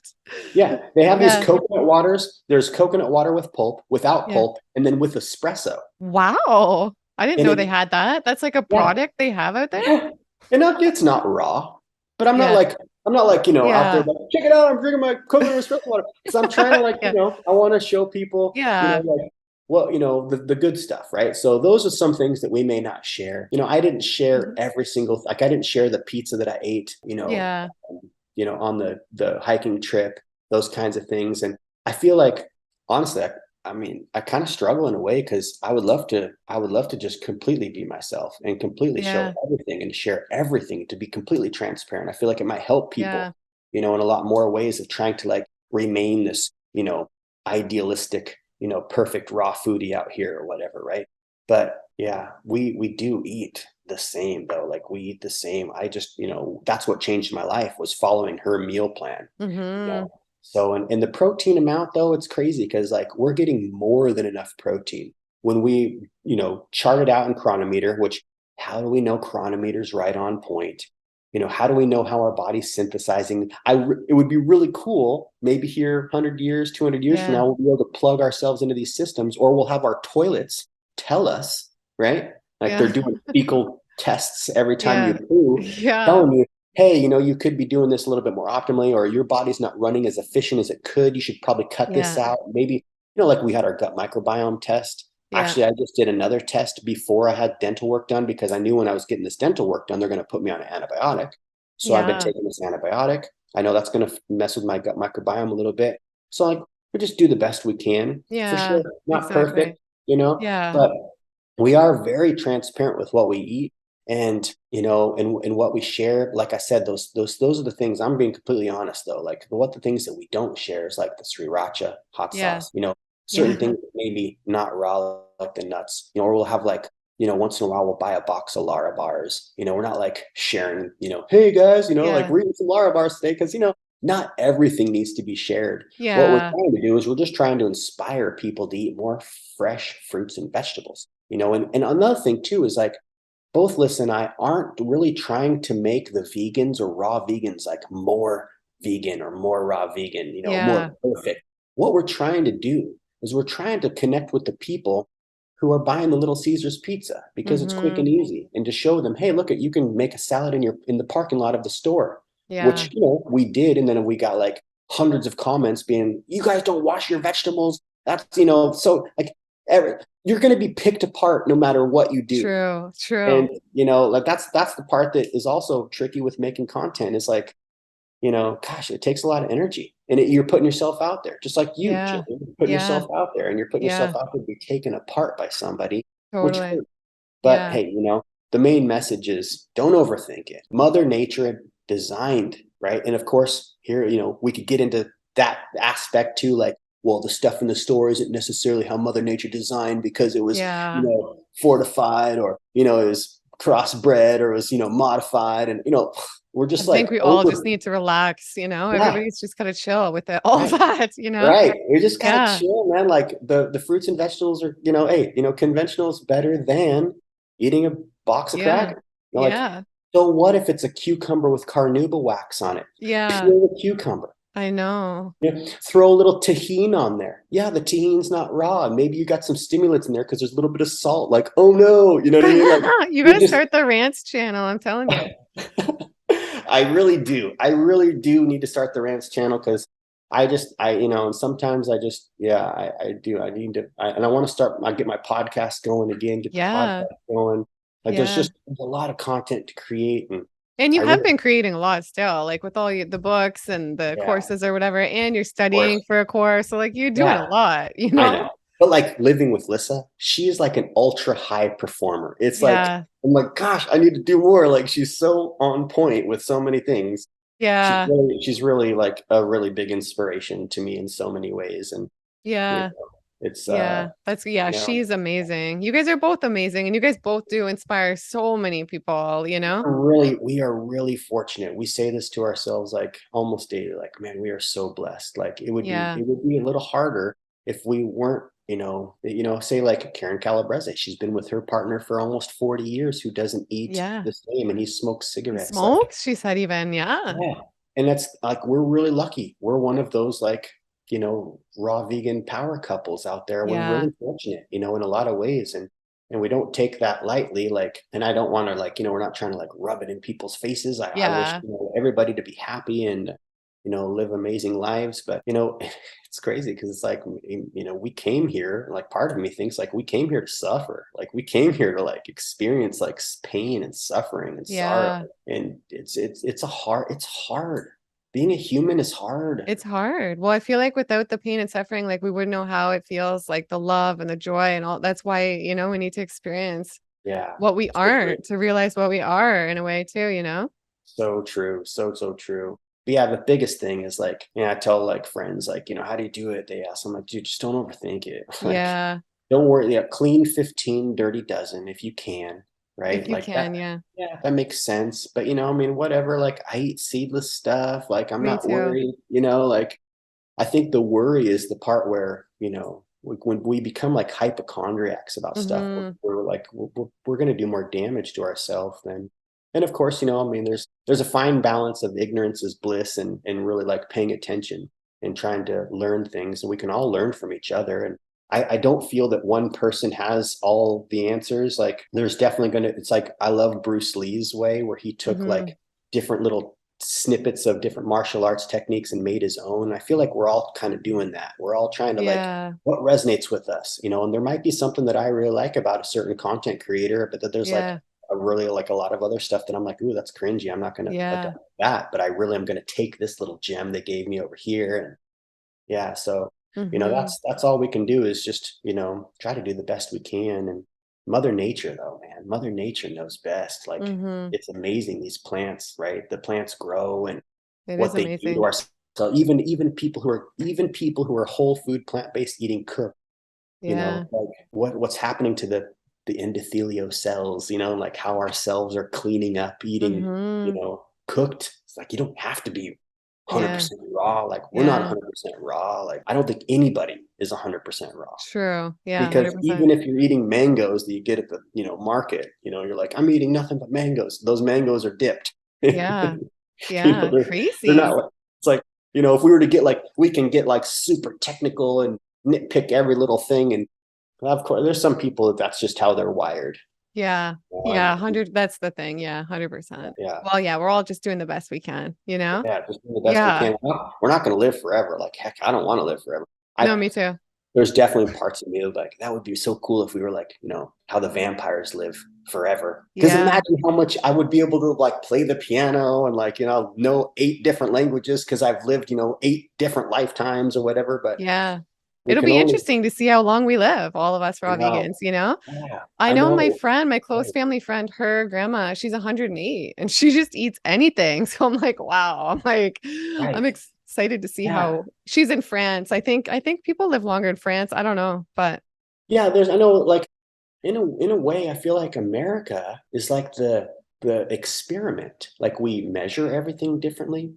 Yeah, they have these Yeah. coconut waters. There's coconut water with pulp, without Yeah. pulp, and then with espresso. Wow. I didn't And know they it, had that. That's like a yeah, product they have out there? yeah, and it's not raw, but Yeah. I'm not like out there Yeah. like check it out. I'm drinking my coconut espresso water because I'm trying to Yeah. I want to show people Yeah. like the good stuff, right? So those are some things that we may not share. I didn't share Mhm. every single like I didn't share the pizza that I ate. Yeah. On the hiking trip, those kinds of things, and I feel like honestly, I mean, I kind of struggle in a way because I would love to just completely be myself and completely show Yeah. everything and share everything to be completely transparent. I feel like it might help people, Yeah. in a lot more ways of trying to like remain this, idealistic, perfect raw foodie out here or whatever, right? But yeah, we do eat the same though. Like we eat the same. I just, that's what changed my life was following her meal plan. You Mhm. know, so, and the protein amount, though, it's crazy because like we're getting more than enough protein when we, chart it out in chronometer, which how do we know chronometer's right on point? How do we know how our body's synthesizing? It would be really cool. Maybe here, 100 years, 200 years from Yeah. now, we'll be able to plug ourselves into these systems, or we'll have our toilets tell us, right? Like they're Yeah. doing fecal tests every time you Yeah. poo, Yeah. telling you, hey, you could be doing this a little bit more optimally, or your body's not running as efficient as it could. You should probably cut this Yeah. out. Maybe, like we had our gut microbiome test. Yeah. Actually, I just did another test before I had dental work done because I knew when I was getting this dental work done, they're going to put me on an antibiotic. So I've been Yeah. taking this antibiotic. I know that's going to mess with my gut microbiome a little bit. So like we just do the best we can for Yeah. sure. Not Exactly. perfect, Yeah. but we are very transparent with what we eat and and what we share. Like I said, those are the things. I'm being completely honest though. Like the things that we don't share is like the sriracha hot Yeah. sauce, certain Yeah. things that maybe not raw, like the nuts, or we'll have like once in a while we'll buy a box of Lara bars. We're not like sharing, hey guys, like Yeah. we're eating some Lara bars today because not everything needs to be shared. What we're Yeah. trying to do is we're just trying to inspire people to eat more fresh fruits and vegetables. And another thing too is like both Liz and I aren't really trying to make the vegans or raw vegans like more vegan or more raw vegan, more Yeah. perfect. What we're trying to do is we're trying to connect with the people who are buying the Little Caesars pizza because it's quick and Mhm. easy, and to show them, hey, look, you can make a salad in the parking lot of the store, Yeah. which we did, and then we got like hundreds of comments being, you guys don't wash your vegetables. That's so like you're going to be picked apart no matter what you do. True. True. And like that's the part that is also tricky with making content. Is like, gosh, it takes a lot of energy, and you're putting yourself out there, just like you, Yeah. Jillian. You're putting Yeah. yourself out there, and you're putting yourself Yeah. out there to be taken apart by somebody, which Totally. hurts. But Yeah. hey, the main message is don't overthink it. Mother Nature designed, right? And of course, here, we could get into that aspect too, like, well, the stuff in the store isn't necessarily how Mother Nature designed because it was, Yeah. fortified, or, it was crossbred, or it was, modified. And, we're I just think like we all just over, need to relax, yeah, Everybody's just gotta chill with it, all right. that. Right. We just gotta Yeah. chill, man. Like the fruits and vegetables are, hey, conventional is better than eating a box of Yeah. crackers. Like, Yeah. so what if it's a cucumber with carnauba wax on it? Yeah. Peel the cucumber. I know. Throw a little tahini on there. Yeah, the tahini's not raw. Maybe you got some stimulants in there because there's a little bit of salt. Like, oh no, you know what I mean? Like, You we gotta just start the rants channel, I'm telling you. I really do. I really do need to start the rants channel because and sometimes yeah, I do. I need to, and I want to I get my podcast going again, get the Yeah. podcast going. Like Yeah. there's a lot of content to create. And And you I have really, been creating a lot still, like with all the books and the yeah, of courses or whatever, and you're course. studying for a course. So like you're doing a Yeah, lot, I know. But like living with Lissa, she is like an ultra high performer. It's like, Yeah. I'm like, gosh, I need to do more. Like she's so on point with so many things. Yeah. She's really like a really big inspiration to me in so many ways. And, you Yeah. know, It's Yeah, that's yeah, you know, she's amazing. You guys are both amazing and you guys both do inspire so many people, you know? we are really fortunate. We say this to ourselves like almost daily, like, man, we are so blessed. Like Yeah. it would be a little harder if we weren't, say like Karen Calabrese, she's been with her partner for almost 40 years who doesn't eat Yeah. the same and he smokes He cigarettes. Like, smokes, she said even, yeah. yeah. And that's like, we're really lucky. We're one of those like, raw vegan power couples out there. We're Yeah. really fortunate, in a lot of ways. And we don't take that lightly. Like, and I don't want to like, we're not trying to like rub it in people's faces. I wish, Yeah. everybody to be happy and, live amazing lives. But, it's crazy because it's like, we came here, like part of me thinks like we came here to suffer. Like we came here to like experience like pain and suffering and sorrow. Yeah. And it's hard. Being a human is hard. It's hard. Well, I feel like without the pain and suffering, like we wouldn't know how it feels, like the love and the joy and all. That's why, we need to experience Yeah. what we So true. aren't to realize what we are in a way too, you know? So true. So true. But yeah, the biggest thing is like, I tell like friends, like, how do you do it? They ask, I'm like, dude, just don't overthink it. Like, Yeah. don't worry. Yeah, clean 15, dirty dozen if you can. If Right. you Like that. can, yeah. Yeah, that makes sense. But I mean, whatever. Like I eat seedless stuff. Like I'm Me not too. worried, like I think the worry is the part where, when we become like hypochondriacs about stuff, Hmm. we're like, we're going to do more damage to ourselves than, and of course, I mean, there's a fine balance of ignorance is bliss and really like paying attention and trying to learn things. And we can all learn from each other. And I don't feel that one person has all the answers. Like there's definitely it's like, I love Bruce Lee's way where he took Hmm. like different little snippets of different martial arts techniques and made his own. I feel like we're all kind of doing that. We're all trying to like Yeah. what resonates with us, and there might be something that I really like about a certain content creator, but that there's like Yeah. a really like a lot of other stuff that I'm like, ooh, that's cringy. I'm not going to Yeah. adopt that, but I really am going to take this little gem they gave me over here. And yeah, so Hmm. that's all we can do is just try to do the best we can. And Mother Nature, though, man, Mother Nature knows best. Like Hmm. it's amazing these plants, right? The plants grow and It is what they do to amazing. our so even people who are whole food plant based eating cook, Yeah. like what's happening to the endothelial cells, like how our cells are cleaning up eating, Hmm. cooked. It's like you don't have to be Yeah. 100% raw. Like we're not Yeah. 100% raw. Like I don't think anybody is 100% raw. True. Yeah. Because 100%. even if you're eating mangoes that you get at the market, you're like, I'm eating nothing but mangoes. Those mangoes are dipped. Yeah. You know, Yeah. they're Crazy. not like, it's like, if we were to get like, we can get like super technical and nitpick every little thing. And of course, there's some people that's just how they're wired. Yeah. Yeah. 100. That's the thing. Yeah. 100%. Yeah. Well, yeah. We're all just doing the best we can, you know? Yeah. Just do the best we Yeah. can. We're not going to live forever. Like, heck, I don't want to live forever. No, I, me too. there's definitely parts of me that like, that would be so cool if we were like, how the vampires live forever. Because Yeah. imagine how much I would be able to like play the piano and like, know 8 different languages because I've lived, 8 different lifetimes or whatever. But Yeah. we It'll can be only, interesting to see how long we live, all of us raw wow. vegans, you know? Yeah, I I know my know. friend, my close Right. family friend, her grandma, she's 108 and she just eats anything. So I'm like, wow. I'm like, I'm Right. excited to see Yeah. how she's in France. I think people live longer in France. I don't know, but Yeah. I know like in a way, I feel like America is like the experiment. Like we measure everything differently.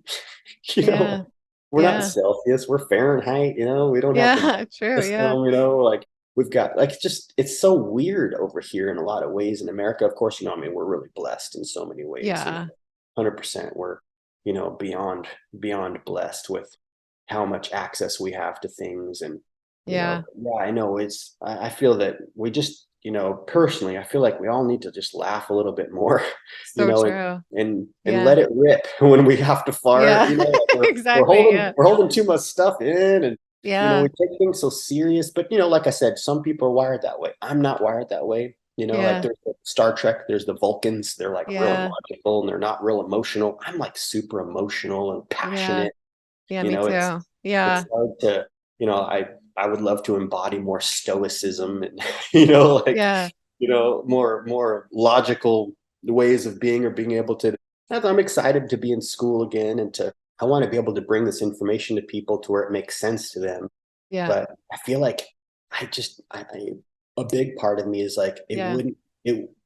you yeah. know, we're not Yeah. Celsius, we're Fahrenheit, we don't have the Yeah, true. Yeah. system, like we've got like it's so weird over here in a lot of ways in America. Of course, I mean, we're really blessed in so many ways, Yeah. 100% we're, beyond blessed with how much access we have to things. And Yeah. yeah, I know I feel that we just, personally, I feel like we all need to just laugh a little bit more, So and true. and Yeah. let it rip when we have to fart. Yeah. Like we're Exactly. holding Yeah. we're holding too much stuff in, and we Yeah. take things so serious. But like I said, some people are wired that way. I'm not wired that way. Like Yeah. there's the Star Trek, there's the Vulcans. They're like real Yeah. logical and they're not real emotional. I'm like super emotional and Yeah. passionate. Yeah, me It's too. Yeah. hard to, I would love to embody more stoicism and, like, Yeah. more logical ways of being or being able to. I'm excited to be in school again and I want to be able to bring this information to people to where it makes sense to them. Yeah. But I feel like a big part of me is like, Yeah.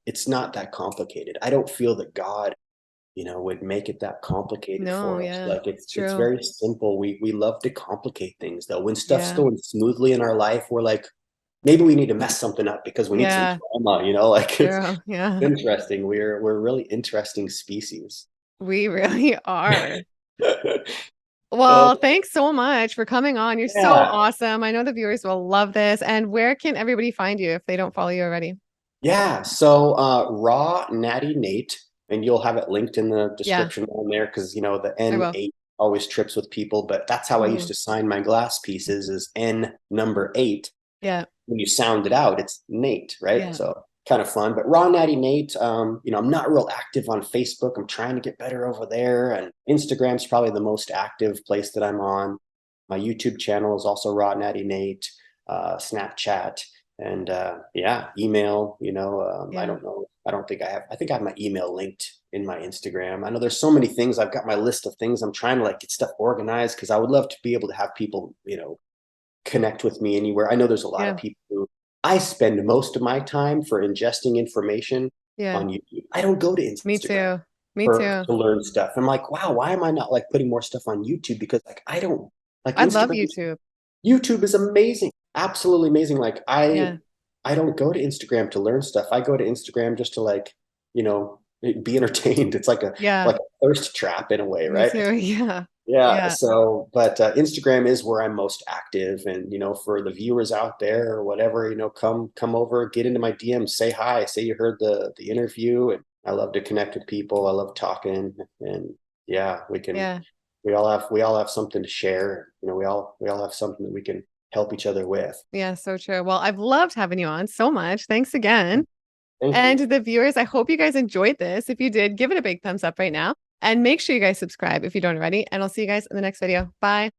it's not that complicated. I don't feel that God, would make it that complicated No, for us. yeah. Like It's it's true. very simple. We love to complicate things though. When stuff's Yeah. going smoothly in our life, we're like, maybe we need to mess something up because we need some Yeah. drama, like it's True. Yeah. interesting. We're a really interesting species. We really are. Oh, Well, thanks so much for coming on. You're so yeah. awesome. I know the viewers will love this. And where can everybody find you if they don't follow you already? Yeah. So raw Natty Nate, and you'll have it linked in the Yeah, description down there because the I will. N8 always trips with people, but that's how I used Mhm. to sign my glass pieces is N number 8. Yeah. When you sound it out, it's Nate, right? Yeah. So kind of fun. But raw Natty Nate, I'm not real active on Facebook. I'm trying to get better over there, and Instagram's probably the most active place that I'm on. My YouTube channel is also raw Natty Nate, Snapchat, and yeah, email. I Yeah. don't know. I don't think I have. I think I have my email linked in my Instagram. I know there's so many things. I've got my list of things. I'm trying to like get stuff organized because I would love to be able to have people, connect with me anywhere. I know there's a lot of Yeah. people who I spend most of my time for ingesting information Yeah. on YouTube. I don't go to Me Instagram too. Me for too. to learn stuff. I'm like, wow, why am I not like putting more stuff on YouTube? Because like I don't like I love Instagram. YouTube. YouTube is amazing, absolutely amazing. Like Yeah. I don't go to Instagram to learn stuff. I go to Instagram just to like, you know, be entertained. It's Yeah. like a thirst trap in a way, Me right? too. Yeah. Yeah. Yeah. So, but Instagram is where I'm most active, and for the viewers out there or whatever, come over, get into my DMs, say hi, say you heard the interview, and I love to connect with people. I love talking, and yeah, Yeah. we all have something to share. We all have something that we can help each other with. Yeah. So true. Well, I've loved having you on so much. Thanks again. Thank And you. the viewers, I hope you guys enjoyed this. If you did, give it a big thumbs up right now and make sure you guys subscribe if you don't already. And I'll see you guys in the next video. Bye.